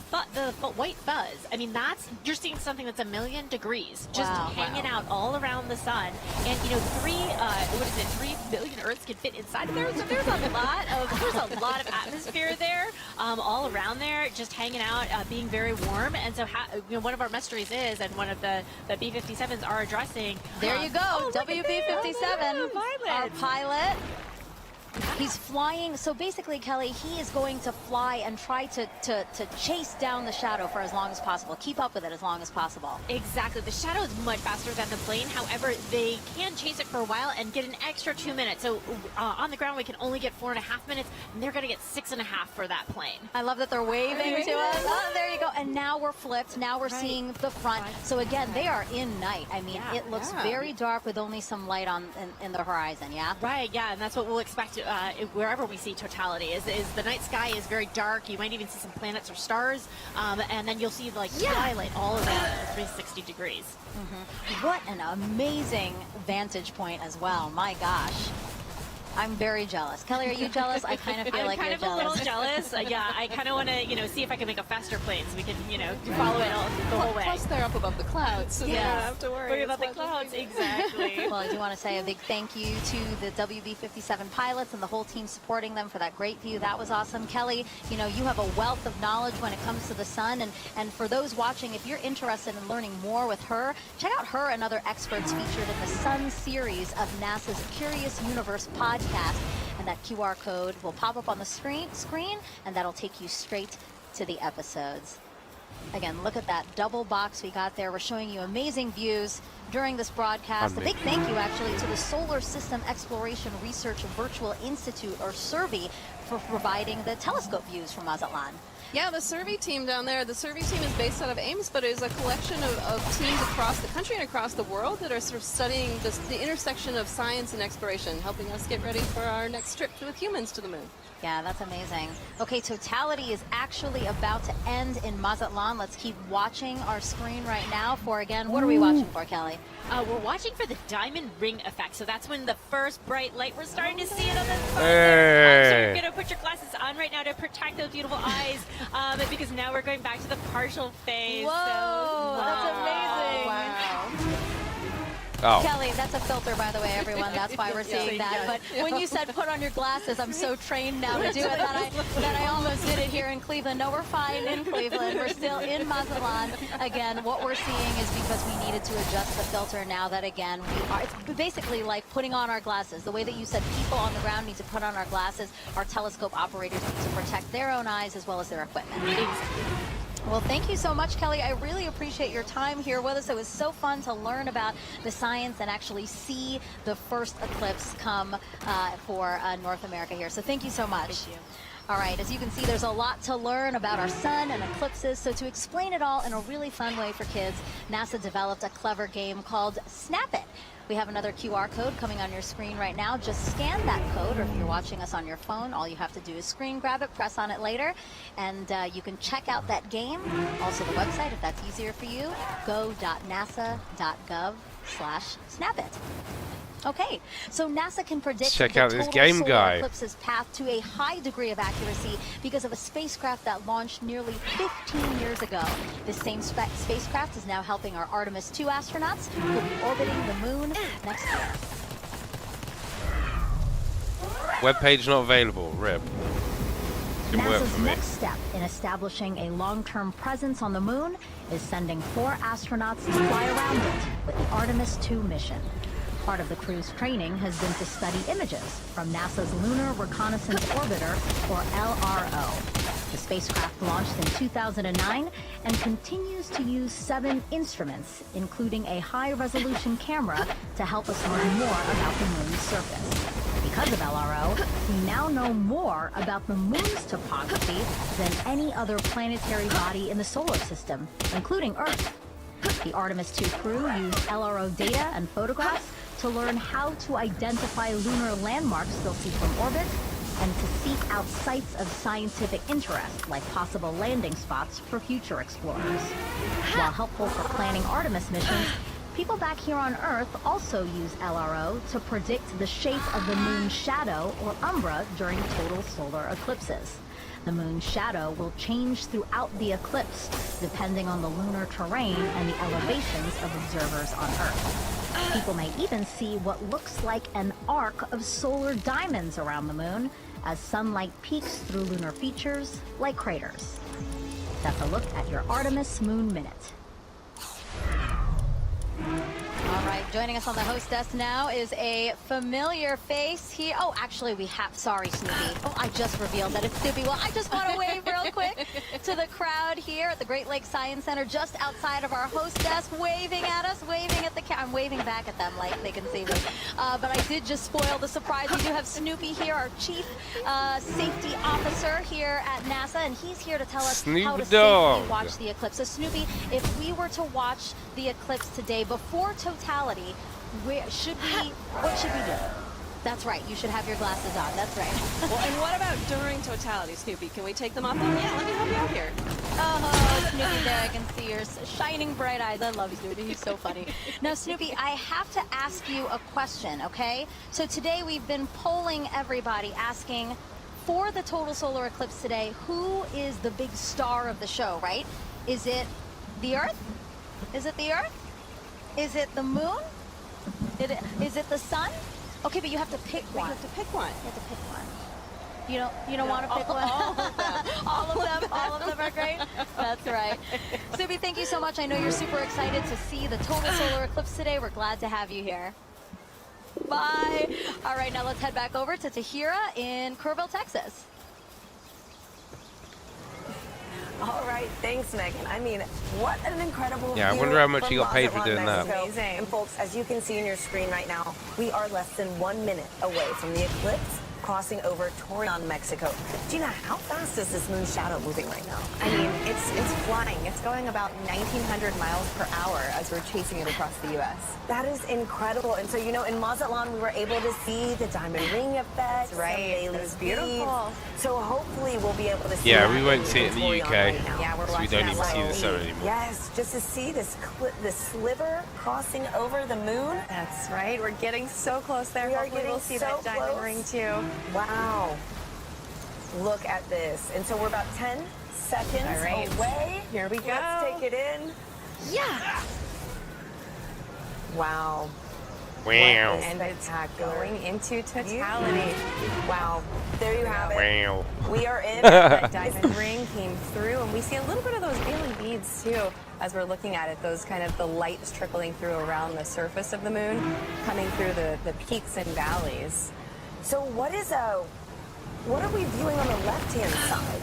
white fuzz. I mean, you're seeing something that's 1,000,000 degrees. Just hanging out all around the sun, and 3 billion Earths can fit inside of there. So there's a lot of atmosphere there, all around there, just hanging out, being very warm. And so, one of our mysteries is, and one of the B-57s are addressing. There you go, WB-57, our pilot. He's flying. So basically, Kelly, he is going to fly and try to chase down the shadow for as long as possible, keep up with it as long as possible. Exactly. The shadow is much faster than the plane. However, they can chase it for a while and get an extra 2 minutes. So on the ground, we can only get 4.5 minutes, and they're going to get 6.5 for that plane. I love that they're waving to us. Oh, there you go. And now we're flipped. Now we're seeing the front. So again, they are in night. I mean, it looks very dark with only some light in the horizon. Yeah. Right. Yeah, and that's what we'll expect wherever we see totality. Is the night sky is very dark. You might even see some planets or stars, and then you'll see like twilight all around 360 degrees. What an amazing vantage point as well. My gosh. I'm very jealous. Kelly, are you jealous? I kind of feel like you're jealous. I'm kind of a little jealous. Yeah, I kind of want to, see if I can make a faster plane so we can, follow it the whole way. Plus, they're up above the clouds, so they don't have to worry about the clouds. Exactly. Well, I do want to say a big thank you to the WB-57 pilots and the whole team supporting them for that great view. That was awesome. Kelly, you have a wealth of knowledge when it comes to the sun. And for those watching, if you're interested in learning more with her, check out her and other experts featured in the Sun series of NASA's Curious Universe podcast. And that QR code will pop up on the screen, and that'll take you straight to the episodes. Again, look at that double box we got there. We're showing you amazing views during this broadcast. A big thank you, actually, to the Solar System Exploration Research Virtual Institute, or SERVI, for providing the telescope views from Mazatlan. Yeah, the survey team down there, the survey team is based out of Ames, but it is a collection of teams across the country and across the world that are sort of studying the intersection of science and exploration, helping us get ready for our next trip with humans to the moon. Yeah, that's amazing. Okay, totality is actually about to end in Mazatlan. Let's keep watching our screen right now for, again, what are we watching for, Kelly? We're watching for the diamond ring effect. So that's when the first bright light, we're starting to see it on the sun. Hey. So you're going to put your glasses on right now to protect those beautiful eyes, because now we're going back to the partial phase. Whoa, that's amazing. Wow. Oh. Kelly, that's a filter, by the way, everyone. That's why we're seeing that. But when you said put on your glasses, I'm so trained now to do it that I almost did it here in Cleveland. No, we're fine in Cleveland. We're still in Mazatlan. Again, what we're seeing is because we needed to adjust the filter now that, again, it's basically like putting on our glasses. The way that you said people on the ground need to put on our glasses, our telescope operators need to protect their own eyes as well as their equipment. Well, thank you so much, Kelly. I really appreciate your time here with us. It was so fun to learn about the science and actually see the first eclipse come for North America here. So thank you so much. Thank you. All right, as you can see, there's a lot to learn about our sun and eclipses. So to explain it all in a really fun way for kids, NASA developed a clever game called Snap It. We have another QR code coming on your screen right now. Just scan that code, or if you're watching us on your phone, all you have to do is screen grab it, press on it later, and you can check out that game. Also the website, if that's easier for you, go.nasa.gov/snapit. Okay, so NASA can predict check the out this total game solar guy. eclipse's path to a high degree of accuracy because of a spacecraft that launched nearly 15 years ago. This same spacecraft is now helping our Artemis II astronauts who will be orbiting the moon next year. Webpage not available. Rip. Good work NASA's for me. next step in establishing a long-term presence on the moon is sending 4 astronauts to fly around it with the Artemis II mission. Part of the crew's training has been to study images from NASA's Lunar Reconnaissance Orbiter, or LRO. The spacecraft launched in 2009 and continues to use 7 instruments, including a high-resolution camera, to help us learn more about the moon's surface. Because of LRO, we now know more about the moon's topography than any other planetary body in the solar system, including Earth. The Artemis II crew used LRO data and photographs to learn how to identify lunar landmarks they'll see from orbit and to seek out sites of scientific interest, like possible landing spots for future explorers. While helpful for planning Artemis missions, people back here on Earth also use LRO to predict the shape of the moon's shadow, or umbra, during total solar eclipses. The moon's shadow will change throughout the eclipse, depending on the lunar terrain and the elevations of observers on Earth. People may even see what looks like an arc of solar diamonds around the moon as sunlight peeks through lunar features like craters. That's a look at your Artemis Moon Minute. All right, joining us on the host desk now is a familiar face here. Oh, actually, we have, sorry, Snoopy. Oh, I just revealed that it's Snoopy. Well, I just want to wave real quick to the crowd here at the Great Lakes Science Center, just outside of our host desk, waving at us, waving at the I'm waving back at them like they can see me. But I did just spoil the surprise. We do have Snoopy here, our Chief Safety Officer here at NASA, and he's here to tell us how to safely watch the eclipse. So, Snoopy, if we were to watch the eclipse today before totality, what should we do? That's right, you should have your glasses on, that's right. Well, and what about during totality, Snoopy? Can we take them off? Yeah, let me help you out here. Oh, Snoopy, there I can see your shining bright eyes. I love Snoopy, he's so funny. Now, Snoopy, I have to ask you a question, okay? So today we've been polling everybody, asking for the total solar eclipse today, who is the big star of the show, right? Is it the Earth? Is it the Earth? Is it the moon? Is it the sun? Okay, but you have to pick one. You have to pick one. You have to pick one. You don't want to pick one? All of them. All of them are great? That's right. Snoopy, thank you so much. I know you're super excited to see the total solar eclipse today. We're glad to have you here. Bye. All right, now let's head back over to Tahira in Kerrville, Texas. All right, thanks, Megan. I mean, what an incredible I view wonder how much from you got paid for Mazatlan, doing that. Mexico. Amazing. And folks, as you can see in your screen right now, we are less than 1 minute away from the eclipse crossing over Torreon, Mexico. Gina, how fast is this moon shadow moving right now? I mean, it's flying. It's going about 1,900 miles per hour as we're chasing it across the U.S. That is incredible. And so, you know, in Mazatlan, we were able to see the diamond ring effect. That's right. It was beautiful. So hopefully we'll be able to see Yeah, that we won't see it in the Torreon UK. right now. Yeah, we're So we watching don't that even see the live. sun anymore. Yes, just to see this sliver crossing over the moon. That's right. We're getting so close there. We are Hopefully getting we'll see so that diamond close. ring too. Wow. Look at this. And so we're about 10 seconds All right. away. Here we go. Let's take it in. Yeah. Wow. Wow. And it's Spectacular. going into totality. Wow. There you have it. Wow. We are in. That diamond ring came through, and we see a little bit of those daily beads too as we're looking at it. Those kind of the lights trickling through around the surface of the moon, coming through the peaks and valleys. So what are we viewing on the left-hand side?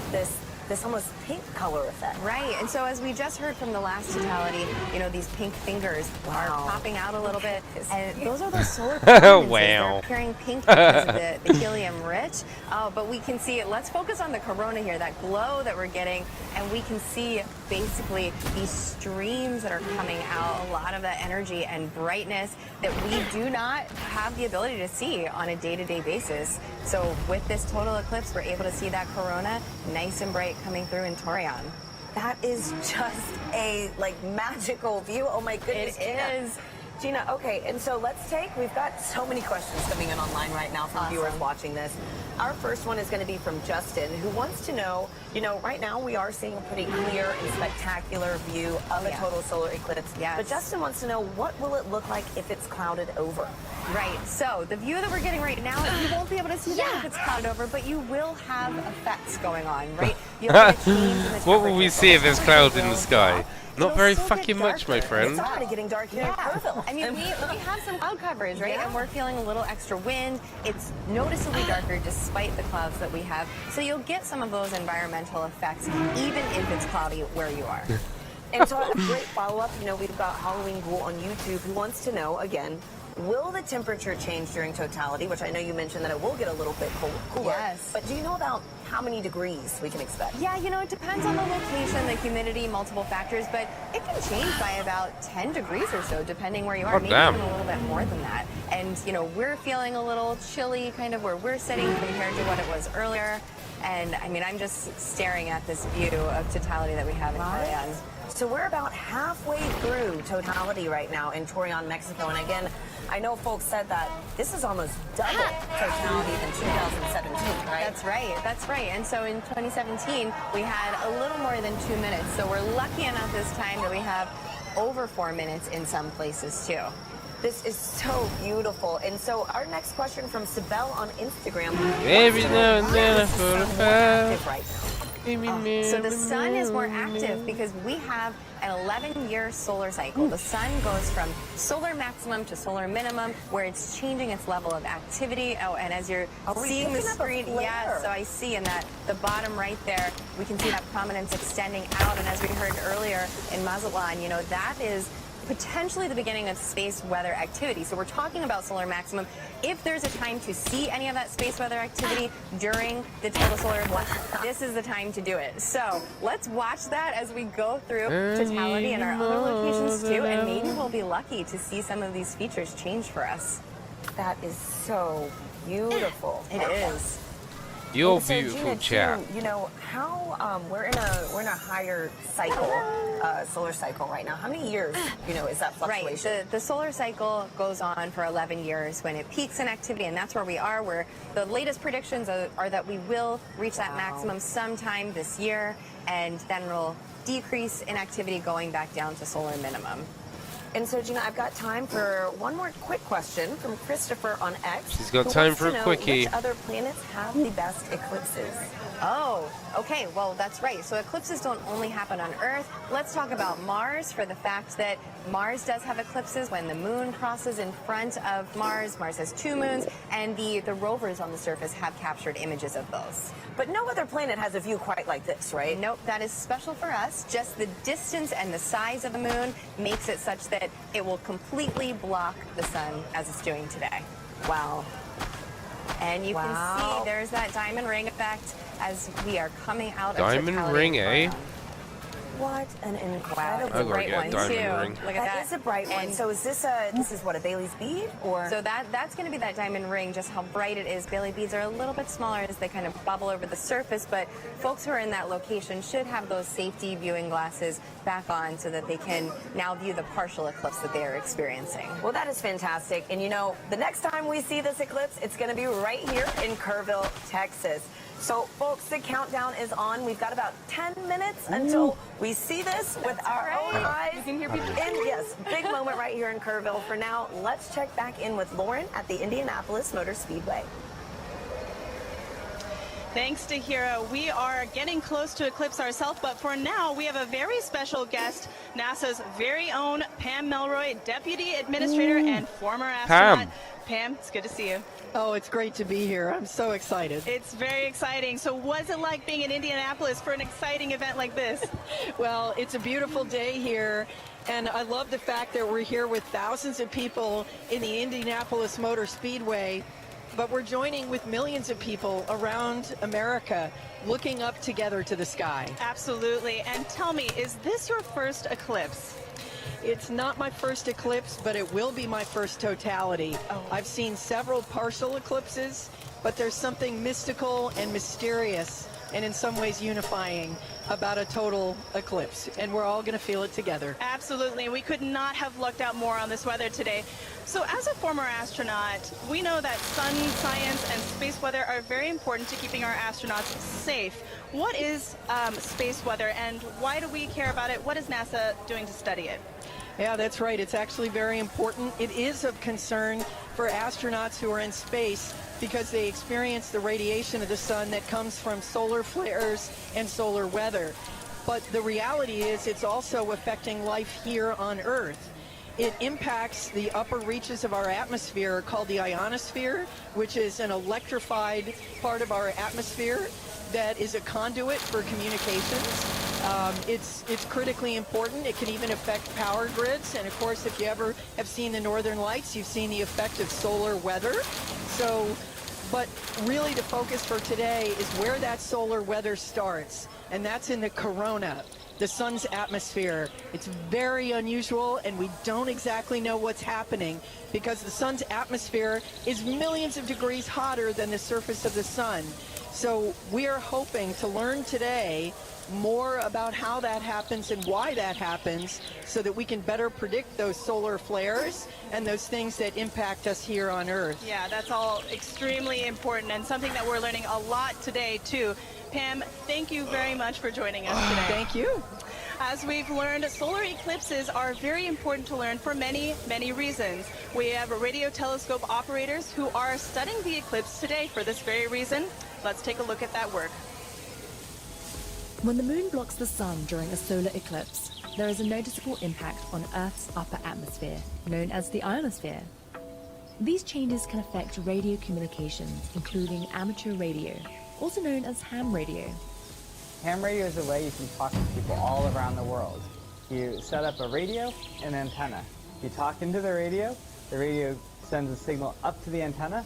This almost pink color effect. Right, and so as we just heard from the last totality, you know, these pink fingers are popping out a little bit, and those are those solar prominences. Wow. They're appearing pink because of the helium-rich, but we can see it. Let's focus on the corona here, that glow that we're getting, and we can see basically these streams that are coming out, a lot of that energy and brightness that we do not have the ability to see on a day-to-day basis. So with this total eclipse, we're able to see that corona nice and bright coming through in Torreon. That is just a magical view. Oh my goodness. It is. Gina, okay, and so we've got so many questions coming in online right now from viewers watching this. Our first one is going to be from Justin, who wants to know, right now we are seeing a pretty clear and spectacular view of a total solar eclipse. Yes. But Justin wants to know, what will it look like if it's clouded over? Right, so the view that we're getting right now, you won't be able to see that if it's clouded over, but you will have effects going on, right? You'll get a change in the What will we temperature. see if there's clouds in the sky? Not It'll very still get fucking much, my darker. friend. It's already getting dark here in Kerrville. I mean, we have some cloud coverage, right? Yeah. And we're feeling a little extra wind. It's noticeably darker despite the clouds that we have. So you'll get some of those environmental effects, even if it's cloudy where you are. And so a great follow-up, we've got Halloween Ghoul on YouTube who wants to know, again, Will the temperature change during totality, which I know you mentioned that it will get a little bit cooler. Yes. But do you know about how many degrees we can expect? Yeah, you know, it depends on the location, the humidity, multiple factors, but it can change by about 10 degrees or so, depending where you are. Oh, maybe damn. even a little bit more than that. And, you know, we're feeling a little chilly kind of where we're sitting compared to what it was earlier. And, I mean, I'm just staring at this view of totality that we have in Torreon. So we're about halfway through totality right now in Torreon, Mexico. And again, I know folks said that this is almost double totality than 2017, right? That's right. That's right. And so in 2017, we had a little more than 2 minutes. So we're lucky enough this time that we have over 4 minutes in some places too. This is so beautiful. And so our next question from Sibel on Instagram. Every now and then I feel right So the sun is more active because we have an 11-year solar cycle. The sun goes from solar maximum to solar minimum, where it's changing its level of activity. Oh, and as you're seeing the screen, yeah, so I see in that the bottom right there, we can see that prominence extending out. And as we heard earlier in Mazatlan, you know, that is potentially the beginning of space weather activity. So we're talking about solar maximum. If there's a time to see any of that space weather activity during the total solar eclipse, this is the time to do it. So let's watch that as we go through totality in our other locations too, and maybe we'll be lucky to see some of these features change for us. That is so beautiful. It is. You're So, beautiful, Gina, chap. too, you know how we're in a higher cycle, solar cycle right now. How many years, you know, is that fluctuation? Right. The solar cycle goes on for 11 years when it peaks in activity, and that's where we are. Where the latest predictions are that we will reach that maximum sometime this year, and then we'll decrease in activity going back down to solar minimum. And so, Gina, I've got time for one more quick question from Christopher on X. She's got who time wants for to a know quickie. Which other planets have the best eclipses? Oh, okay. Well, that's right. So eclipses don't only happen on Earth. Let's talk about Mars for the fact that Mars does have eclipses when the moon crosses in front of Mars. Mars has 2 moons, and the rovers on the surface have captured images of those. But no other planet has a view quite like this, right? Nope, that is special for us. Just the distance and the size of the moon makes it such that it will completely block the sun as it's doing today. Wow. And you can see there's that diamond ring effect as we are coming out Diamond of totality ring, eh? What an incredible bright one too. Look at that. That is a bright one. So is this what, a Bailey's bead, or? So that's going to be that diamond ring. Just how bright it is. Bailey beads are a little bit smaller as they kind of bubble over the surface, but folks who are in that location should have those safety viewing glasses back on so that they can now view the partial eclipse that they are experiencing. Well, that is fantastic. And you know, the next time we see this eclipse, it's going to be right here in Kerrville, Texas. So, folks, the countdown is on. We've got about 10 minutes until we see this with our own eyes. You can hear people. And yes, big moment right here in Kerrville. For now, let's check back in with Lauren at the Indianapolis Motor Speedway. Thanks to Hira. We are getting close to eclipse ourselves, but for now, we have a very special guest, NASA's very own Pam Melroy, Deputy Administrator and former astronaut. Pam, it's good to see you. Oh, it's great to be here. I'm so excited. It's very exciting. So what's it like being in Indianapolis for an exciting event like this? Well, it's a beautiful day here, and I love the fact that we're here with thousands of people in the Indianapolis Motor Speedway, but we're joining with millions of people around America looking up together to the sky. Absolutely. And tell me, is this your first eclipse? It's not my first eclipse, but it will be my first totality. I've seen several partial eclipses, but there's something mystical and mysterious and in some ways unifying about a total eclipse, and we're all going to feel it together. Absolutely. We could not have lucked out more on this weather today. So as a former astronaut, we know that sun science and space weather are very important to keeping our astronauts safe. What is space weather, and why do we care about it? What is NASA doing to study it? Yeah, that's right. It's actually very important. It is of concern for astronauts who are in space because they experience the radiation of the sun that comes from solar flares and solar weather. But the reality is it's also affecting life here on Earth. It impacts the upper reaches of our atmosphere called the ionosphere, which is an electrified part of our atmosphere that is a conduit for communications. It's critically important. It can even affect power grids. And of course, if you ever have seen the Northern Lights, you've seen the effect of solar weather. So, but really the focus for today is where that solar weather starts. And that's in the corona, the sun's atmosphere. It's very unusual, and we don't exactly know what's happening because the sun's atmosphere is millions of degrees hotter than the surface of the sun. So we are hoping to learn today more about how that happens and why that happens so that we can better predict those solar flares and those things that impact us here on Earth. Yeah, that's all extremely important and something that we're learning a lot today, too. Pam, thank you very much for joining us today. Thank you. As we've learned, solar eclipses are very important to learn for many, many reasons. We have radio telescope operators who are studying the eclipse today for this very reason. Let's take a look at that work. When the moon blocks the sun during a solar eclipse, there is a noticeable impact on Earth's upper atmosphere, known as the ionosphere. These changes can affect radio communications, including amateur radio, also known as ham radio. Ham radio is a way you can talk to people all around the world. You set up a radio and an antenna. You talk into the radio sends a signal up to the antenna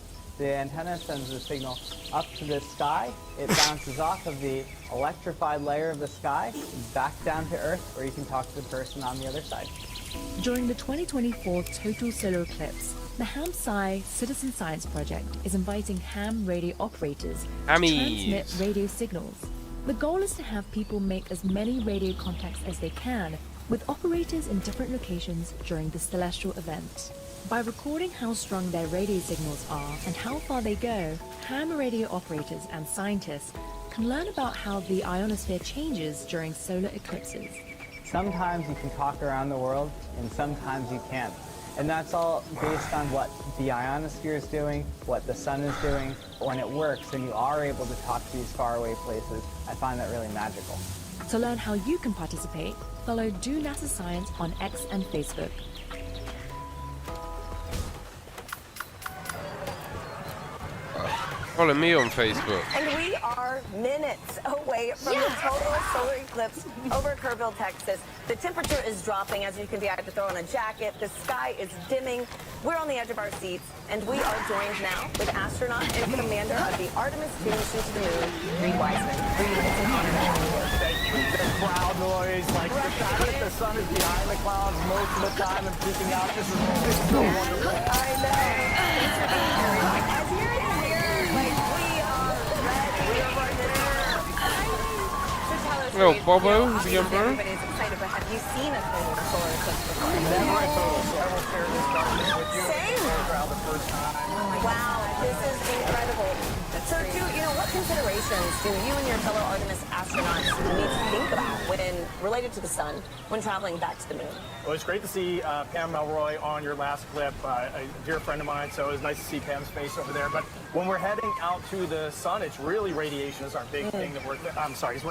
sends the signal up to the sky. It bounces off of the electrified layer of the sky back down to Earth, where you can talk to the person on the other side. During the 2024 total solar eclipse, the Ham-Sci Citizen Science Project is inviting ham radio operators to transmit radio signals. The goal is to have people make as many radio contacts as they can with operators in different locations during the celestial event. By recording how strong their radio signals are and how far they go, ham radio operators and scientists can learn about how the ionosphere changes during solar eclipses. Sometimes you can talk around the world, and sometimes you can't. And that's all based on what the ionosphere is doing, what the sun is doing. When it works and you are able to talk to these faraway places, I find that really magical. To learn how you can participate, follow Do NASA Science on X and Facebook. Follow me on Facebook. And we are minutes away from the total solar eclipse over Kerrville, Texas. The temperature is dropping. As you can see, I have to throw on a jacket. The sky is dimming. We're on the edge of our seats, and we are joined now with astronaut and commander of the Artemis 2 mission to the moon, Reed Wiseman. Reed, it's an honor to have you here. Thank you. The crowd noise, like the fact that the sun is behind the clouds most of the time and peeking out. This is so wonderful. I know. Thanks for being here. As you're here, like we are ready. We are right there. So tell us, Well, Reed, Bobo, obviously the Emperor. everybody's excited, but have you seen a total solar eclipse before? Never a total, so I will share this darkness with you. Same. For the first time. Wow, this is incredible. So, what considerations do you and your fellow Artemis astronauts need to think about when related to the sun when traveling back to the moon? Well, it's great to see Pam Melroy on your last clip, a dear friend of mine, so it was nice to see Pam's face over there. But when we're heading out to the sun, it's really radiation is our big thing that we're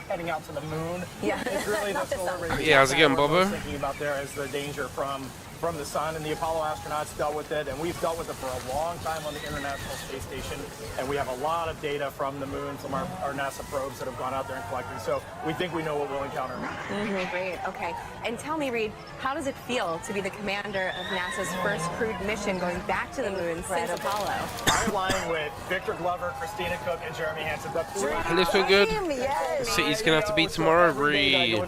heading out to the moon. Yeah. It's really the solar radiation. Yeah, how's it going, that we're Bobo? most thinking about there is the danger from the sun, and the Apollo astronauts dealt with it, and we've dealt with it for a long time on the International Space Station, and we have a lot of data from the moon, from our NASA probes that have gone out there and collected, so we think we know what we'll encounter. Great, okay. And tell me, Reed, how does it feel to be the commander of NASA's first crewed mission going back to the moon since Apollo? I'm flying with Victor Glover, Christina Cook, and Jeremy Hansen. It looks so good. The city's gonna have to beat tomorrow, Reed.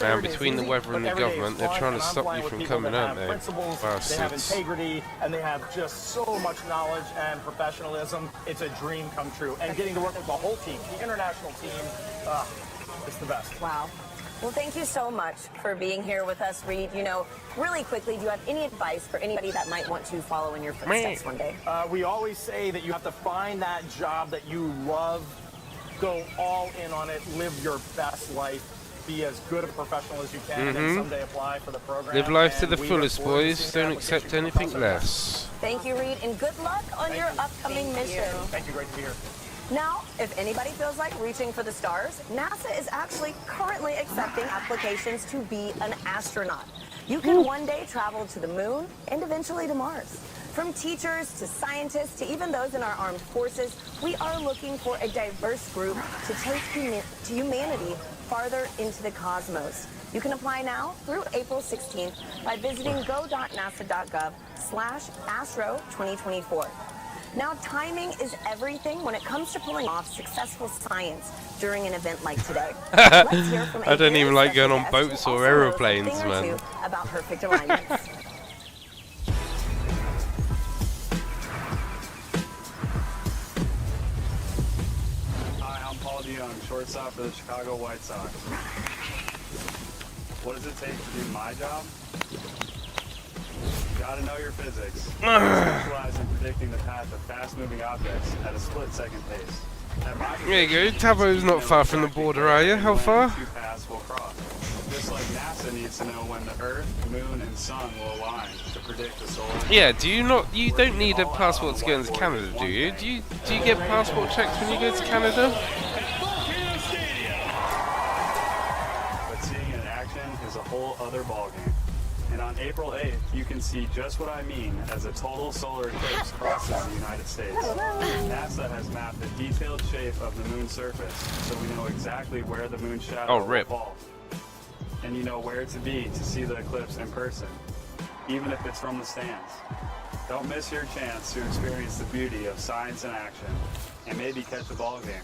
And between the weather and the government, they're trying to stop you from coming out there. They have integrity, and they have just so much knowledge and professionalism. It's a dream come true. And getting to work with the whole team, the international team, it's the best. Wow. Well, thank you so much for being here with us, Reed. Really quickly, do you have any advice for anybody that might want to follow in your footsteps one day? We always say that you have to find that job that you love, go all in on it, live your best life, be as good a professional as you can, and then someday apply for the program. Live life to the And we fullest, look forward to boys. seeing Don't the accept application anything process. less. Thank you, Reed, and good luck on your upcoming mission. Thank you, great to be here. Now, if anybody feels like reaching for the stars, NASA is actually currently accepting applications to be an astronaut. You can one day travel to the moon and eventually to Mars. From teachers to scientists to even those in our armed forces, we are looking for a diverse group to take humanity farther into the cosmos. You can apply now through April 16th by visiting go.nasa.gov/astro2024. Now, timing is everything when it comes to pulling off successful science during an event like today. Let's hear from I don't very even like special going on guest boats who or also knows a aeroplanes, thing or man. two about perfect alignments. Hi, I'm Paul Dion, shortstop for the Chicago White Sox. What does it take to do my job? You gotta know your physics. Specialize in predicting the path of fast-moving objects at a split-second pace. There you go. Tabo's not far from the border, are you? How far? Two paths will cross. Just like NASA needs to know when the Earth, Moon, and Sun will align to predict the solar. Yeah. Do you not? You don't need a passport to go into Canada, do you? Do you get passport checks when you go to Canada? But seeing it in action is a whole other ballgame. And on April 8th, you can see just what I mean as a total solar eclipse crosses the United States. NASA has mapped the detailed shape of the moon's surface, so we know exactly where the moon's shadow will fall. And you know where to be to see the eclipse in person, even if it's from the stands. Don't miss your chance to experience the beauty of science in action, and maybe catch a ball game.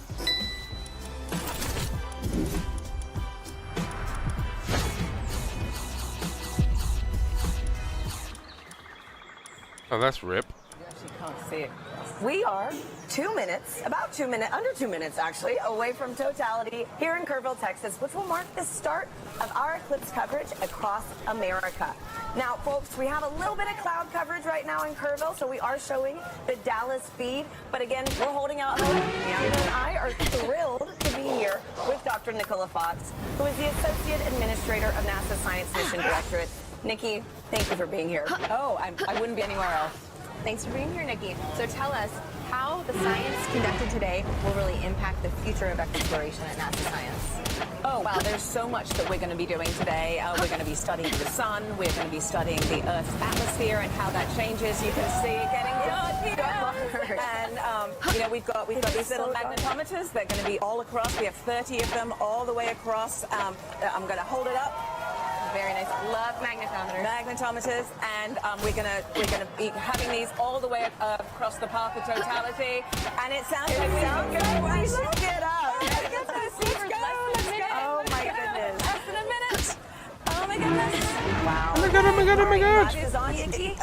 Oh, that's rip. We are about 2 minutes, under 2 minutes actually, away from totality here in Kerrville, Texas, which will mark the start of our eclipse coverage across America. Now, folks, we have a little bit of cloud coverage right now in Kerrville, so we are showing the Dallas feed. But again, we're holding out hope. Anna and I are thrilled to be here with Dr. Nicola Fox, who is the Associate Administrator of NASA Science Mission Directorate. Nikki, thank you for being here. Oh, I wouldn't be anywhere else. Thanks for being here, Nikki. So tell us how the science conducted today will really impact the future of exploration at NASA Science. Oh, wow, there's so much that we're going to be doing today. We're going to be studying the sun. We're going to be studying the Earth's atmosphere and how that changes. You can see getting dark here. And, you know, we've got these little magnetometers. They're going to be all across. We have 30 of them all the way across. I'm going to hold it up. Very nice. Love Magnetometers, and we're gonna be having these all the way across the path of totality. And it sounds good. Let's get up. Let's go. Oh my goodness. Less than a minute. Oh my goodness. Wow. Oh my god. Oh my god. Oh my god. Flash is on, Nikki.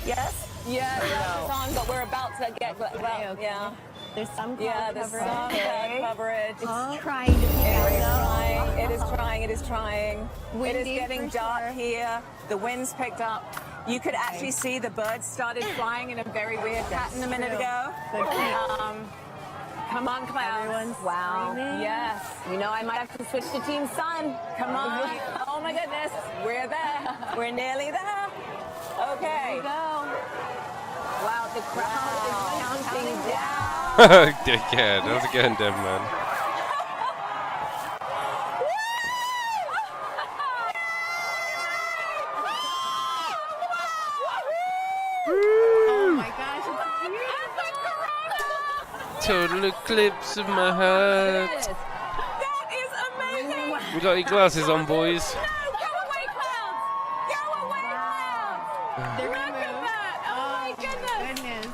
Yes. Yeah, flash is on, but we're about to get. Well, yeah. There's some cloud coverage. Some cloud coverage. It's trying to pick out. It is trying. It is trying. Windy, it is getting dark here. The wind's picked up. You could actually see the birds started flying in a very weird pattern a minute ago. Come on, clouds. Wow. Yes. You know, I might have to switch to Team Sun. Come on. Oh my goodness. We're there. We're nearly there. Okay. There we go. Wow, the crowd is counting down. Dickhead. How's it going, Dev, man? Oh my gosh, it's Total eclipse of my heart. That is amazing. You got your glasses on, boys? Go away, clouds. They're gonna move. Oh my goodness.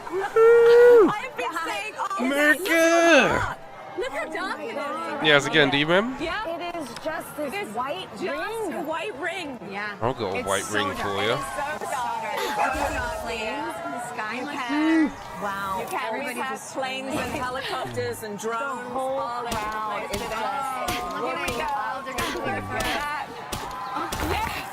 Woohoo! I've been saying all America! Look how dark it is. Yeah, how's it going, D-Man? Yeah. It is just this white ring. A white ring. Yeah. I've got a white ring for you. So dark. Planes in the sky like that. Wow. You can Everybody have just- planes and helicopters and drones. The whole all over the crowd place is today. just Here we looking go. Clouds are gonna clear for us. Yes!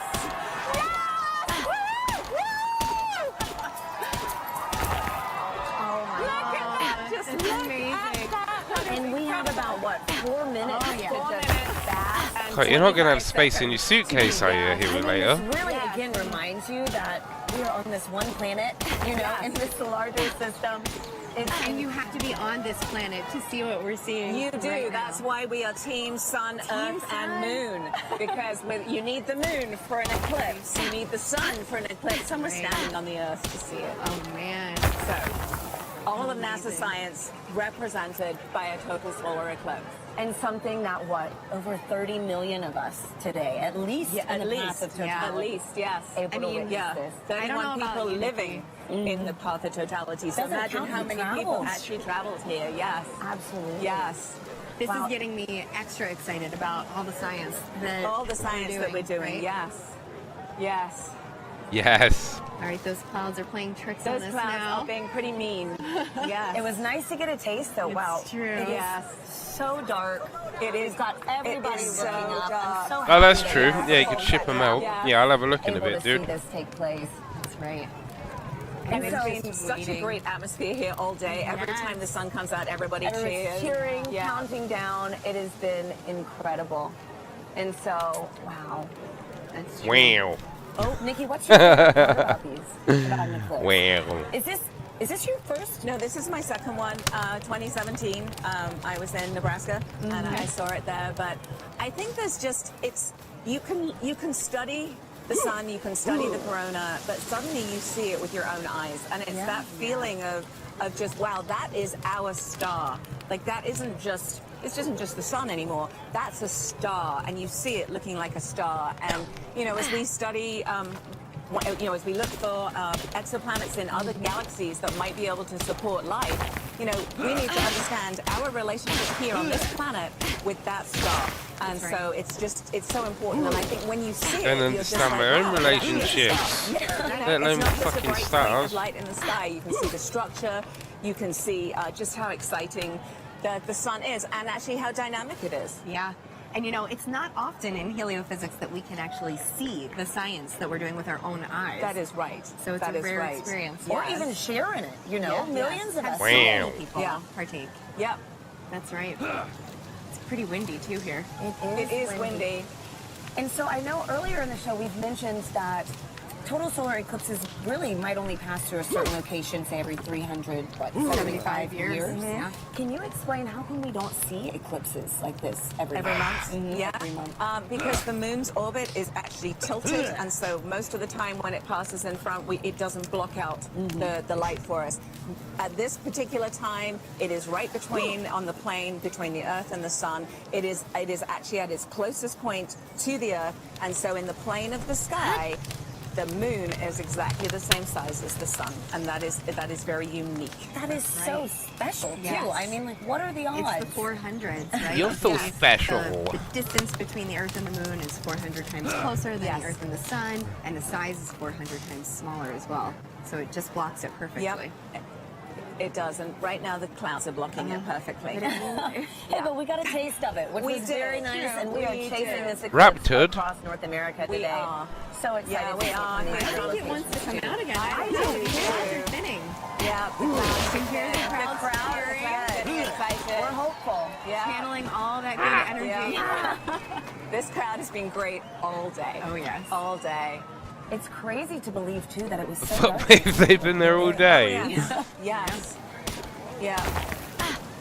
Just It's look amazing. at that. And we have about, what, 4 minutes to just fast. Quite, you're not going to have space in your suitcase, are you, here later? This really, again, reminds you that we are on this one planet, you know, in this larger system. And you have to be on this planet to see what we're seeing. You do. Right That's now. why we are Team Sun, Earth, and Moon. Because you need the moon for an eclipse. You need the sun for an eclipse. And we're standing on the Earth to see it. Oh, man. So, all of NASA science represented by a total solar eclipse. And something that, over 30 million of us today, at least in the path of totality. At least, yes. Able to witness this. 31 people living in the path of totality. So Doesn't imagine count how who many travels. people actually traveled here. Yes. Absolutely. Yes. This is getting me extra excited about all the science that we're doing. Right? Yes. Yes. Yes. All right, those clouds are playing tricks Those on us clouds now. are being pretty mean. Yes. It was nice to get a taste, though. Wow. True. It is so dark. It is. Got everybody it is looking so up. dark. I'm so Oh, that's happy true. that Yeah, you could ship them out. Yeah, I'll have a look in a able bit, to see dude. this take place. That's right. And it's been such a great atmosphere here all day. Every time the sun comes out, everybody cheers. Cheering, counting down. It has been incredible. And so, wow. That's true. Wow. Oh, Nikki, what's your favorite part about these? About an eclipse? Wow. Is this your first? No, this is my second one. 2017. I was in Nebraska and I saw it there. But I think there's just you can study the sun, you can study the corona, but suddenly you see it with your own eyes, and it's that feeling of just wow, that is our star. Like that isn't just. It isn't just the sun anymore. That's a star, and you see it looking like a star. And as we study, as we look for exoplanets in other galaxies that might be able to support life, we need to understand our relationship here on this planet with that star. And so it's so important. And I think when you see it, Don't you're just understand like, my own wow, that is a relationships. star. Let alone It's not just a fucking bright point stars. of light in the sky. You can see the structure. You can see just how exciting the sun is, and actually how dynamic it is. Yeah. And it's not often in heliophysics that we can actually see the science that we're doing with our own eyes. That is right. So it's That a is rare right. experience. Or Yes. even share in it, Millions of us. Wow. So many people partake. Yep. That's right. It's pretty windy too here. It is windy. And so I know earlier in the show we've mentioned that total solar eclipses really might only pass through a certain location, say every 375 years. Yeah. Can you explain how come we don't see eclipses like this every month? Yeah, Every month. because the moon's orbit is actually tilted, and so most of the time when it passes in front, it doesn't block out the light for us. At this particular time, it is right between on the plane between the Earth and the Sun. It is actually at its closest point to the Earth, and so in the plane of the sky, the moon is exactly the same size as the sun, and that is very unique. That is so special, too. Yes. I mean, what are the odds? It's the 400s, right? You're so special. The distance between the Earth and the moon is 400 times closer than the Earth and the sun, and the size is 400 times smaller as well. So it just blocks it perfectly. Yep. It does, and right now the clouds are blocking it perfectly. Hey, but we got a taste of it, which We was did. very nice, and we are We chasing did. this eclipse Raptured. across North America We today. are. So excited. Yeah, we are. I think it wants to come out again. I do. The clouds are thinning. Yeah, the You clouds can hear the crowd getting excited. We're hopeful. Yeah. Channeling all that good energy. Yeah. This crowd has been great all day. Oh, yes. All day. It's crazy to believe, too, that it was so Fuck dark. me if they've been there all day. Yes. Yeah.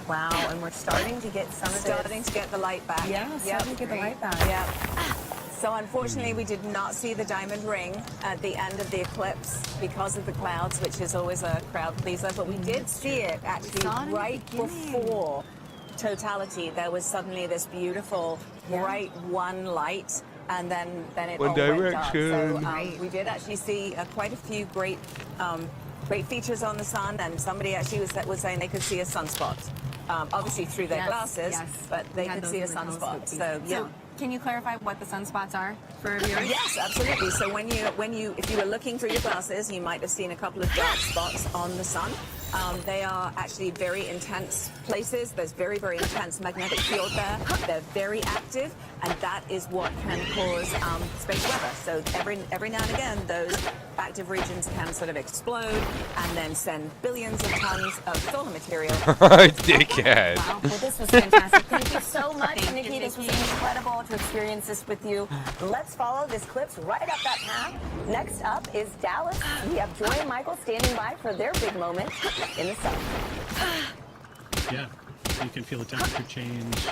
Wow, and we're starting to get some of Starting to get the light back. Yeah, starting to get the light back. Yeah. So unfortunately, we did not see the diamond ring at the end of the eclipse because of the clouds, which is always a crowd pleaser. But we did see it actually right before totality. There was suddenly this beautiful bright one light, and then it One all went dark. Direction. So we did actually see quite a few great features on the sun, and somebody actually was saying they could see a sunspot. Obviously through their glasses, but they could see a sunspot. So yeah. Can you clarify what the sunspots are for our viewers? Yes, absolutely. So if you were looking through your glasses, you might have seen a couple of dark spots on the sun. They are actually very intense places. There's very, very intense magnetic field there. They're very active, and that is what can cause space weather. So every now and again, those active regions can sort of explode and then send billions of tons of solar material. Dickhead. Wow. Well, this was fantastic. Thank you so much, Nikki. This was incredible to experience this with you. Let's follow this eclipse right up that path. Next up is Dallas. We have Joy and Michael standing by for their big moment in the sun. Yeah, you can feel the temperature change.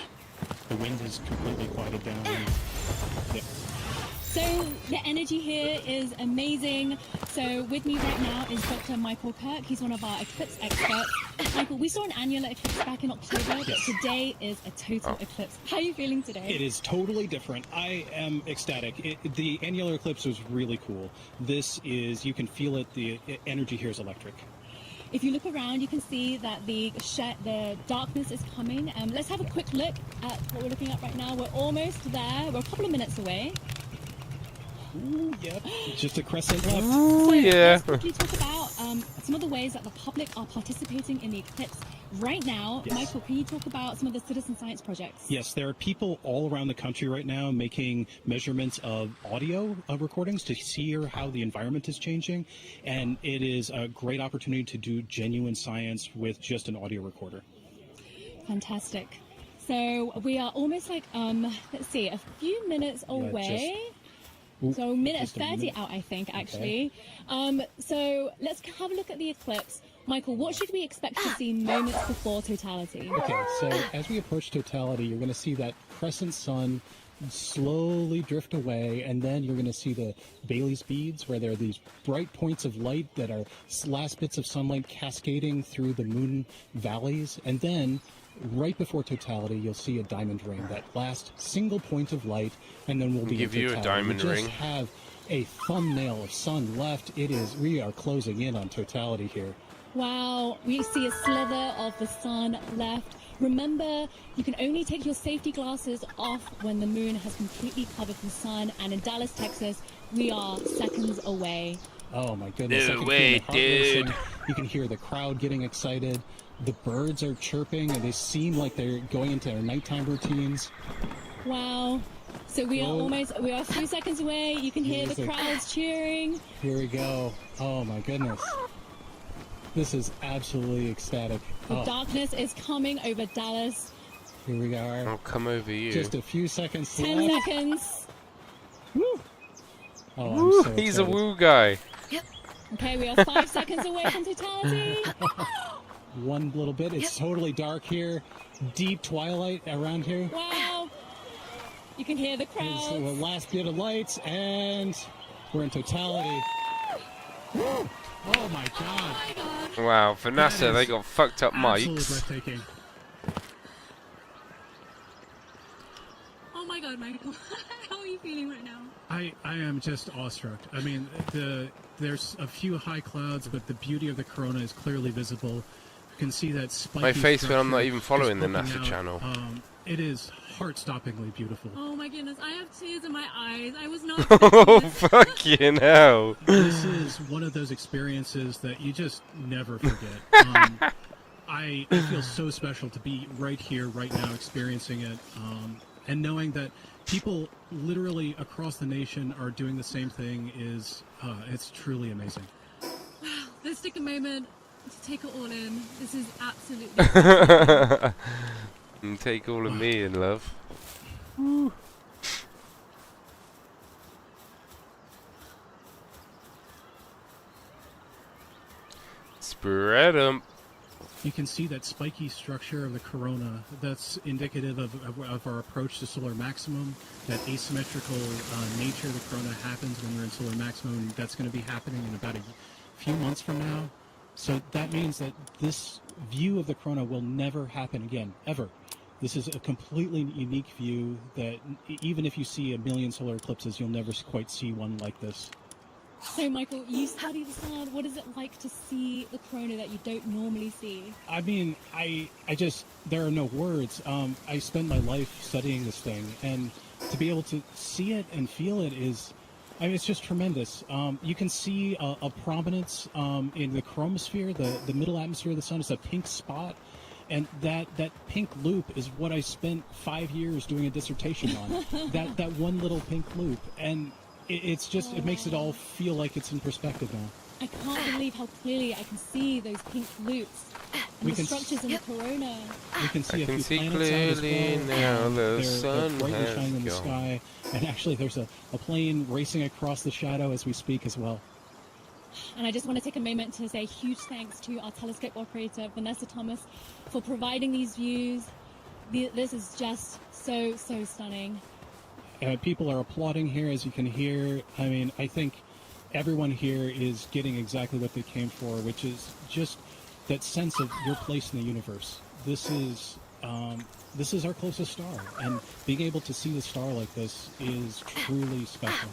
The wind is completely quieted down. Yeah. So the energy here is amazing. So with me right now is Dr. Michael Kirk. He's one of our eclipse experts. Michael, we saw an annular eclipse back in October, but today is a total eclipse. How are you feeling today? It is totally different. I am ecstatic. The annular eclipse was really cool. This is, you can feel it, the energy here is electric. If you look around, you can see that the darkness is coming. Let's have a quick look at what we're looking at right now. We're almost there. We're a couple of minutes away. Ooh, yep. Just a crescent left. Ooh, so yeah. let's quickly talk about some of the ways that the public are participating in the eclipse right now. Yes. Michael, can you talk about some of the citizen science projects? Yes, there are people all around the country right now making measurements of audio recordings to see how the environment is changing. And it is a great opportunity to do genuine science with just an audio recorder. Fantastic. So we are almost like, let's see, a few minutes away. So minute 30 out, I think, actually. Okay. So let's have a look at the eclipse. Michael, what should we expect to see moments before totality? Okay, so as we approach totality, you're going to see that crescent sun slowly drift away, and then you're going to see the Bailey's beads, where there are these bright points of light that are last bits of sunlight cascading through the moon valleys, and then right before totality, you'll see a diamond ring, that last single point of light, and then we'll be give you a diamond we ring. just have a thumbnail of sun left. We are closing in on totality here. Wow, we see a slither of the sun left. Remember, you can only take your safety glasses off when the moon has completely covered the sun, and in Dallas, Texas, we are seconds away. Oh my goodness. No way, dude. You can hear the crowd getting excited. The birds are chirping, and they seem like they're going into their nighttime routines. Wow. So we are a few seconds away. You can hear the crowds cheering. Here we go. Oh my goodness. This is absolutely ecstatic. The darkness is coming over Dallas. Here we are. I'll come over you. Just a few seconds 10 left. seconds. Woo! Oh, Woo, I'm so he's a excited. woo guy. Okay, we are 5 seconds away from totality. One little bit. It's totally dark here. Deep twilight around here. Wow. You can hear the crowds. The last bit of lights, and we're in totality. Woo! Oh my god. Wow, for NASA, they got fucked up Absolutely mics. breathtaking. Oh my god, Michael. How are you feeling right now? I am just awestruck. I mean, there's a few high clouds, but the beauty of the corona is clearly visible. You can see that spiky My face when I'm not structure even following the is poking NASA out. channel. It is heart-stoppingly beautiful. Oh my goodness, I have tears in my eyes. I was not Oh, expecting this. fucking hell. This is one of those experiences that you just never forget. I feel so special to be right here, right now, experiencing it, and knowing that people literally across the nation are doing the same thing it's truly amazing. Wow, let's take a moment to take it all in. This is absolutely And take all of me in love. Spread 'em. You can see that spiky structure of the corona. That's indicative of our approach to solar maximum. That asymmetrical nature of the corona happens when we're in solar maximum. That's going to be happening in about a few months from now. So that means that this view of the corona will never happen again, ever. This is a completely unique view that even if you see a million solar eclipses, you'll never quite see one like this. So, Michael, you study the sun. What is it like to see the corona that you don't normally see? I mean, I just, there are no words. I spent my life studying this thing, and to be able to see it and feel it is, I mean, it's just tremendous. You can see a prominence in the chromosphere, the middle atmosphere of the sun is a pink spot, and that pink loop is what I spent 5 years doing a dissertation on. that one little pink loop, and it's just, it makes it all feel like it's in perspective now. I can't believe how clearly I can see those pink loops. And the structures in the corona. We can see I a can few see planets out as clearly well. now the They're sun brightly has shining in the gone. sky, and actually there's a plane racing across the shadow as we speak as well. And I just want to take a moment to say huge thanks to our telescope operator, Vanessa Thomas, for providing these views. This is just so stunning. People are applauding here, as you can hear. I mean, I think everyone here is getting exactly what they came for, which is just that sense of your place in the universe. This is our closest star, and being able to see the star like this is truly special.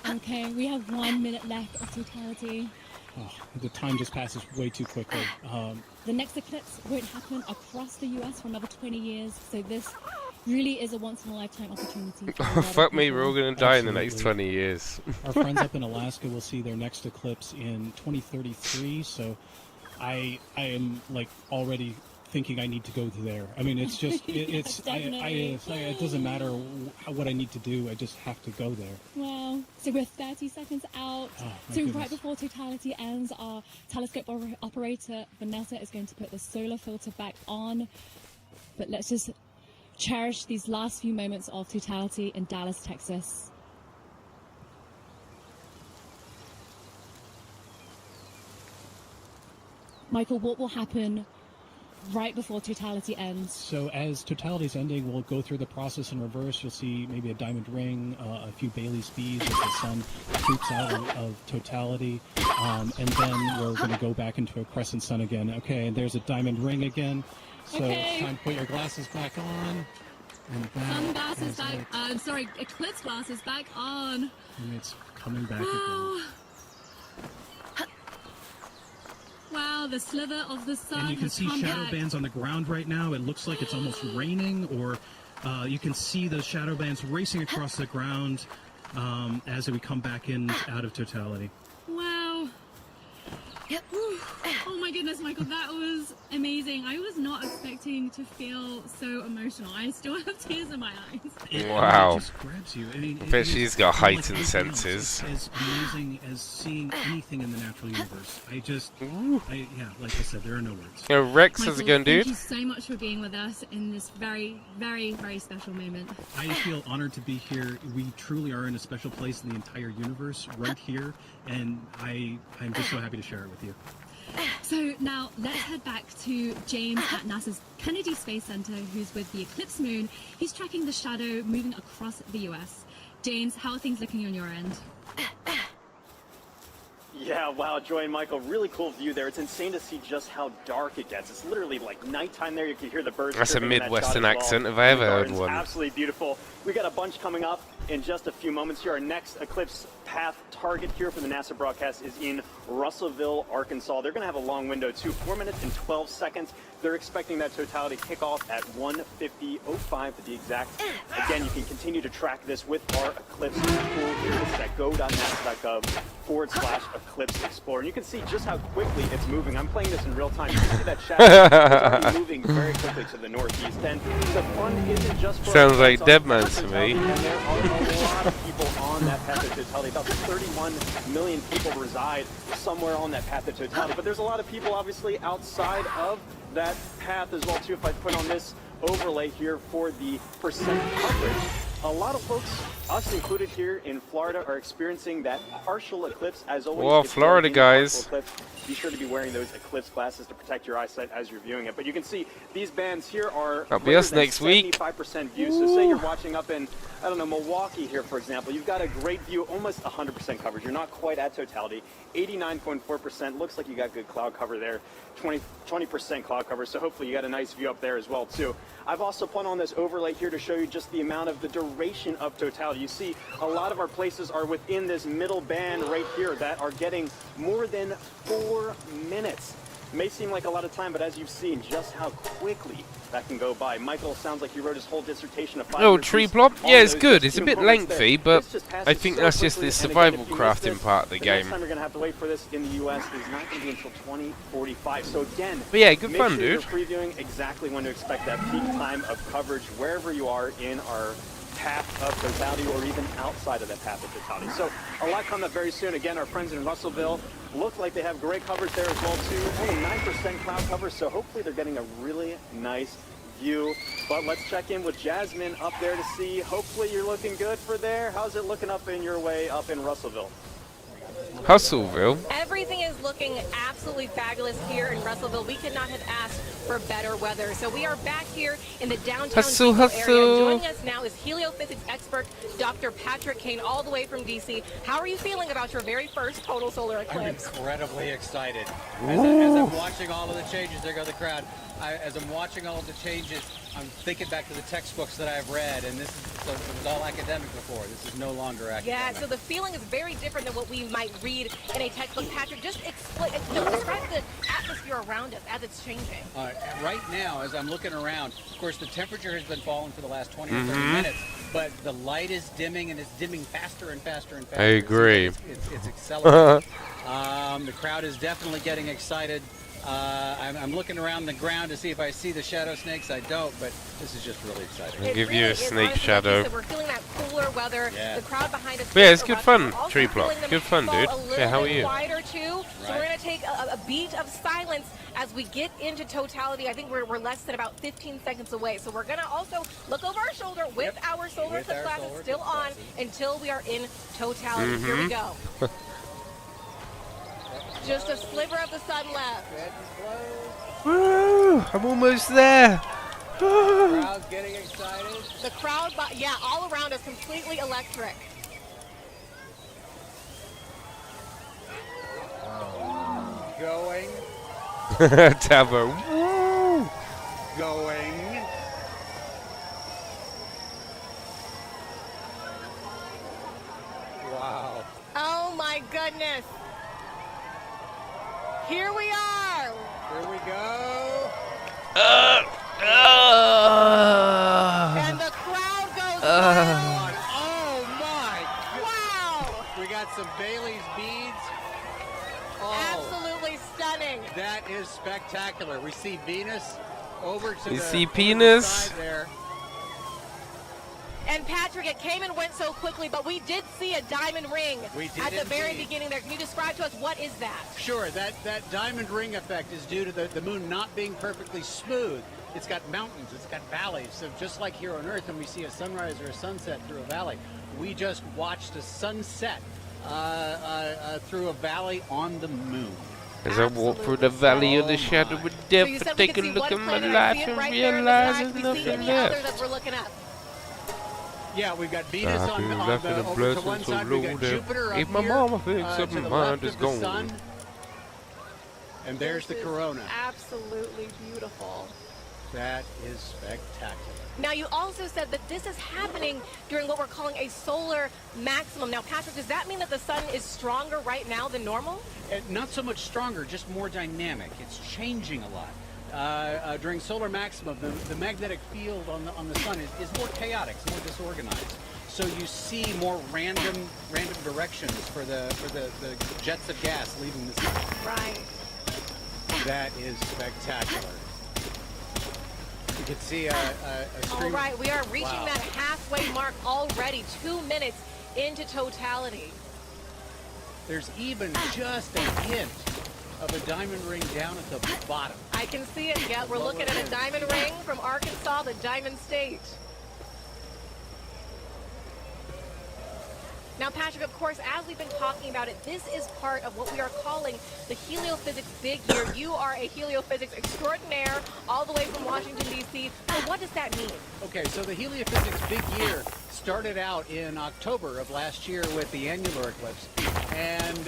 Okay, we have 1 minute left of totality. Oh, the time just passes way too quickly. The next eclipse won't happen across the US for another 20 years, so this really is a once-in-a-lifetime opportunity. Fuck me, we're all going to die in the next 20 years. Our friends up in Alaska will see their next eclipse in 2033, so I am like already thinking I need to go there. I mean, it's just it doesn't matter what I need to do. I just have to go there. Wow. So we're 30 seconds out. So right before totality ends, our telescope operator Vanessa is going to put the solar filter back on. But let's just cherish these last few moments of totality in Dallas, Texas. Michael, what will happen right before totality ends? So as totality's ending, we'll go through the process in reverse. You'll see maybe a diamond ring, a few Bailey speeds as the sun creeps out of totality, and then we're going to go back into a crescent sun again. Okay, and there's a diamond ring again. So it's time to put your glasses back on. Sunglasses back. Sorry, eclipse glasses back on. And it's coming back again. Wow, the sliver of the sun. And you can see shadow bands on the ground right now. It looks like it's almost raining, or you can see the shadow bands racing across the ground as we come back in out of totality. Wow. Yep. Oh my goodness, Michael, that was amazing. I was not expecting to feel so emotional. I still have tears in my eyes. Wow. It just grabs you. I mean, Bet she's got heightened senses. As amazing as seeing anything in the natural universe. Yeah, like I said, there are no words. Yo, Rex, Michael, how's it going, dude? Thank you so much for being with us in this very, very, very special moment. I feel honored to be here. We truly are in a special place in the entire universe, right here, and I'm just so happy to share it with you. So now let's head back to James at NASA's Kennedy Space Center, who's with the eclipse moon. He's tracking the shadow moving across the US. James, how are things looking on your end? Yeah, wow, Joy and Michael, really cool view there. It's insane to see just how dark it gets. It's literally like nighttime there. You can hear the birds. That's a chirping in that Midwestern shot as accent, well. if I ever The heard garden's one. Absolutely beautiful. We got a bunch coming up in just a few moments here. Our next eclipse path target here for the NASA broadcast is in Russellville, Arkansas. They're going to have a long window too, 4 minutes and 12 seconds. They're expecting that totality kickoff at 1:50:05 to be exact. Again, you can continue to track this with our eclipse tool here. This is at go.nasa.gov/eclipse explorer. And you can see just how quickly it's moving. I'm playing this in real time. You can see that shadow is already moving very quickly to the northeast. And the fun isn't just for Sounds like Dead Man to me. and there are a lot of people on that path of totality. About 31 million people reside somewhere on that path of totality. But there's a lot of people obviously outside of that path as well too. If I put on this overlay here for the percent coverage, a lot of folks, us included here in Florida, are experiencing that partial eclipse. As always, Whoa, if you're Florida in guys. partial eclipse, be sure to be wearing those eclipse glasses to protect your eyesight as you're viewing it. But you can see these bands here are That'll be us next week. 75% view. So say you're watching up in, I don't know, Milwaukee here, for example. You've got a great view, almost 100% coverage. You're not quite at totality. 89.4%. Looks like you got good cloud cover there. 20% cloud cover. So hopefully you got a nice view up there as well too. I've also put on this overlay here to show you just the amount of the duration of totality. You see a lot of our places are within this middle band right here that are getting more than 4 minutes. It may seem like a lot of time, but as you've seen just how quickly that can go by. Michael sounds like he wrote his whole dissertation of 5 Oh, years tree on plop? Yeah, it's those good. just It's a few bit moments lengthy, there. but This just passes I think so that's just the quickly. And survival again, if you miss crafting this, part of the next game. time you're going to have to wait for this in the U.S. is not going to be until 2045. So again, But yeah, good make fun, sure dude. you're previewing exactly when to expect that peak time of coverage wherever you are in our path of totality or even outside of that path of totality. So a lot coming up very soon. Again, our friends in Russellville look like they have great coverage there as well too. Only 9% cloud cover, so hopefully they're getting a really nice view. But let's check in with Jasmine up there to see. Hopefully you're looking good for there. How's it looking up in your way up in Russellville? Hustleville. Everything is looking absolutely fabulous here in Russellville. We could not have asked for better weather. So we are back here in the downtown Hustle, Depot hustle. area. Joining us now is heliophysics expert Dr. Patrick Kane, all the way from DC. How are you feeling about your very first total solar I'm eclipse? incredibly excited. As I'm watching all of the changes, there go the crowd. As I'm watching all of the changes, I'm thinking back to the textbooks that I've read, and this is, so it was all academic before. This is no longer academic. Yeah, so the feeling is very different than what we might read in a textbook. Patrick, just explain, describe the atmosphere around us as it's changing. Right now, as I'm looking around, of course, the temperature has been falling for the last 20 or 30 Mhm. minutes, but the light is dimming, and it's dimming faster and faster and faster. I agree. It's accelerating. The crowd is definitely getting excited. I'm looking around the ground to see if I see the shadow snakes. I don't, but this is just really exciting. I'll give you a snake shadow. We're feeling that cooler weather. Yeah. The crowd behind us. But yeah, it's good We're fun, also Tree Plot. feeling them Good fun, fall dude. a little Yeah, how are bit you? quieter too. So Right. we're going to take a beat of silence as we get into totality. I think we're less than about 15 seconds away. So we're going to also look over our shoulder with our solar With eclipse our glasses solar still eclipse on until we are in totality. Here we Mhm. go. Just a sliver of the sun left. Woo! I'm almost there. Crowd's getting excited. The crowd, yeah, all around us, completely electric. Going. Tavo. Woo! Going. Wow. Oh my goodness. Here we are. Here we go. And the crowd goes wild. Oh my. Wow. We got some Bailey's beads. Absolutely stunning. That is spectacular. We see Venus over to You the see over the penis? side there. And Patrick, it came and went so quickly, but we did see a diamond ring We did at the very indeed. beginning there. Can you describe to us what is that? Sure, that diamond ring effect is due to the moon not being perfectly smooth. It's got mountains, it's got valleys. So just like here on Earth when we see a sunrise or a sunset through a valley, we just watched a sunset through a valley on the moon. As I walk through the valley of the shadow of death, you I said we take a could see look one at my planet, I life see it and right there in the realize sky. there's We see nothing any others left. as we're looking up. Yeah, we've got Venus on the over to one side. We've got Jupiter up If my here mama thinks to that the my left mind is of the gone. sun. And there's the corona. Absolutely beautiful. That is spectacular. Now, you also said that this is happening during what we're calling a solar maximum. Now, Patrick, does that mean that the sun is stronger right now than normal? Not so much stronger, just more dynamic. It's changing a lot. During solar maximum, the magnetic field on the sun is more chaotic, it's more disorganized. So you see more random directions for the jets of gas leaving the sun. Right. That is spectacular. You can see a stream. All right, we are reaching Wow. that halfway mark already, 2 minutes into totality. There's even just a hint of a diamond ring down at the bottom. I can see it. Yeah, we're looking at a diamond ring from Arkansas, the Diamond State. Now, Patrick, of course, as we've been talking about it, this is part of what we are calling the heliophysics big year. You are a heliophysics extraordinaire all the way from Washington, D.C. So what does that mean? Okay, so the heliophysics big year started out in October of last year with the annular eclipse. And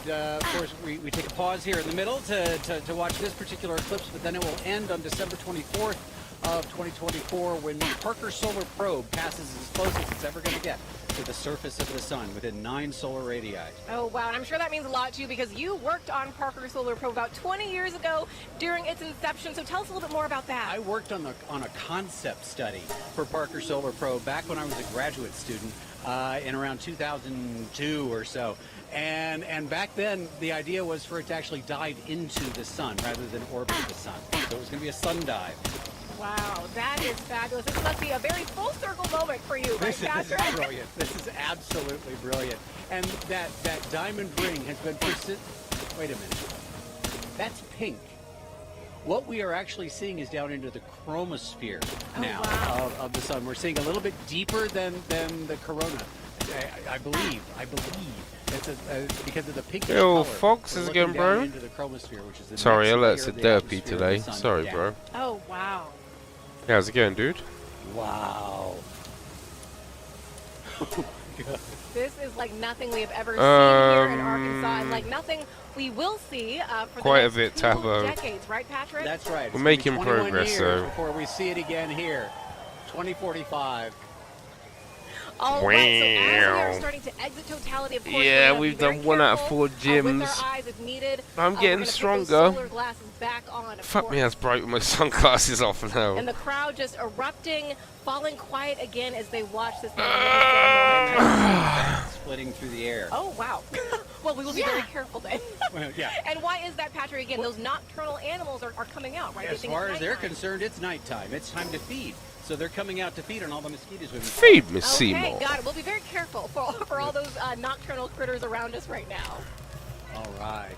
of course, we take a pause here in the middle to watch this particular eclipse, but then it will end on December 24th of 2024 when the Parker Solar Probe passes as close as it's ever going to get to the surface of the sun within 9 solar radii. Oh, wow. And I'm sure that means a lot to you because you worked on Parker Solar Probe about 20 years ago during its inception. So tell us a little bit more about that. I worked on a concept study for Parker Solar Probe back when I was a graduate student in around 2002 or so. And back then, the idea was for it to actually dive into the sun rather than orbit the sun. So it was going to be a sun dive. Wow, that is fabulous. This must be a very full circle moment for you, right, This is Patrick? brilliant. This is absolutely brilliant. And that diamond ring has been Wait a minute. That's pink. What we are actually seeing is down into the chromosphere now of the sun. We're seeing a little bit deeper than the corona. I believe. It's because of the pinkish Yo, color. Fox We're is looking again, down bro. into the chromosphere, which is the Sorry, next alerts layer are of the derpy atmosphere of the today. sun. Sorry, Yeah. bro. Oh, wow. How's it going, dude? Wow. This is like nothing we have ever seen here in Arkansas, and like nothing we will see for Quite the a next bit, 2 Tabo. decades, right, Patrick? That's right. It's We're gonna be making 21 progress, years though. before we see it again here. 2045. All right, so as we are starting to exit totality, of course, we're Yeah, gonna we've be very done 1 out of careful, 4 with gyms. our eyes if needed. I'm We're getting gonna put those stronger. solar glasses back on, of Fuck course. me, that's bright with my sunglasses off now. And the crowd just erupting, falling quiet again as they watch this. Splitting through the air. Oh, wow. Well, we will be very careful then. Well, yeah. And why is that, Patrick? Again, those nocturnal animals are coming out, right? They As think far it's as they're nighttime. concerned, it's nighttime. It's time to feed. So they're coming out to feed on all the mosquitoes. Feed me, Okay, Seymour. got it. We'll be very careful for all those nocturnal critters around us right now. All right.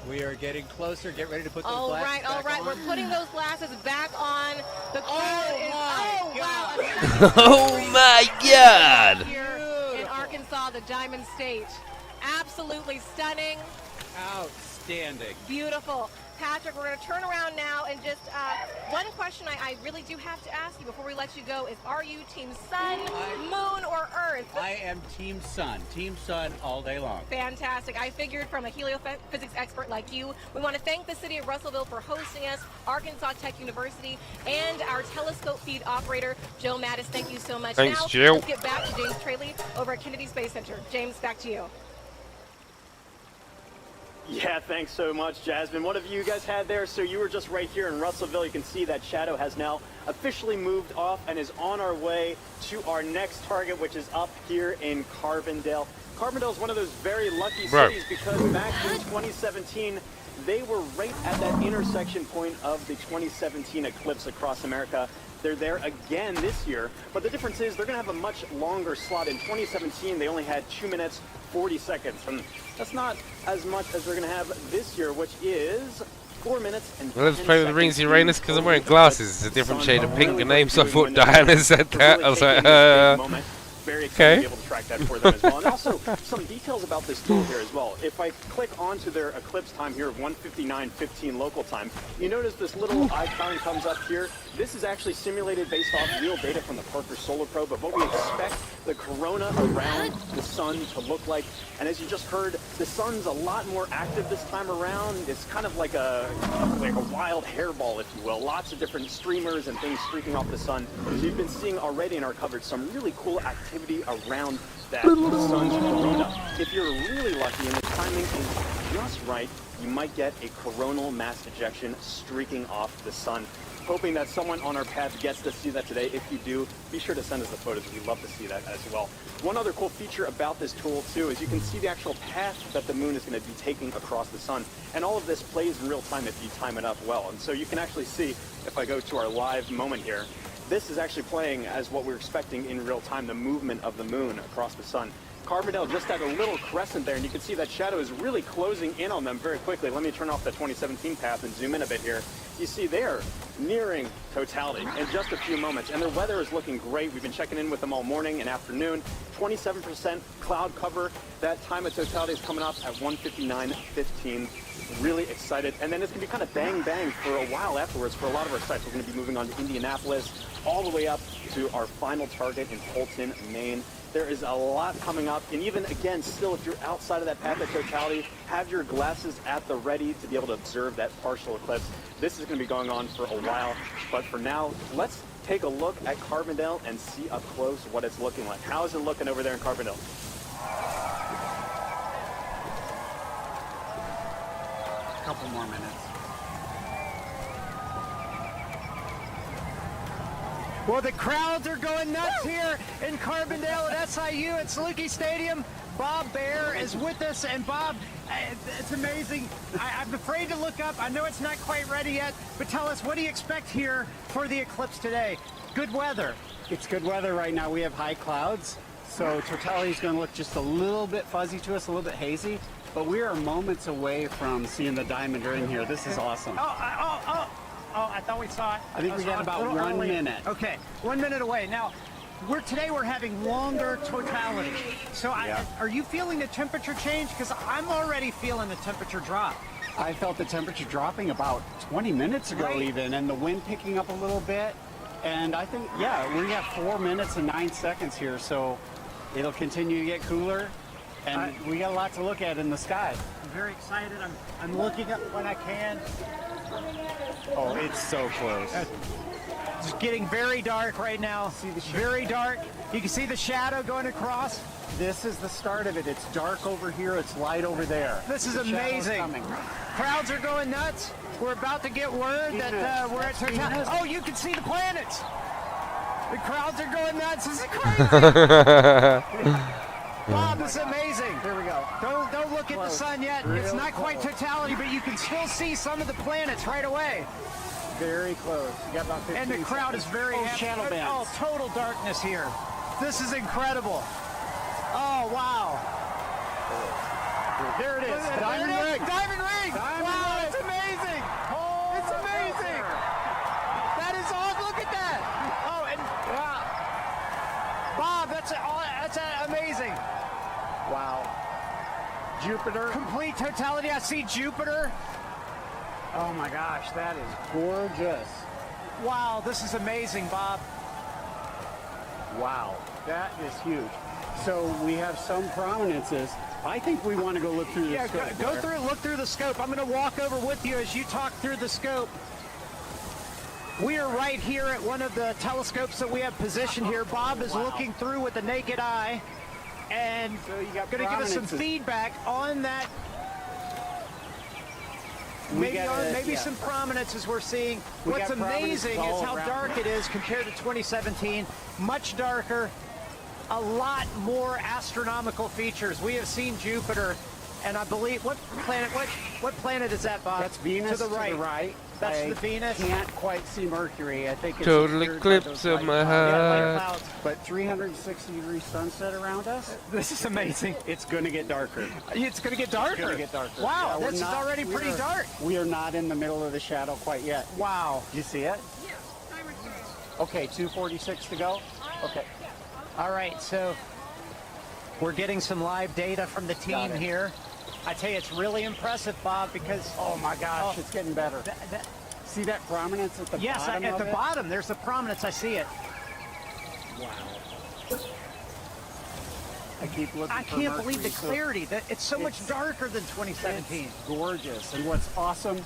We are getting closer. Get ready to put those All glasses right, back on. We're putting those glasses back on. The crowd is. Wow. Oh my God! Here in Arkansas, the Diamond State. Absolutely stunning. Outstanding. Beautiful. Patrick, we're going to turn around now and just one question I really do have to ask you before we let you go is, are you Team Sun, Moon, or Earth? I am Team Sun. Team Sun all day long. Fantastic. I figured from a heliophysics expert like you. We want to thank the city of Russellville for hosting us, Arkansas Tech University, and our telescope feed operator, Joe Mattis. Thank you so much. Thanks, now, Jill. let's get back to James Traley over at Kennedy Space Center. James, back to you. Yeah, thanks so much, Jasmine. What have you guys had there? So you were just right here in Russellville. You can see that shadow has now officially moved off and is on our way to our next target, which is up here in Carbondale. Carbondale is one of those very lucky cities because back in 2017, they were right at that intersection point of the 2017 eclipse across America. They're there again this year, but the difference is they're going to have a much longer slot. In 2017, they only had 2 minutes, 40 seconds, and that's not as much as they're going to have this year, which is 4 minutes and Well, let's play with the Rings Uranus because I'm wearing glasses. It's a different shade of pink and name, so I thought Diana said that. I was like, very excited to be able to track that for them as well. And also, some details about this tool here as well. If I click onto their eclipse time here of 1:59:15 local time, you notice this little icon comes up here. This is actually simulated based off real data from the Parker Solar Probe of what we expect the corona around the sun to look like. And as you just heard, the sun's a lot more active this time around. It's kind of like a wild hairball, if you will. Lots of different streamers and things streaking off the sun. So you've been seeing already in our coverage some really cool activity around that sun's corona. If you're really lucky and the timing is just right, you might get a coronal mass ejection streaking off the sun. Hoping that someone on our path gets to see that today. If you do, be sure to send us the photos. We'd love to see that as well. One other cool feature about this tool, too, is you can see the actual path that the moon is going to be taking across the sun. And all of this plays in real time if you time it up well. And so you can actually see, if I go to our live moment here, this is actually playing as what we're expecting in real time, the movement of the moon across the sun. Carbondale just had a little crescent there, and you can see that shadow is really closing in on them very quickly. Let me turn off the 2017 path and zoom in a bit here. You see they're nearing totality in just a few moments, and their weather is looking great. We've been checking in with them all morning and afternoon. 27% cloud cover. That time of totality is coming up at 1:59:15. Really excited. And then it's going to be kind of bang for a while afterwards for a lot of our sites. We're going to be moving on to Indianapolis, all the way up to our final target in Fulton, Maine. There is a lot coming up, and even again, still, if you're outside of that path of totality, have your glasses at the ready to be able to observe that partial eclipse. This is going to be going on for a while, but for now, let's take a look at Carbondale and see up close what it's looking like. How is it looking over there in Carbondale? A couple more minutes. Well, the crowds are going nuts here in Carbondale at SIU at Saluki Stadium. Bob Baer is with us, and Bob, it's amazing. I'm afraid to look up. I know it's not quite ready yet, but tell us, what do you expect here for the eclipse today? Good weather. It's good weather right now. We have high clouds, so totality is going to look just a little bit fuzzy to us, a little bit hazy, but we are moments away from seeing the diamond ring here. This is awesome. Oh, I thought we saw it. I think we got about 1 minute. Okay, 1 minute away. Now, Today we're having longer totality. So are you feeling the temperature change? Because I'm already feeling the temperature drop. I felt the temperature dropping about 20 minutes ago even, and the wind picking up a little bit. And I think, we have 4 minutes and 9 seconds here, so it'll continue to get cooler. And we got a lot to look at in the sky. I'm very excited. I'm looking up when I can. Oh, it's so close. It's getting very dark right now. Very dark. You can see the shadow going across. This is the start of it. It's dark over here. It's light over there. This is amazing. Crowds are going nuts. We're about to get word that we're at totality. Oh, you can see the planets. The crowds are going nuts. This is crazy. Bob, this is amazing. Here we go. Don't look at the sun yet. It's not quite totality, but you can still see some of the planets right away. Very close. You got about 15 And the crowd is very happy. shadow bands. Oh, total darkness here. This is incredible. Oh, wow. There it is. Diamond ring. Diamond ring. Wow, it's amazing. It's amazing. That is all. Look at that. Oh, and wow. Bob, that's amazing. Wow. Jupiter. Complete totality. I see Jupiter. Oh my gosh, that is gorgeous. Wow, this is amazing, Bob. Wow, that is huge. So we have some prominences. I think we want to go look through the scope. Look through the scope. I'm going to walk over with you as you talk through the scope. We are right here at one of the telescopes that we have positioned here. Bob is looking through with the naked eye and going to give us some feedback on that. Maybe some prominences we're seeing. What's amazing is how dark it is compared to 2017. Much darker, a lot more astronomical features. We have seen Jupiter, and I believe what planet is that, Bob? That's Venus to the right. That's the Venus. Can't quite see Mercury. I think it's total eclipse of my heart. But 360-degree sunset around us. This is amazing. It's going to get darker. It's going to get darker. It's going to get darker. Wow, Yeah, this is already pretty dark. We are not in the middle of the shadow quite yet. Wow. You see it? Okay, 2:46 to go. Okay. All right, so we're getting some live data from the team here. I tell you, it's really impressive, Bob, because... Oh, my gosh, it's getting better. See that prominence at the bottom? Yes, at the bottom, there's the prominence. I see it. Wow. I keep looking I can't believe the clarity. It's so much darker than 2017. It's gorgeous. And what's awesome,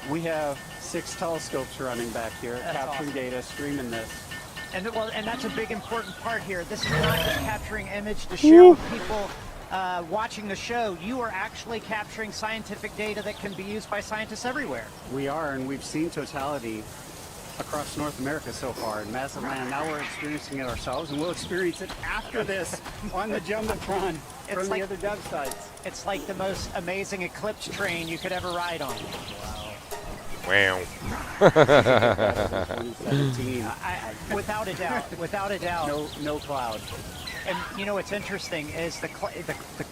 we have 6 telescopes running back here, capturing data, streaming this. And that's a big important part here. This is not just capturing image to share with people watching the show. You are actually capturing scientific data that can be used by scientists everywhere. We are, and we've seen totality across North America so far in massive land. Now we're experiencing it ourselves, and we'll experience it after this on the Jumbotron from the other dev sites. It's like the most amazing eclipse train you could ever ride on. Wow. 2017. Without a doubt. No cloud. And you know what's interesting is the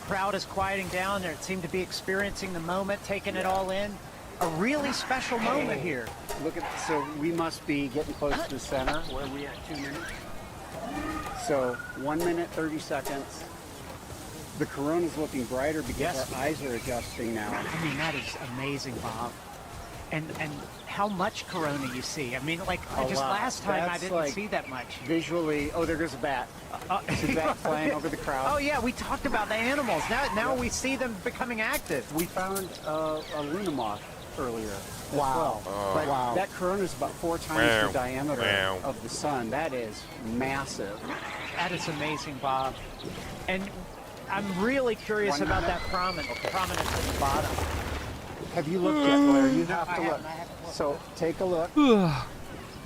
crowd is quieting down. They seem to be experiencing the moment, taking it all in. A really special moment here. Look at, so we must be getting close to the center. Where are we at? 2 minutes. So 1 minute, 30 seconds. The corona's looking brighter because our eyes are adjusting now. I mean, that is amazing, Bob. And how much corona you see. I mean, like, just last time I didn't see that much. Visually, oh, there goes a bat. See bat flying over the crowd. Oh, yeah, we talked about the animals. Now we see them becoming active. We found a Luna moth earlier. Wow. But that corona is about 4 times the diameter of the sun. That is massive. That is amazing, Bob. And I'm really curious about that prominence at the bottom. Have you looked yet, Blair? You have to look. So take a look.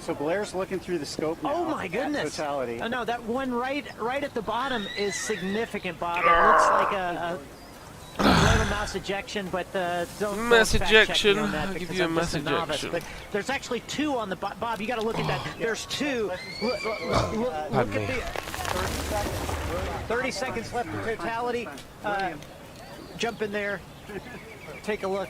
So Blair's looking through the scope now. Oh my goodness! Totality. Oh no, that one right at the bottom is significant, Bob. It looks like a mass ejection, but don't mass fact check ejection. me on that I'll give because you a I'm mass just novice. ejection. But there's actually 2 on the Bob. You got to look at that. There's 2. Look at the 30 seconds left in totality. Jump in there. Take a look.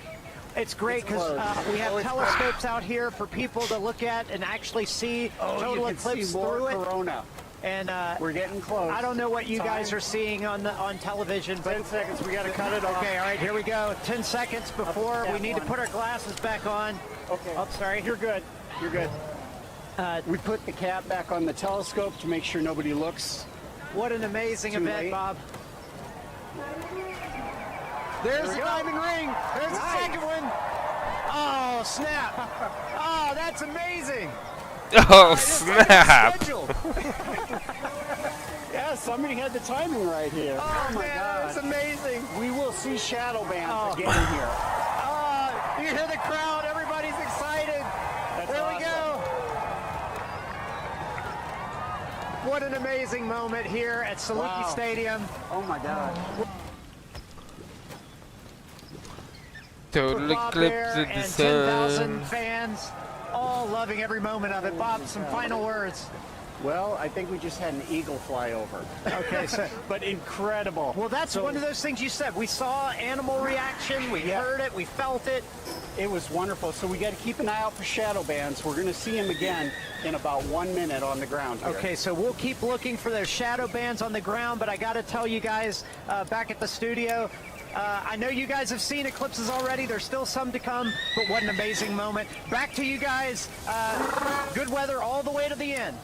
It's great because we have telescopes out here for people to look at and actually see total eclipse through it. Corona. And we're getting close. I don't know what you guys are seeing on television, but 10 seconds. We got to cut it off. Okay, all right, here we go. 10 seconds before we need to put our glasses back on. Okay. Oh, sorry. You're good. You're good. We put the cap back on the telescope to make sure nobody looks. What an amazing event, Bob. There's the diamond ring. There's the second one. Oh, snap. Oh, that's amazing. Oh, snap. Yeah, somebody had the timing right here. Oh my God. That's amazing. We will see shadow bands again here. Oh, you hear the crowd. Everybody's excited. There we go. What an amazing moment here at Saluki Stadium. Oh my God. Total Bob eclipse there of the and sun. 10,000 fans, all loving every moment of it. Bob, some final words. Well, I think we just had an eagle fly over. Okay, so, but incredible. Well, that's one of those things you said. We saw animal reaction. We heard it. We felt it. It was wonderful. So we got to keep an eye out for shadow bands. We're going to see them again in about 1 minute on the ground here. Okay, so we'll keep looking for those shadow bands on the ground, but I got to tell you guys back at the studio, I know you guys have seen eclipses already. There's still some to come, but what an amazing moment. Back to you guys. Good weather all the way to the end.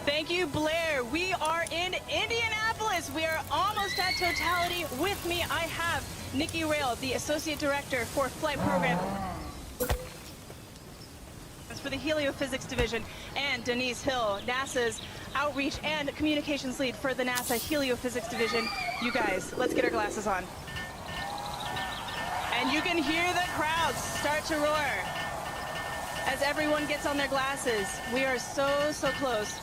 Thank you, Blair. We are in Indianapolis. We are almost at totality. With me, I have Nikki Rail, the Associate Director for Flight Program for the Heliophysics Division, and Denise Hill, NASA's Outreach and Communications Lead for the NASA Heliophysics Division. You guys, let's get our glasses on. And you can hear the crowds start to roar as everyone gets on their glasses. We are so, so close.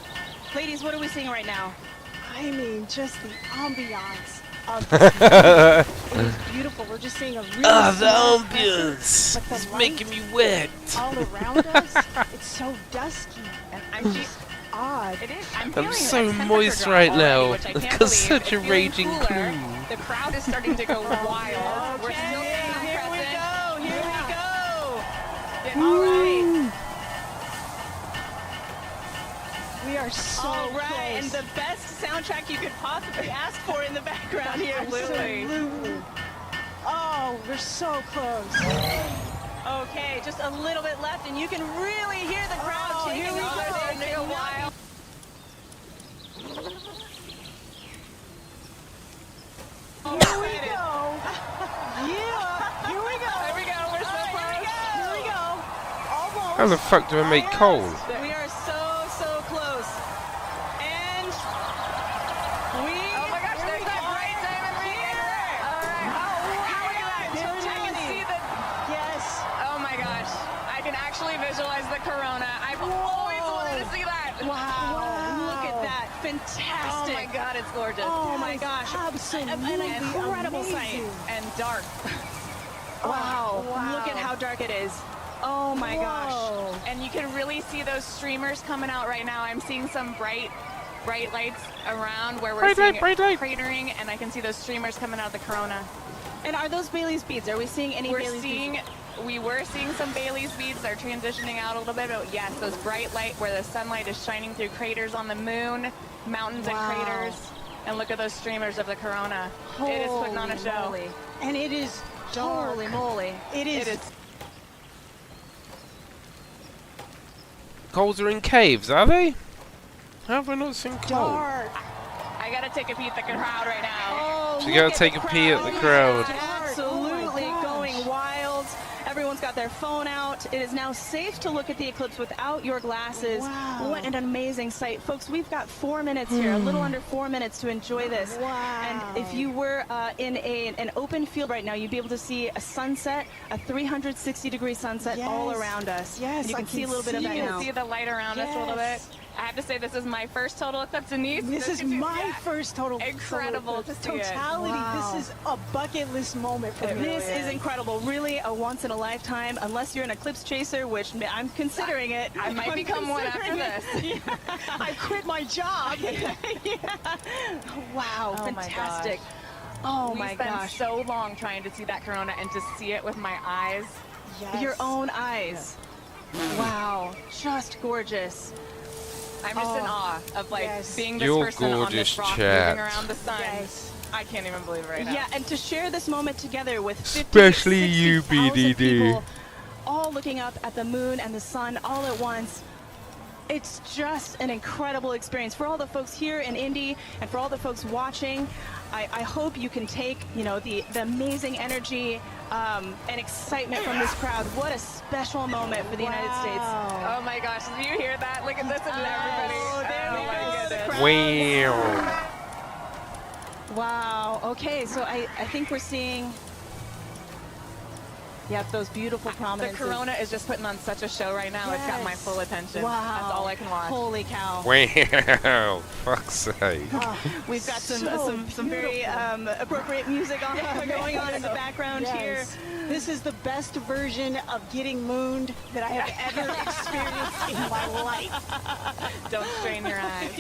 Ladies, what are we seeing right now? I mean, just the ambiance of this. It is beautiful. We're just seeing a really the small ambience. spectrum, but the It's making light me wet. all around us, it's so dusky and just odd. It is. I'm so moist right now. I've got such a raging plume. The crowd is starting to go wild. We're still Here we go. Here we go. all right. We are so All right, close. and the best soundtrack you could possibly ask for in the background here. Absolutely. Oh, we're so close. Okay, just a little bit left, and you can really hear the crowd taking here we over. go. They're starting to go wild. Here we go. Yeah. Here we go. There we go. We're so close. Here we go. Almost. How the fuck do I make coal? We are so close. And we... Oh my gosh, there's that bright diamond ring in there. All right. Oh, wow. Here I can it see is. the... Yes. Oh my gosh. I can actually visualize the corona. I've always wanted to see that. Wow. Look at that. Fantastic. Oh my God, it's gorgeous. Oh my gosh. Absolutely An incredible sight. amazing. And dark. Wow. Wow. Look at how dark it is. Oh my gosh. And you can really see those streamers coming out right now. I'm seeing some bright lights around where we're seeing it cratering, and I can see those streamers coming out of the corona. And are those Bailey's beads? Are we seeing any Bailey's beads? We were seeing some Bailey's beads. They're transitioning out a little bit, but yes, those bright light where the sunlight is shining through craters on the moon, mountains and craters. And look at those streamers of the corona. It is putting on a show. Moly. And it is dark. Holy moly. It is. It is. Coals are in caves, are they? How have I not seen coal? Dark. I gotta take a peek at the crowd right now. Oh, So you gotta take a pee at the crowd. Absolutely going wild. Everyone's got their phone out. It is now safe to look at the eclipse without your glasses. Wow. What an amazing sight. Folks, we've got 4 minutes here, a little under 4 minutes to enjoy this. Wow. And if you were in an open field right now, you'd be able to see a sunset, a 360-degree sunset all around us. Yes, you can see a little bit of that You now. can see the light around us a little bit. I have to say, this is my first total eclipse. Denise, This is my first total. Incredible to see it. Totality. Wow. This is a bucket list moment for me. This is incredible. Really a once in a lifetime, unless you're an eclipse chaser, which I'm considering it. I might become one after this. Yeah. I quit my job. Yeah. Wow, Oh my fantastic. gosh. Oh We my spent gosh. so long trying to see that corona and to see it with my eyes. Your own eyes. Wow, just gorgeous. I'm just in awe of like being this Your person on gorgeous this rock chat. moving around the sun. I can't even believe it right now. Yeah, and to share this moment together with 50, Especially you, 60,000 BDD. people all looking up at the moon and the sun all at once. It's just an incredible experience for all the folks here in Indy and for all the folks watching. I hope you can take, you know, the amazing energy and excitement from this crowd. What a special moment for the United States. Oh my gosh, do you hear that? Look at this and everybody. Oh, my goodness. Wow. Wow. Okay, so I think we're seeing, those beautiful The prominences. Corona is just putting on such a show right now. It's got my full attention. Wow. That's all I can watch. Holy cow. Wow. Fuck's sake. We've got some very appropriate music going on in the background here. This is the best version of getting mooned that I have ever experienced in my life. Don't strain your eyes.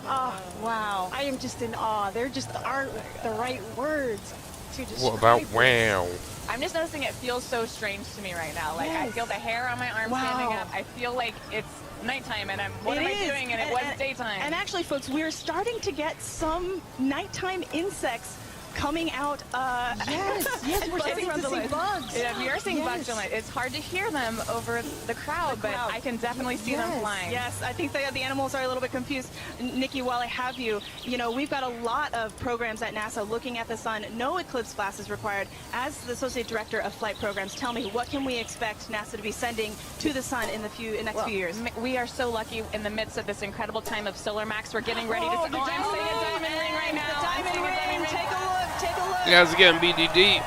Oh, wow. I am just in awe. There just aren't the right words to describe What about this. wow? I'm just noticing it feels so strange to me right now. Like I feel the hair on my arm standing up. I feel like it's nighttime and what am I doing? And it was daytime. And actually, folks, we're starting to get some nighttime insects coming out. Yes, we're starting to see bugs. Yeah, we are seeing bugs tonight. It's hard to hear them over the crowd, but I can definitely see them flying. Yes, I think the animals are a little bit confused. Nikki, while I have you, you know, we've got a lot of programs at NASA looking at the sun. No eclipse glasses required. As the Associate Director of Flight Programs, tell me, what can we expect NASA to be sending to the sun in the next few years? We are so lucky in the midst of this incredible time of solar max. We're getting ready to... I'm seeing a diamond ring right now. Diamond ring, take a look. Take a look. How's it going, BDD?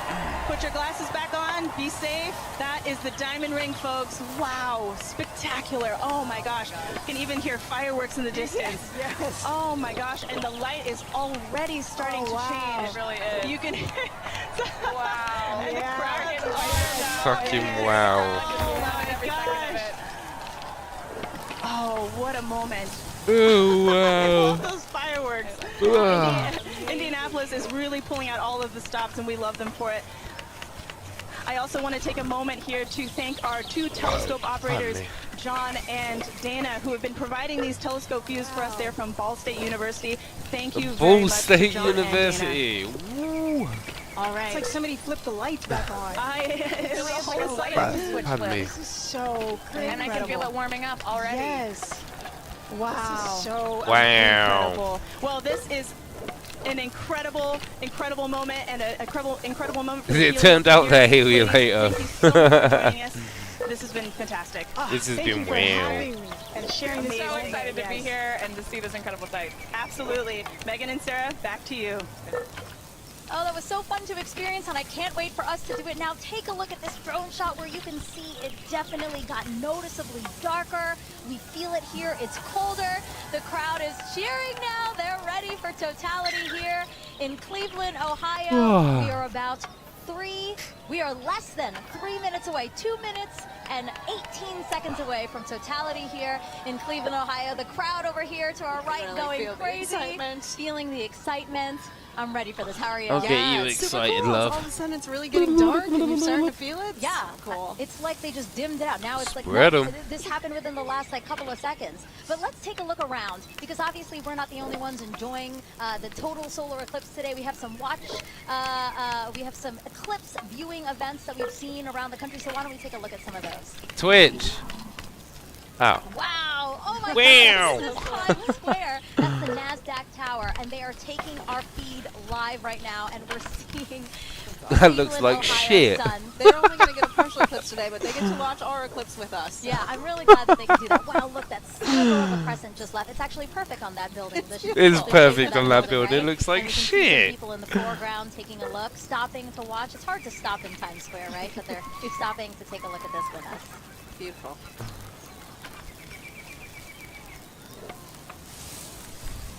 Put your glasses back on. Be safe. That is the diamond ring, folks. Wow, spectacular. Oh my gosh. You can even hear fireworks in the distance. Yes. Oh my gosh, and the light is already starting to change. It really is. You can wow. And the crowd getting fired up. Fucking wow. Oh my gosh. Oh, what a moment. Oh, I wow. love those fireworks. Indianapolis is really pulling out all of the stops, and we love them for it. I also want to take a moment here to thank our two telescope operators, John and Dana, who have been providing these telescope views for us there from Ball State University. Thank you very Ball much, State John and Dana. University. Woo. All right. It's like somebody flipped the lights back on. It's a whole Pardon me. This is so incredible. And I can feel it warming up already. Yes. Wow. This is so Incredible. Well, this is an incredible moment and an incredible moment for It turned out they're helium later. Thank you so much for joining us. This has been fantastic. This has Thank been you for wow. having me and sharing I'm this. so moment. excited to be Yes. here and to see this incredible sight. Absolutely. Megan and Sarah, back to you. Oh, that was so fun to experience, and I can't wait for us to do it now. Take a look at this drone shot where you can see it definitely got noticeably darker. We feel it here. It's colder. The crowd is cheering now. They're ready for totality here in Cleveland, Ohio. We are less than 3 minutes away, 2 minutes and 18 seconds away from totality here in Cleveland, Ohio. The crowd over here to our right Really going feel the crazy, excitement. feeling the excitement. I'm ready for this. How are you? I'll get you it's super excited, cool. love. All of a sudden, it's really getting dark, and you're starting to feel it. Yeah, Cool. it's like they just dimmed it out. Now it's like Spread 'em. this happened within the last couple of seconds. But let's take a look around, because obviously we're not the only ones enjoying the total solar eclipse today. We have some we have some eclipse viewing events that we've seen around the country. So why don't we take a look at some of those? Twitch. Oh. Wow! Oh my Wow. God! This is Times Square. That's the NASDAQ tower, and they are taking our feed live right now, and we're seeing. That looks like Ohio shit. sun. They're only going to get a partial eclipse today, but they get to watch our eclipse with us. Yeah, I'm really glad that they can do that. Wow, look, that sliver of a crescent just left. It's actually perfect on that building. It's perfect on that building. It looks like and you can see some shit. people in the foreground taking a look, stopping to watch. It's hard to stop in Times Square, right? But they're stopping to take a look at this with us. Beautiful.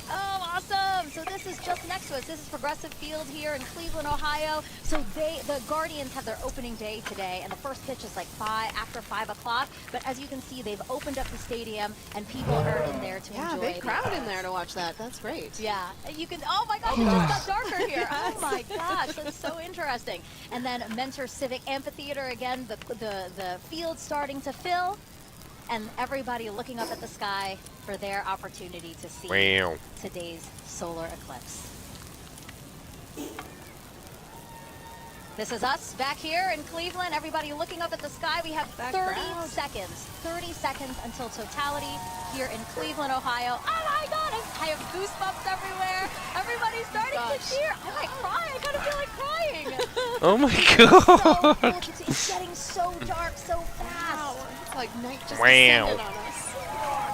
Oh, awesome! So this is just next to us. This is Progressive Field here in Cleveland, Ohio. So the Guardians have their opening day today, and the first pitch is like after 5 o'clock. But as you can see, they've opened up the stadium, and people are in there to Yeah, enjoy. big crowd in there to watch that. That's great. Yeah, you can. Oh my gosh, it just got darker here. Oh my gosh, that's so interesting. And then Mentor Civic Amphitheater again. The field starting to fill. and everybody looking up at the sky for their opportunity to see today's solar eclipse. This is us back here in Cleveland. Everybody looking up at the sky. We have 30 seconds until totality here in Cleveland, Ohio. Oh my God, I have goosebumps everywhere. Everybody's starting to cheer. I might cry. I kind of feel like crying. Oh my God. It's getting so dark so fast. Wow. It's like night just Wow. descended on us.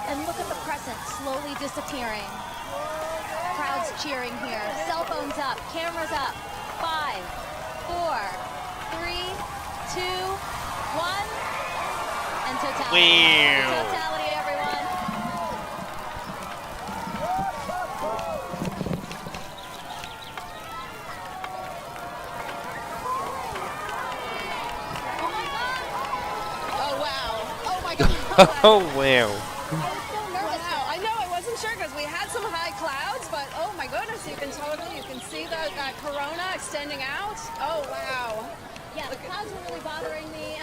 And look at the crescent slowly disappearing. Crowds cheering here. Cell phones up, cameras up. 5, 4, 3, 2, 1, and totality. Wow. Totality, everyone. Oh wow. Oh my God. Oh wow. Wow. I know I wasn't sure because we had some high clouds, but oh my goodness, you can see that corona extending out. Oh wow. Yeah, the clouds were really bothering me.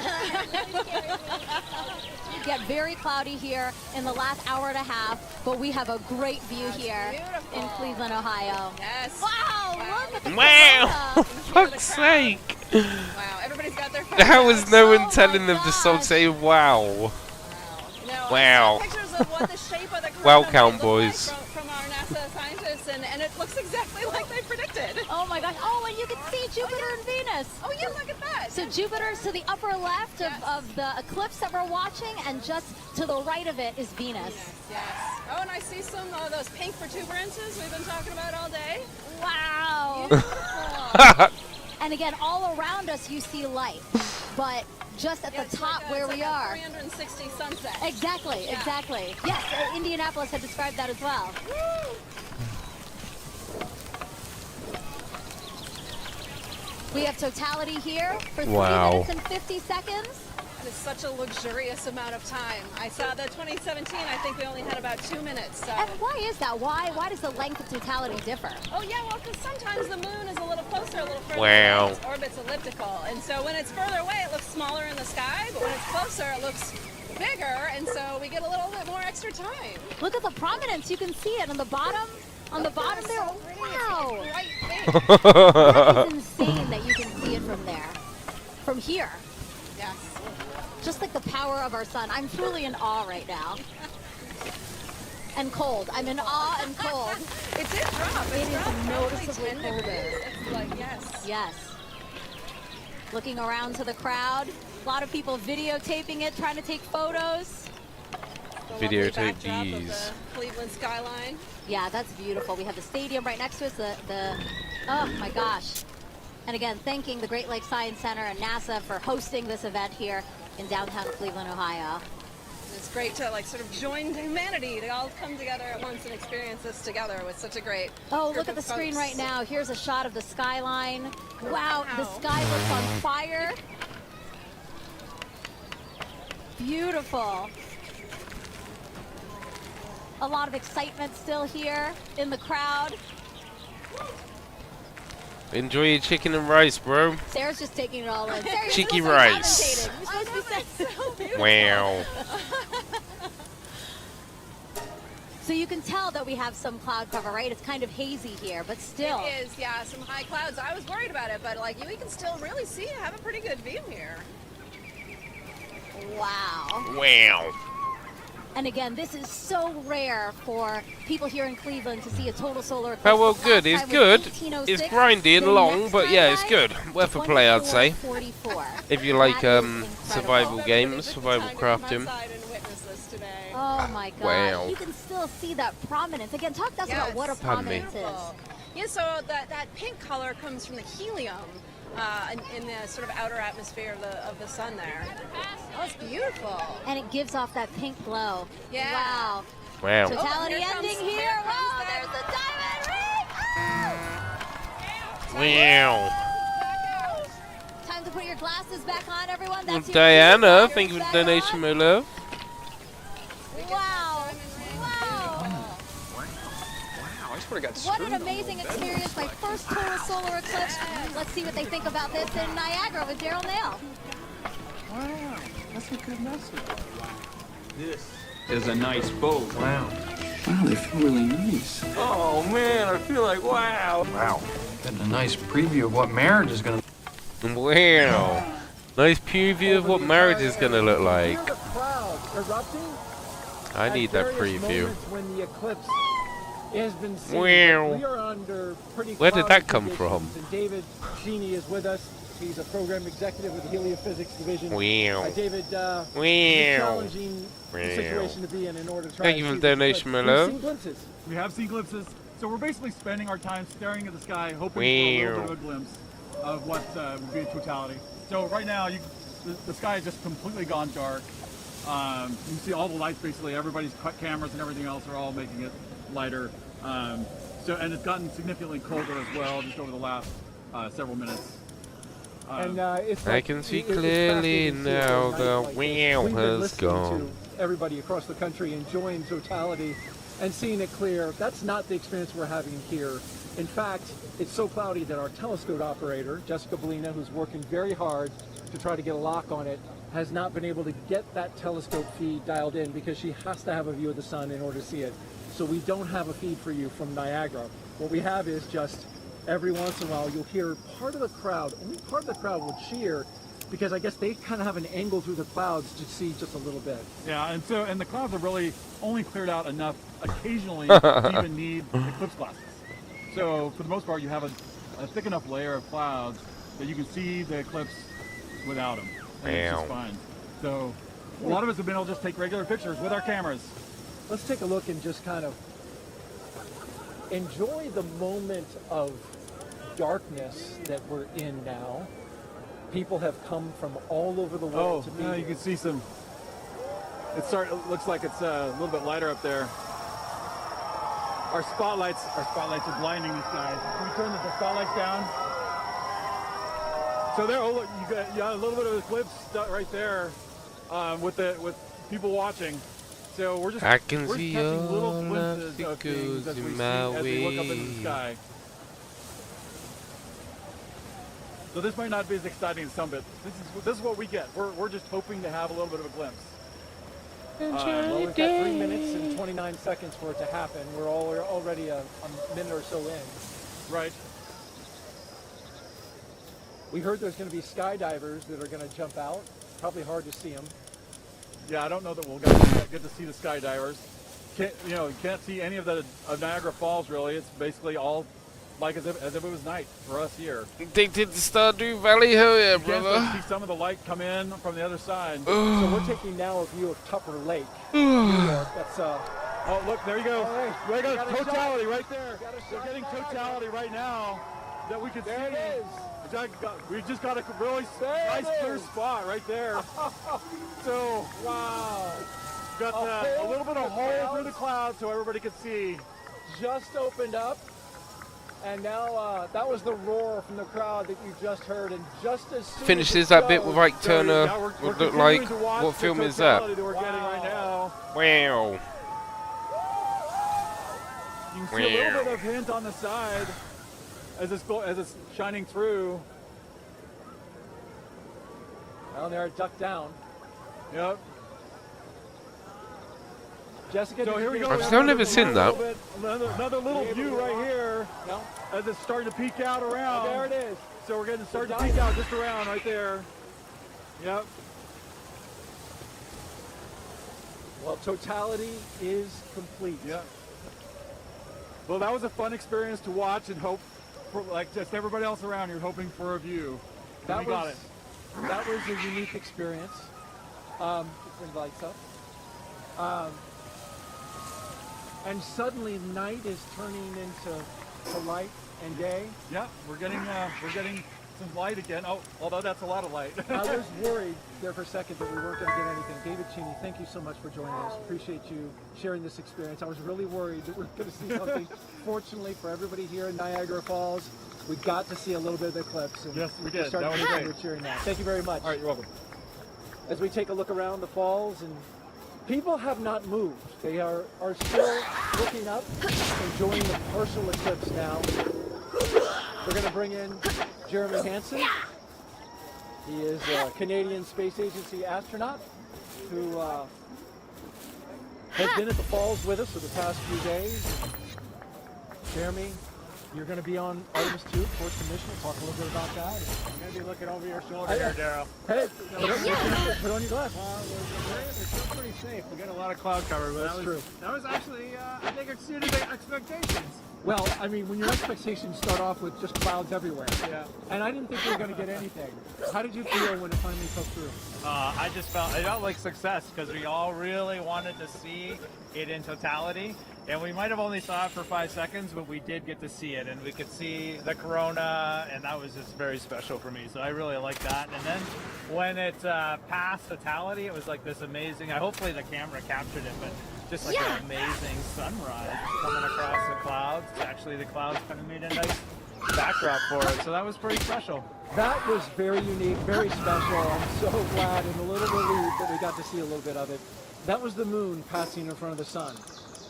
It get very cloudy here in the last hour and a half, but we have a great view here in Cleveland, Ohio. Yes. Wow, look at the Wow. corona. For fuck's sake. Wow. Everybody's got their How was no one telling them to say wow? Wow. Pictures of what the shape of the corona Well, might count look boys. like from our NASA scientists, and it looks exactly like they predicted. Oh my gosh. Oh, and you can see Jupiter and Venus. Oh yeah, look at that. So Jupiter's to the upper left of the eclipse that we're watching, and just to the right of it is Venus. Yes. Oh, and I see some of those pink protuberances we've been talking about all day. Wow. And again, all around us you see light, but just at the top where we are. 360 sunset. Exactly, exactly. Yes, Indianapolis had described that as well. We have totality here for 3 minutes and 50 seconds. That is such a luxurious amount of time. I saw the 2017, I think we only had about 2 minutes. So. And why is that? Why does the length of totality differ? Oh yeah, well, because sometimes the moon is a little closer, a little further Wow. away. Its orbit's elliptical. And so when it's further away, it looks smaller in the sky, but when it's closer, it looks bigger, and so we get a little bit more extra time. Look at the prominence. You can see it on the bottom. On the bottom there. Wow. That is insane that you can see it from there. From here. Yes. Just like the power of our sun. I'm truly in awe right now. And cold. I'm in awe and cold. It did drop. It is noticeably 10 colder. degrees. It's like, yes. Yes. Looking around to the crowd. A lot of people videotaping it, trying to take photos. Videotape Backdrop of these. the Cleveland skyline. Yeah, that's beautiful. We have the stadium right next to us. Oh my gosh. And again, thanking the Great Lakes Science Center and NASA for hosting this event here in downtown Cleveland, Ohio. It's great to sort of join humanity to all come together at once and experience this together with such a great Oh, group look at the of screen folks. right now. Here's a shot of the skyline. Wow, the sky looks on fire. Beautiful. A lot of excitement still here in the crowd. Enjoy your chicken and rice, bro. Sarah's just taking it all in. Sarah, you're Cheeky supposed to be rice. commentating. You're supposed to be saying Wow. So you can tell that we have some cloud cover, right? It's kind of hazy here, but still. It is, yeah, some high clouds. I was worried about it, but we can still really see, have a pretty good view here. Wow. Wow. And again, this is so rare for people here in Cleveland to see a total solar eclipse. Well, The good. last It's time good. was 1806. It's grindy and The long, next but yeah, it's highlight, good. Worth a play, I'd say. 2444. If you like That is survival incredible. games, survival crafting. Oh my God! Wow. You can still see that prominence. Again, talk to us about what a Pardon me. prominence is. Yeah, so that pink color comes from the helium in the sort of outer atmosphere of the sun there. Oh, it's beautiful. And it gives off that pink glow. Yeah. Wow. Wow. Totality here ending comes- here. here comes Wow, that- there's the diamond ring. Wow. Time to put your glasses back on, everyone. That's your Diana, cue. thank you for Back the donation, on. my love. Wow. Wow. Wow, I sort of got What screwed an amazing experience. My first total solar eclipse. Let's see what they think about this in Niagara with Daryl Nail. Wow, that's a good message. This is a nice boat. Wow. Wow, they feel really nice. Oh man, I feel like wow. Wow. Getting a nice preview of what marriage is gonna. Wow. Nice preview of what marriage is gonna look like. I need that preview. When the eclipse has been seen, Wow. we are under pretty Where did that cloudy come from? conditions, and David Cheney is with us. He's a program executive with the Heliophysics Division. Wow. David, Wow. it's a challenging situation to be in order to try Thank to you for see the this donation, eclipse. my We've love. seen glimpses. We have seen glimpses, so we're basically spending our time staring at the sky, hoping for a little bit of a glimpse of what would be a totality. So right now, the sky has just completely gone dark. You can see all the lights, basically, everybody's cameras and everything else are all making it lighter. And it's gotten significantly colder as well, just over the last several minutes. It's I can see clearly now the wheel We've been has listening gone. to everybody across the country enjoying totality and seeing it clear. That's not the experience we're having here. In fact, it's so cloudy that our telescope operator, Jessica Bellina, who's working very hard to try to get a lock on it, has not been able to get that telescope feed dialed in because she has to have a view of the sun in order to see it. So we don't have a feed for you from Niagara. What we have is just every once in a while you'll hear part of the crowd, only part of the crowd will cheer because I guess they kind of have an angle through the clouds to see just a little bit. Yeah, and the clouds are really only cleared out enough occasionally to even need eclipse glasses. So for the most part, you have a thick enough layer of clouds that you can see the eclipse without them. And it's just fine. So a lot of us have been able to just take regular pictures with our cameras. Let's take a look and just kind of enjoy the moment of darkness that we're in now. People have come from all over the world to meet. Now you can see some. It looks like it's a little bit lighter up there. Our spotlights are blinding these guys. Can we turn the spotlights down? So there, oh look, you got a little bit of eclipse right there, with people watching. So we're just catching little glimpses of things as we look up into the sky. So this might not be as exciting as some, but this is what we get. We're just hoping to have a little bit of a glimpse. Well, we've got 3 minutes and 29 seconds for it to happen. We're already a minute or so in. Right. We heard there's going to be skydivers that are going to jump out. Probably hard to see them. Yeah, I don't know that we'll get to see the skydivers. You can't see any of Niagara Falls really. It's basically all like as if it was night for us here. Addicted to Stardew Valley, hell yeah, brother. You can see some of the light come in from the other side. So we're taking now a view of Tupper Lake. That's oh look, there you go. Right. There you go, totality right there. We're getting totality right now that we can see. There it is. We just got a really nice clear spot right there. So wow, got a little bit of hole through the clouds so everybody could see. Just opened up, and now that was the roar from the crowd that you just heard. And just as soon Finishes as that bit with Ike Turner. Would look like. What film is that? We're getting right now. Wow. You can see a little bit of hint on the side as it's shining through. Down there, duck down. Yep. Jessica, so here we go. I've still never seen that. Another little view right here as it's starting to peek out around. Oh, there it is. So we're getting starting to peek out just around right there. Yep. Well, totality is complete. Yep. Well, that was a fun experience to watch and hope for, like just everybody else around here, hoping for a view. And we got it. That was a unique experience. Bring the lights up. And suddenly night is turning into light and day. Yeah, we're getting some light again. Oh, although that's a lot of light. I was worried there for a second that we weren't going to get anything. David Cheney, thank you so much for joining us. Appreciate you sharing this experience. I was really worried that we were going to see something. Fortunately for everybody here in Niagara Falls, we got to see a little bit of the eclipse. And yes, we did. That was great. We're cheering now. Thank you very much. All right, you're welcome. As we take a look around the falls, and people have not moved. They are still looking up, enjoying the partial eclipse now. We're going to bring in Jeremy Hansen. He is a Canadian Space Agency astronaut who has been at the falls with us for the past few days. Jeremy, you're going to be on Artemis 2, Force Commission. Talk a little bit about that. I'm going to be looking over your shoulder here, Daryl. Hey, put on your glasses. It's still pretty safe. We got a lot of cloud cover, but That's true. That was actually, I think, exceeded the expectations. Well, I mean, when your expectations start off with just clouds everywhere. Yeah. And I didn't think we were going to get anything. How did you feel when it finally fell through? It felt like success because we all really wanted to see it in totality. And we might have only saw it for 5 seconds, but we did get to see it. And we could see the corona, and that was just very special for me. So I really like that. And then when it passed totality, it was like this amazing, hopefully the camera captured it, but just like an amazing sunrise coming across the clouds. Actually, the clouds kind of made a nice backdrop for it. So that was pretty special. That was very unique, very special. I'm so glad and a little relieved that we got to see a little bit of it. That was the moon passing in front of the sun.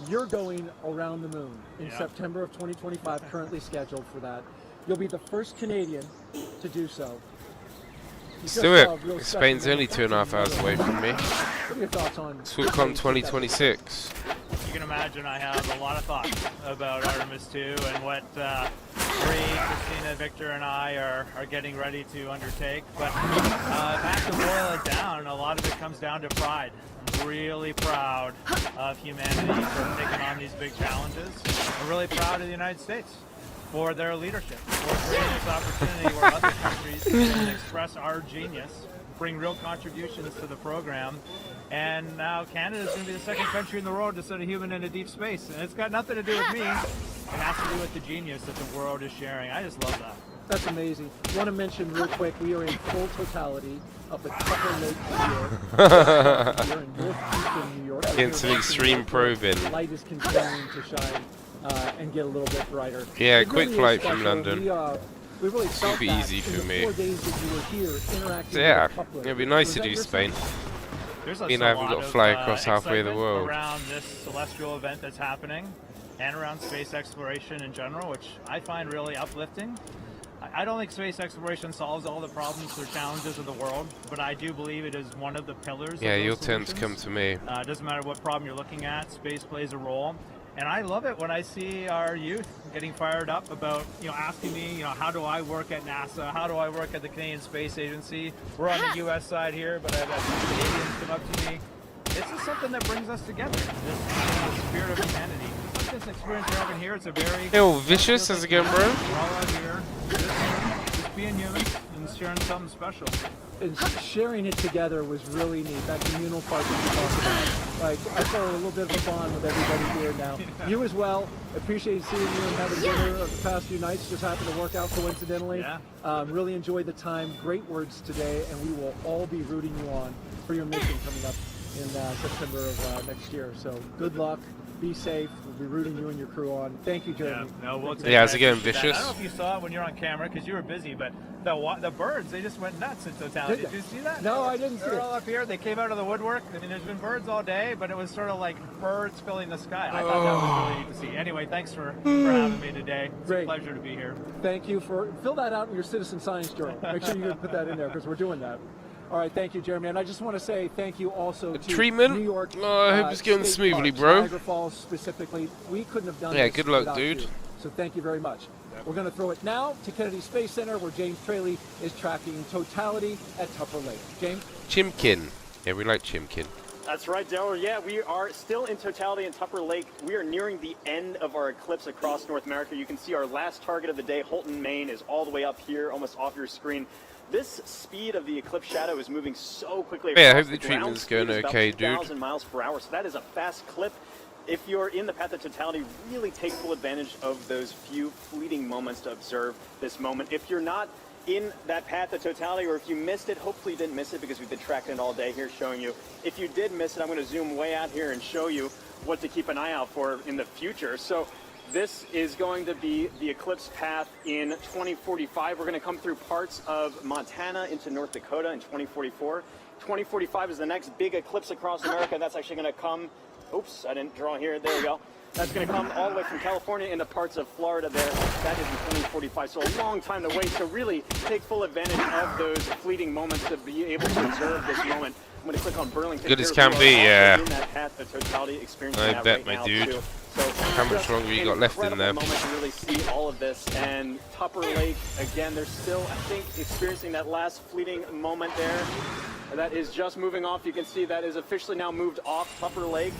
You're going around the moon in September of 2025, currently scheduled for that. You'll be the first Canadian to do so. Let's do it. Spain's only 2.5 hours away from me. What are your thoughts on SWCON 2026? You can imagine I have a lot of thoughts about Artemis 2 and what Bree, Christina, Victor, and I are getting ready to undertake. But if I have to boil it down, a lot of it comes down to pride. I'm really proud of humanity for taking on these big challenges. I'm really proud of the United States for their leadership, for creating this opportunity where other countries can express our genius, bring real contributions to the program. And now Canada is going to be the second country in the world to send a human into deep space. And it's got nothing to do with me. It has to do with the genius that the world is sharing. I just love that. That's amazing. I want to mention real quick, we are in full totality of the Tupper Lake, New York. We're in northeastern New York. Getting some extreme probing. Light is continuing to shine and get a little bit brighter. Yeah, quick flight from London. We really felt super easy for me. 4 days that you were here interacting Yeah, with the public. it'd be nice to do Spain. There's I mean, I haven't got to fly across halfway of the world. Around this celestial event that's happening and around space exploration in general, which I find really uplifting. I don't think space exploration solves all the problems or challenges of the world, but I do believe it is one of the pillars. Yeah, of your those turn to solutions. come to me. It doesn't matter what problem you're looking at, space plays a role. And I love it when I see our youth getting fired up about, asking me, how do I work at NASA? How do I work at the Canadian Space Agency? We're on the U.S. side here, but I've had Canadians come up to me. It's just something that brings us together, this spirit of humanity. This experience we're having here, it's a very... Yo, Vicious, how's it going, bro? We're all out here, just being human and sharing something special. And sharing it together was really neat, that communal part that you talked about. Like, I felt a little bit of a bond with everybody here now. You as well. Appreciate seeing you and having dinner the past few nights. Just happened to work out coincidentally. Really enjoyed the time. Great words today, and we will all be rooting you on for your mission coming up in September of next year. So good luck. Be safe. We'll be rooting you and your crew on. Thank you, Jeremy. How's it going, Vicious? I don't know if you saw it when you're on camera because you were busy, but the birds, they just went nuts in totality. Did you see that? No, I didn't see it. They're all up here. They came out of the woodwork. I mean, there's been birds all day, but it was sort of like birds filling the sky. I thought that was really neat to see. Anyway, thanks for having me today. It's a pleasure to be here. Thank you for fill that out in your Citizen Science Journal. Make sure you put that in there because we're doing that. All right, thank you, Jeremy. And I just want to say thank you also to treatment? New York. I hope it's going State smoothly, Parks, bro. Niagara Falls specifically. We couldn't have done Yeah, this good luck, without dude. you. So thank you very much. We're going to throw it now to Kennedy Space Center, where James Traley is tracking totality at Tupper Lake. James? Chimkin. Yeah, we like Chimkin. That's right, Daryl. Yeah, we are still in totality in Tupper Lake. We are nearing the end of our eclipse across North America. You can see our last target of the day, Holton, Maine, is all the way up here, almost off your screen. This speed of the eclipse shadow is moving so quickly. Yeah, I hope across the ground treatment's speed going is about okay, dude. 2,000 miles per hour, so that is a fast clip. If you're in the path of totality, really take full advantage of those few fleeting moments to observe this moment. If you're not in that path of totality, or if you missed it, hopefully you didn't miss it because we've been tracking it all day here showing you. If you did miss it, I'm going to zoom way out here and show you what to keep an eye out for in the future. So this is going to be the eclipse path in 2045. We're going to come through parts of Montana into North Dakota in 2044. 2045 is the next big eclipse across America. That's actually going to come, oops, I didn't draw here, there we go. That's going to come all the way from California into parts of Florida there. That is in 2045, so a long time to wait. So really take full advantage of those fleeting moments to be able to observe this moment. I'm going to click on Burlington. Good as here, can who be, are also yeah. in that hat, the totality experiencing I that bet, right my now, dude. too. So How much just longer you an got left in incredible there? moment to really see all of this. And Tupper Lake, again, they're still, I think, experiencing that last fleeting moment there. That is just moving off. You can see that is officially now moved off Tupper Lake.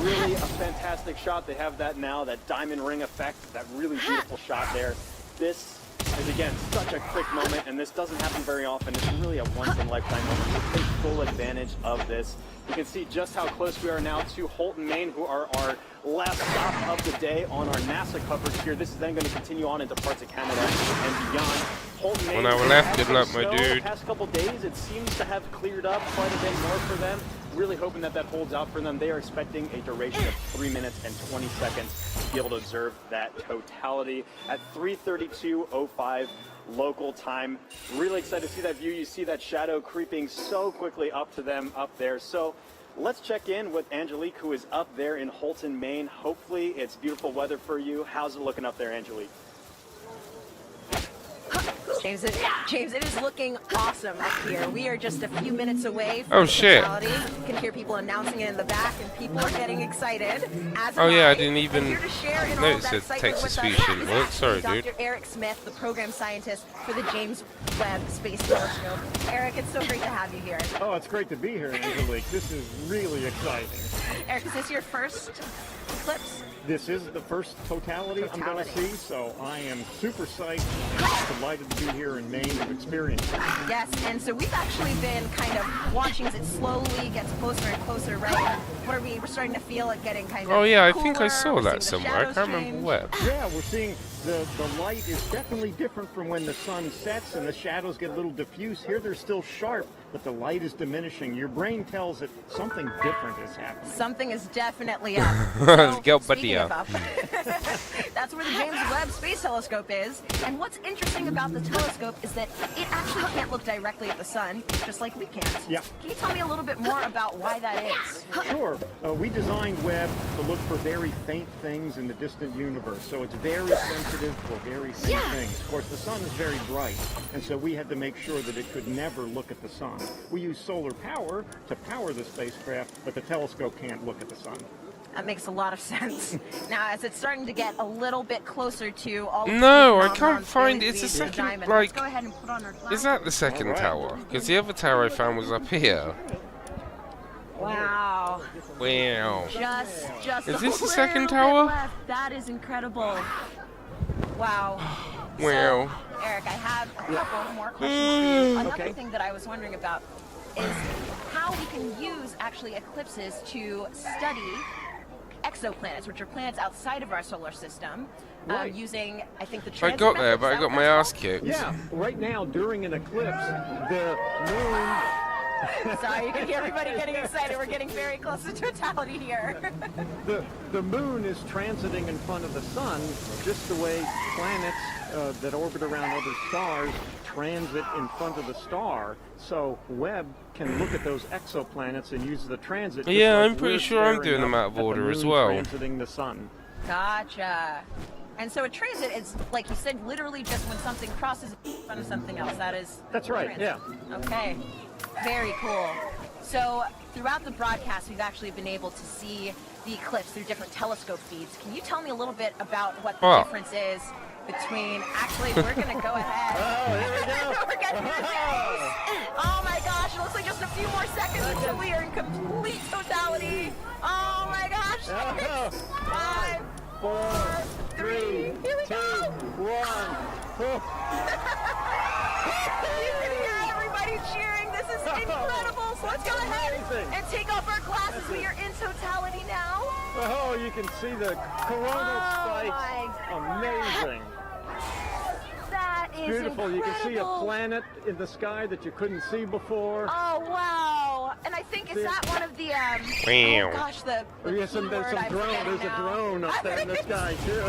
Really a fantastic shot. They have that now, that diamond ring effect, that really beautiful shot there. This is, again, such a quick moment, and this doesn't happen very often. It's really a once-in-a-lifetime moment. Let's take full advantage of this. You can see just how close we are now to Holton, Maine, who are our last stop of the day on our NASA coverage here. This is then going to continue on into parts of Canada and beyond. Holton, Maine, 1 hour left. Good luck, my snow dude. The past couple days, it seems to have cleared up quite a bit more for them. Really hoping that that holds out for them. They are expecting a duration of 3 minutes and 20 seconds to be able to observe that totality at 3:32:05 local time. Really excited to see that view. You see that shadow creeping so quickly up to them up there. So let's check in with Angelique, who is up there in Holton, Maine. Hopefully it's beautiful weather for you. How's it looking up there, Angelique? James, it is looking awesome up here. We are just a few minutes away from Oh, shit. totality. You can hear people announcing it in the back, and people are getting excited. As Oh am yeah, I I. didn't even And here to share in all of notice that it. excitement Text to with speech us didn't is work. actually Sorry, Dr. dude. Eric Smith, the program scientist for the James Webb Space Telescope. Eric, it's so great to have you here. Oh, it's great to be here, Angelique. This is really exciting. Eric, is this your first eclipse? This is the first totality I'm going to see, so I am super psyched and delighted to be here in Maine to experience it. Yes, and so we've actually been kind of watching as it slowly gets closer and closer, right? We're starting to feel it getting kind of Oh yeah, I cooler. think I saw We're that seeing the somewhere. I shadows can't remember change. where. Yeah, we're seeing the light is definitely different from when the sun sets and the shadows get a little diffuse. Here they're still sharp, but the light is diminishing. Your brain tells it something different is happening. Something is definitely up. Go, Speaking of buddy. up, that's where the James Webb Space Telescope is. And what's interesting about the telescope is that it actually can't look directly at the sun, just like we can't. Yeah. Can you tell me a little bit more about why that is? Sure. We designed Webb to look for very faint things in the distant universe, so it's very sensitive for very faint things. Of course, the sun is very bright, and so we had to make sure that it could never look at the sun. We use solar power to power the spacecraft, but the telescope can't look at the sun. That makes a lot of sense. Now, as it's starting to get a little bit closer to all of No, the I can't find daily it. It's the speeds and second, diamond, like, let's go ahead and put on our Is glasses. that the second tower? Because the other tower I found was up here. Wow. Wow. Just Is this the a second little tower? bit left. That is incredible. Wow. Wow. So, Eric, I have a couple more questions for you. Another thing that I was wondering about is how we can use actually eclipses to study exoplanets, which are planets outside of our solar system, Right. using, I think, the I transit got there, method. but I Is got that my what ass kicked. Yeah, right now during an eclipse, the moon. Sorry, you can hear everybody getting excited. We're getting very close to totality here. The moon is transiting in front of the sun, just the way planets that orbit around other stars transit in front of the star. So Webb can look at those exoplanets and use the transit. just Yeah, like I'm pretty we're sure I'm staring doing them up out of at the order as moon well. Transiting the sun. Gotcha. And so a transit is, like you said, literally just when something crosses in front of something else. That's right, transit. Okay. Very cool. So throughout the broadcast, we've actually been able to see the eclipse through different telescope feeds. Can you tell me a little bit about what the difference is between, actually, we're going to go ahead. Oh, here we go. We're getting the days. Oh my gosh, it looks like just a few more seconds until we are in complete totality. Oh my gosh. 5, 4, 3, here we go. 1. You can hear everybody cheering. This is incredible. So let's go ahead and take off our glasses. We are in totality now. Oh, you can see the coronal spikes. Amazing. That is Beautiful. incredible. You can see a planet in the sky that you couldn't see before. Oh, wow. And I think, is that one of the, Wow. oh gosh, the Yes, and there's some drone. There's a drone up there in the sky, too.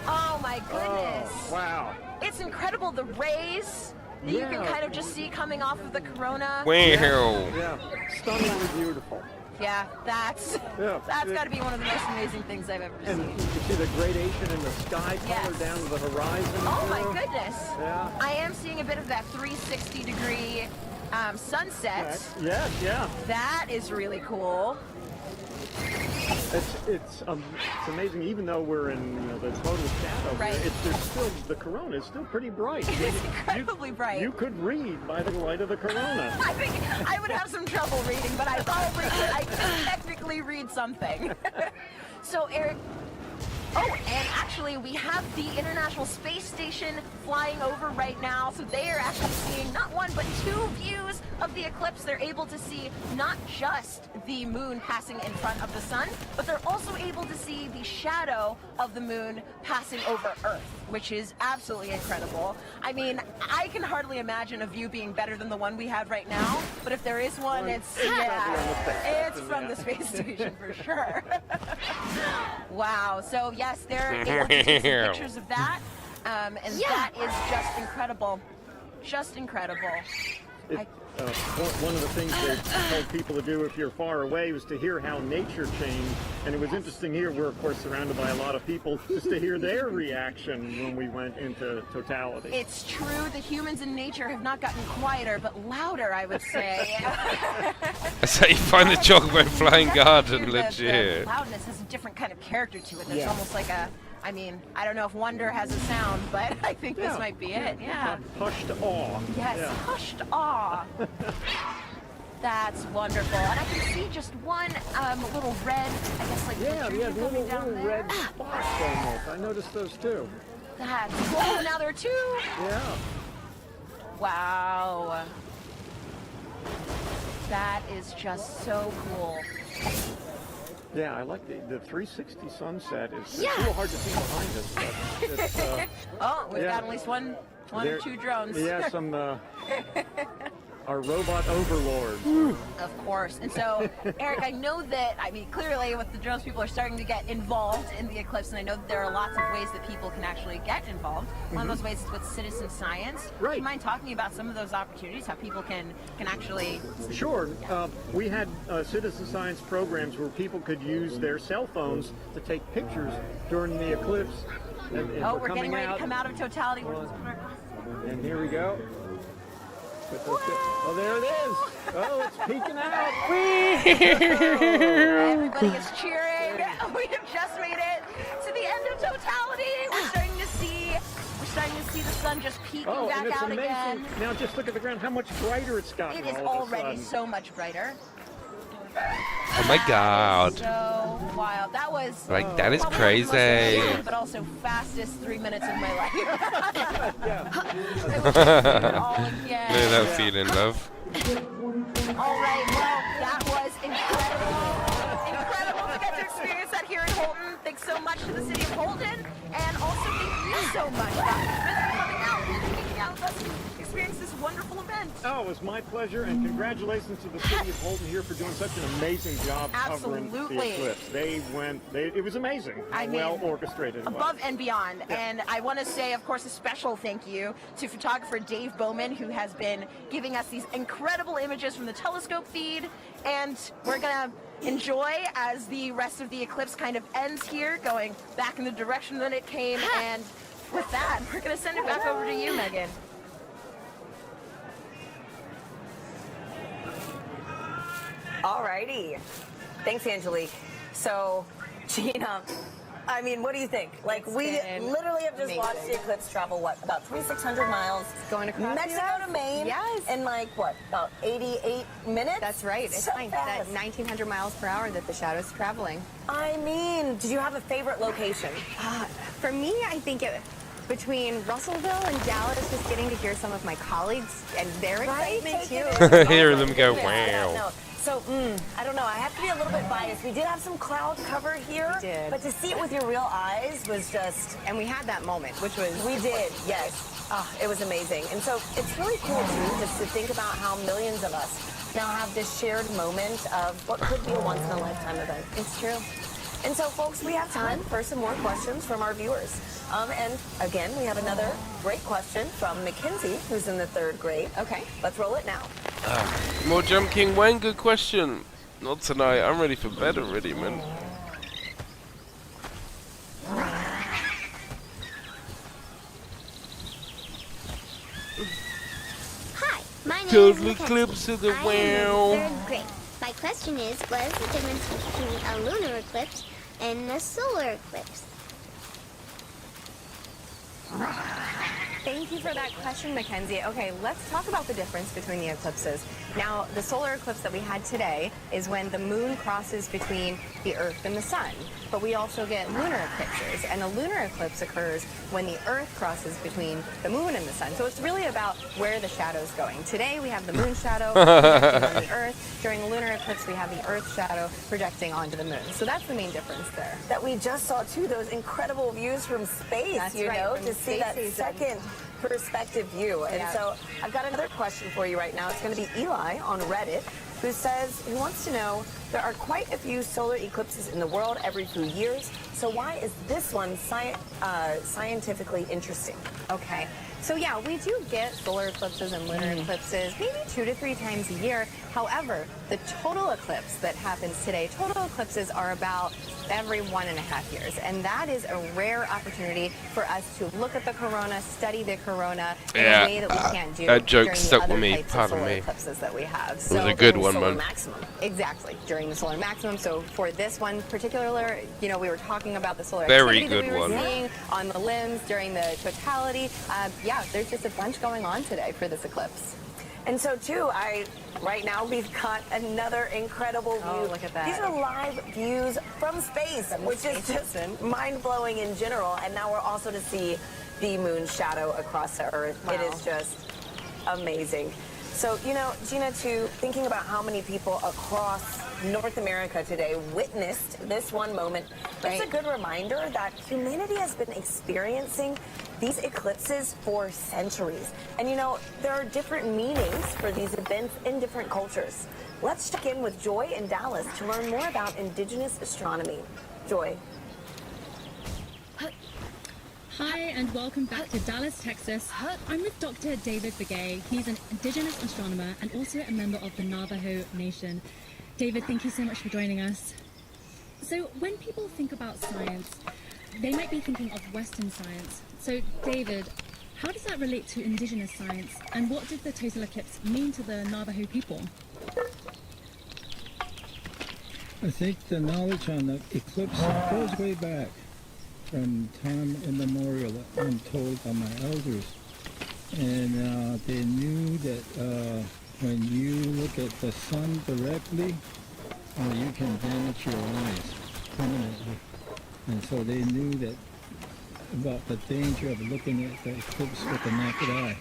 Oh, my goodness. Oh, wow. It's incredible, the rays that you can kind of just see coming off of the corona. Wow. Yeah, stunningly beautiful. Yeah, that's Yeah. got to be one of the most amazing things I've ever And seen. you see the gradation in the sky color down to the horizon. Oh my too. goodness. Yeah. I am seeing a bit of that 360 degree sunset. Yes, yeah. That is really cool. It's amazing. Even though we're in the total shadow, Right. The corona is still pretty bright. It's incredibly bright. You could read by the light of the corona. I think I would have some trouble reading, but I probably could. I could technically read something. So, Eric. Oh, and actually, we have the International Space Station flying over right now. So they are actually seeing not one, but two views of the eclipse. They're able to see not just the moon passing in front of the sun, but they're also able to see the shadow of the moon passing over Earth, which is absolutely incredible. I mean, I can hardly imagine a view being better than the one we have right now, but if there is one, it's from the space station for sure. Wow. So yes, they're able to take some pictures of that, and that is just incredible. Just incredible. One of the things they told people to do if you're far away was to hear how nature changed. And it was interesting here, we're of course surrounded by a lot of people, just to hear their reaction when we went into totality. It's true, the humans in nature have not gotten quieter, but louder, I would say. That's how you find the chocolate flying garden, legit. The loudness has a different kind of character to it. There's almost like a, I mean, I don't know if wonder has a sound, but I think this might be it, yeah. Hushed awe. Yes, hushed awe. That's wonderful. And I can see just one little red, I guess, like protrusion coming down there. Red spots almost. I noticed those too. That's cool. Now there are two. Yeah. Wow. That is just so cool. Yeah, I like the 360 sunset. It's a little hard to see behind us. But it's, oh, we've got at least one or two drones. Yeah, some our robot overlords. Of course. And so, Eric, I know that, I mean, clearly with the drones, people are starting to get involved in the eclipse, and I know that there are lots of ways that people can actually get involved. One of those ways is with citizen science. Right. Do you mind talking about some of those opportunities, how people can actually... Sure. We had citizen science programs where people could use their cell phones to take pictures during the eclipse. And we're getting ready to come out of totality. And here we go. Oh, there it is. Oh, it's peeking out. Everybody is cheering. We have just made it to the end of totality. We're starting to see the sun just peeking back it's out amazing. again. Now just look at the ground, how much brighter it's gotten. It is already so much brighter. Oh my god. So wild. That was that is crazy. But also fastest 3 minutes of my life. Look at that feeling, love. All right, well, that was incredible. Incredible to get to experience that here in Holton. Thanks so much to the city of Holton, and also thank you so much for coming out and hanging out with us and experience this wonderful event. Oh, it was my pleasure, and congratulations to the city of Holton here for doing such an amazing job covering the eclipse. It was amazing. I mean, well orchestrated. Above and beyond. Yeah. And I want to say, of course, a special thank you to photographer Dave Bowman, who has been giving us these incredible images from the telescope feed. And we're going to enjoy as the rest of the eclipse kind of ends here, going back in the direction that it came. And with that, we're going to send it back over to you, Megan. Alrighty. Thanks, Angelique. So, Gina, I mean, what do you think? Like, we literally have just watched the eclipse travel, about 2,600 miles. Going across Mexico to Maine. Yes. In about 88 minutes? That's right. It's so fine. fast. That 1,900 miles per hour that the shadow's traveling. I mean, did you have a favorite location? For me, I think between Russellville and Dallas, just getting to hear some of my colleagues and their excitement too. Hearing them go, wow. So, I don't know. I have to be a little bit biased. We did have some cloud cover here, We did. but to see it with your real eyes was just... And we had that moment, which was... We did, yes. Oh, it was amazing. And so it's really cool, too, just to think about how millions of us now have this shared moment of what could be a once-in-a-lifetime event. It's true. And so, folks, we have time for some more questions from our viewers. And again, we have another great question from Mackenzie, who's in the 3rd grade. Okay. Let's roll it now. More Jump King Wayne, good question. Not tonight. I'm ready for bed already, man. Hi, my total eclipse of the I am wow. in third grade. My question is, what is the difference between a lunar eclipse and a solar eclipse? Thank you for that question, Mackenzie. Okay, let's talk about the difference between the eclipses. Now, the solar eclipse that we had today is when the moon crosses between the Earth and the sun. But we also get lunar eclipses, and a lunar eclipse occurs when the Earth crosses between the moon and the sun. So it's really about where the shadow's going. Today we have the moon shadow projecting on the Earth. During a lunar eclipse, we have the Earth shadow projecting onto the moon. So that's the main difference there. That we just saw too, those incredible views from space, That's you right, know, from to see space that season. second perspective view. And Yeah. so I've got another question for you right now. It's going to be Eli on Reddit, who wants to know, there are quite a few solar eclipses in the world every few years. So why is this one scientifically interesting? Okay. So yeah, we do get solar eclipses and lunar eclipses maybe 2 to 3 times a year. However, the total eclipse that happens today, total eclipses are about every 1.5 years. And that is a rare opportunity for us to look at the corona, study the corona in a way that we can't do that joke during stuck the with other me, types of pardon solar me. eclipses that we have. It was a good one, solar man. maximum. Exactly, during the solar maximum. So for this one particular, you know, we were talking about the solar Very activity that good we were one. seeing on the limbs during the totality. Yeah, there's just a bunch going on today for this eclipse. And so too, right now we've got another incredible view. Oh, look at that. These are live views from space, which is just mind-blowing in general. And now we're also to see the moon shadow across the Earth. Wow. It is just amazing. So, you know, Gina, too, thinking about how many people across North America today witnessed this one moment, it's a good reminder that humanity has been experiencing these eclipses for centuries. And, you know, there are different meanings for these events in different cultures. Let's check in with Joy in Dallas to learn more about indigenous astronomy. Joy. Hi and welcome back to Dallas, Texas. I'm with Dr. David Begay. He's an indigenous astronomer and also a member of the Navajo Nation. David, thank you so much for joining us. So when people think about science, they might be thinking of Western science. So David, how does that relate to indigenous science, and what did the total eclipse mean to the Navajo people? I think the knowledge on the eclipse goes way back from time immemorial, I'm told by my elders. And they knew that when you look at the sun directly, you can damage your eyes permanently. And so they knew that about the danger of looking at the eclipse with the naked eye.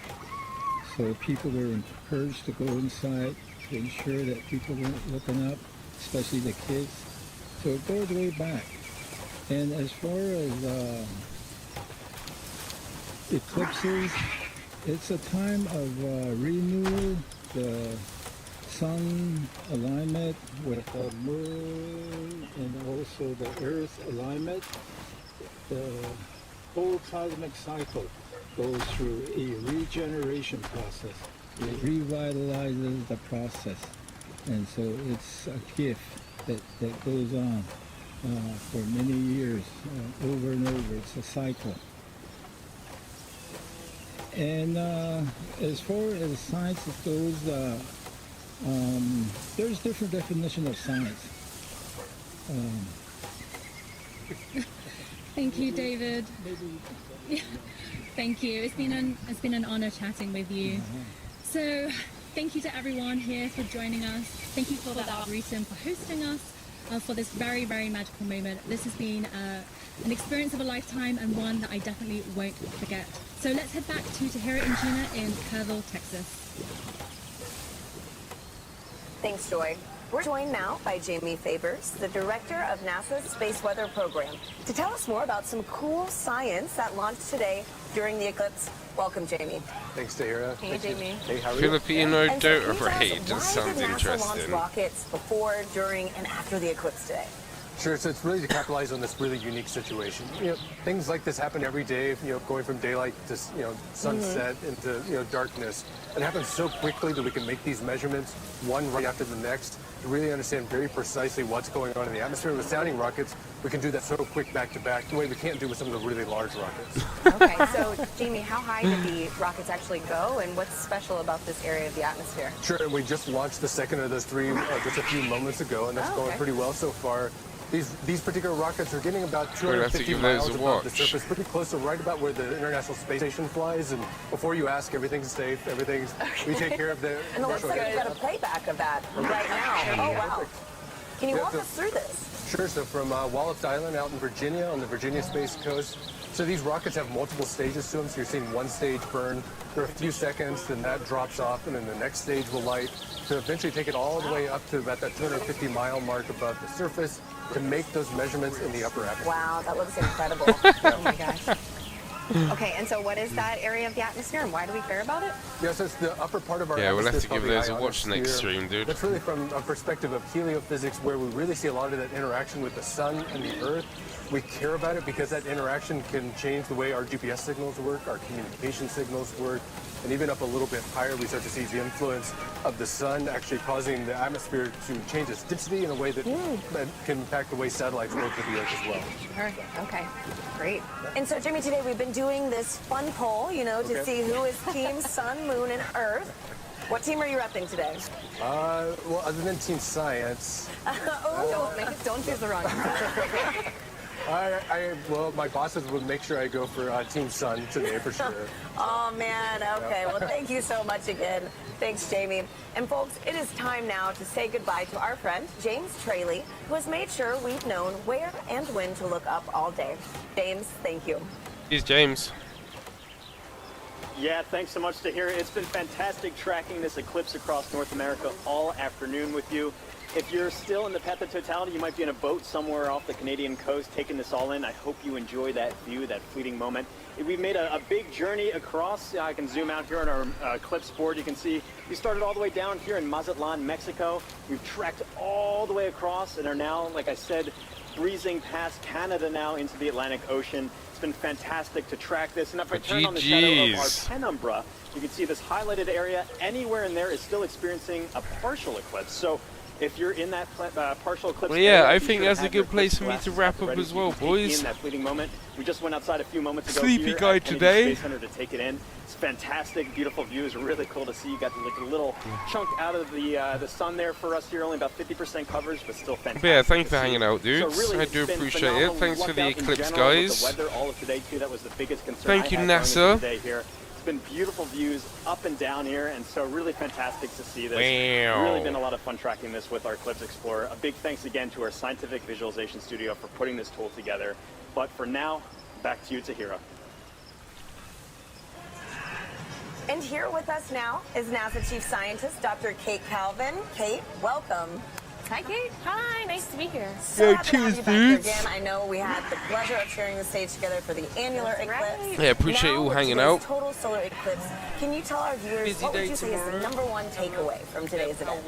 So people were encouraged to go inside to ensure that people weren't looking up, especially the kids. So it goes way back. And as far as eclipses, it's a time of renewal, the sun alignment with the moon and also the earth alignment. The whole cosmic cycle goes through a regeneration process. It revitalizes the process. And so it's a gift that goes on for many years, over and over. It's a cycle. And as far as science goes, there's different definition of science. Thank you, David. Thank you. It's been an honor chatting with you. So, thank you to everyone here for joining us. Thank you for that Arboretum for hosting us for this very, very magical moment. This has been an experience of a lifetime and one that I definitely won't forget. So let's head back to Tahira and Gina in Kerrville, Texas. Thanks, Joy. We're joined now by Jamie Favors, the director of NASA's Space Weather Program, to tell us more about some cool science that launched today during the eclipse. Welcome, Jamie. Thanks, Tahira. Hey, Jamie. Hey, how are you? Filipino And so Dota can you tell us, Raid just why sounds did NASA launch interesting. rockets before, during, and after the eclipse today? Sure, so it's really to capitalize on this really unique situation. You know, things like this happen every day, you know, going from daylight to, you know, sunset into, you know, darkness. It happens so quickly that we can make these measurements one right after the next. to really understand very precisely what's going on in the atmosphere. With sounding rockets, we can do that so quick back to back, the way we can't do with some of the really large rockets. Okay, so Jamie, how high did the rockets actually go, and what's special about this area of the atmosphere? Sure, and we just launched the second of those three just a few moments ago, and that's going pretty well so far. These particular rockets are getting about 250 miles above the surface, pretty close to right about where the International Space Station flies. And before you ask, everything's safe. We take care of the. And it looks like we've got a playback of that right now. Oh wow! Can you walk us through this? Sure. So from Wallops Island out in Virginia on the Virginia Space Coast. So these rockets have multiple stages to them. So you're seeing one stage burn for a few seconds, then that drops off, and then the next stage will light to eventually take it all the way up to about that 250-mile mark above the surface to make those measurements in the upper atmosphere. Wow, that looks incredible. Oh my gosh. Okay, and so what is that area of the atmosphere, and why do we care about it? Yeah, so it's the upper part of our Yeah, we'll have to atmosphere give called those the a watch next ionosphere. stream, dude. That's really from a perspective of heliophysics, where we really see a lot of that interaction with the sun and the earth. We care about it because that interaction can change the way our GPS signals work, our communication signals work, and even up a little bit higher, we start to see the influence of the sun actually causing the atmosphere to change its density in a way that can impact the way satellites work with the Earth as well. Perfect. Okay. Great. And so, Jimmy, today we've been doing this fun poll, to see who is Team Sun, Moon, and Earth. What team are you repping today? Well, other than Team Science. Don't choose the wrong one. Well, my bosses would make sure I go for Team Sun today for sure. Oh, man. Okay. Well, thank you so much again. Thanks, Jamie. And, folks, it is time now to say goodbye to our friend, James Traley, who has made sure we've known where and when to look up all day. James, thank you. Here's James. Yeah, thanks so much, Tahira. It's been fantastic tracking this eclipse across North America all afternoon with you. If you're still in the path of totality, you might be in a boat somewhere off the Canadian coast taking this all in. I hope you enjoy that view, that fleeting moment. We've made a big journey across. I can zoom out here on our eclipse board. You can see we started all the way down here in Mazatlan, Mexico. We've trekked all the way across and are now, like I said, breezing past Canada now into the Atlantic Ocean. It's been fantastic to track this. And if I turn on the shadow of our penumbra, you can see this highlighted area. Anywhere in there is still experiencing a partial eclipse. So if you're in that partial eclipse, well, yeah, area, I think that's a good place for me to wrap up as well, boys. In that fleeting moment, we just went outside a few moments ago. Sleepy here guy at Kennedy today. Space Center to take it in. It's fantastic, beautiful views. Really cool to see. You got like a little chunk out of the sun there for us here. Only about 50% coverage, but still fantastic. But yeah, thanks for hanging out, dudes. So really, I do it's been appreciate phenomenal. it. Thanks for Lucked the out in eclipse, general with guys. The weather all of today too. That was the biggest concern. Thank you, I had NASA. going into today here. It's been beautiful views up and down here, and so really fantastic to see this. Wow. Really been a lot of fun tracking this with our Eclipse Explorer. A big thanks again to our scientific visualization studio for putting this tool together. But for now, back to you, Tahira. And here with us now is NASA Chief Scientist, Dr. Kate Calvin. Kate, welcome. Hi, Kate. Hi, nice to be here. So happy to have you back here again. I know we had the pleasure of sharing the stage together for the annular eclipse. Yeah, appreciate you all hanging out. Total solar eclipse. Can you tell our viewers what would you say is the #1 takeaway from today's event?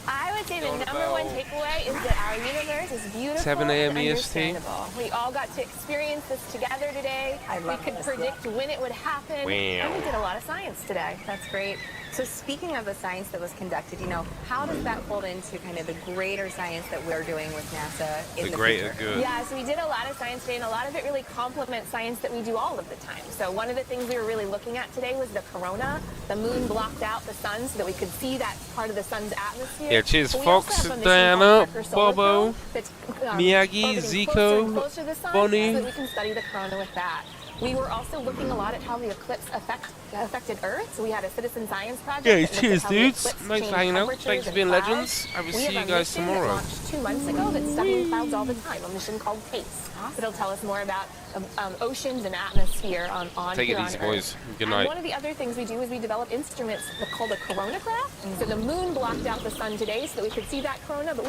I would say the #1 takeaway is that our universe is beautiful 7 a.m. and EST. understandable. We all got to experience this together today. We could predict when it would happen. Wow. And we did a lot of science today. That's great. So speaking of the science that was conducted, how does that fold into kind of the greater science that we're doing with NASA in the greater future? good. Yeah, so we did a lot of science today, and a lot of it really complements science that we do all of the time. So one of the things we were really looking at today was the corona. The moon blocked out the sun so that we could see that part of the sun's atmosphere. Yeah, cheers, But we also Fox, have a mission Diana, called Parker Solar Bobo, Probe that's, Miyagi, orbiting closer and Zico, closer to the sun Bonnie. so that we can study the corona with that. We were also looking a lot at how the eclipse affected Earth. So we had a citizen science project. Yeah, that looked at cheers, how the dudes. eclipse Nice changed hanging out. temperatures Thanks for and being clouds. legends. I will We see have you a guys mission tomorrow. that launched 2 months ago that's studying clouds all the time. A mission called PACE. It'll tell us more about oceans and atmosphere on Take here it on easy, Earth. boys. Good And night. one of the other things we do is we develop instruments called a coronagraph. So the moon blocked out the sun today so that we could see that corona, but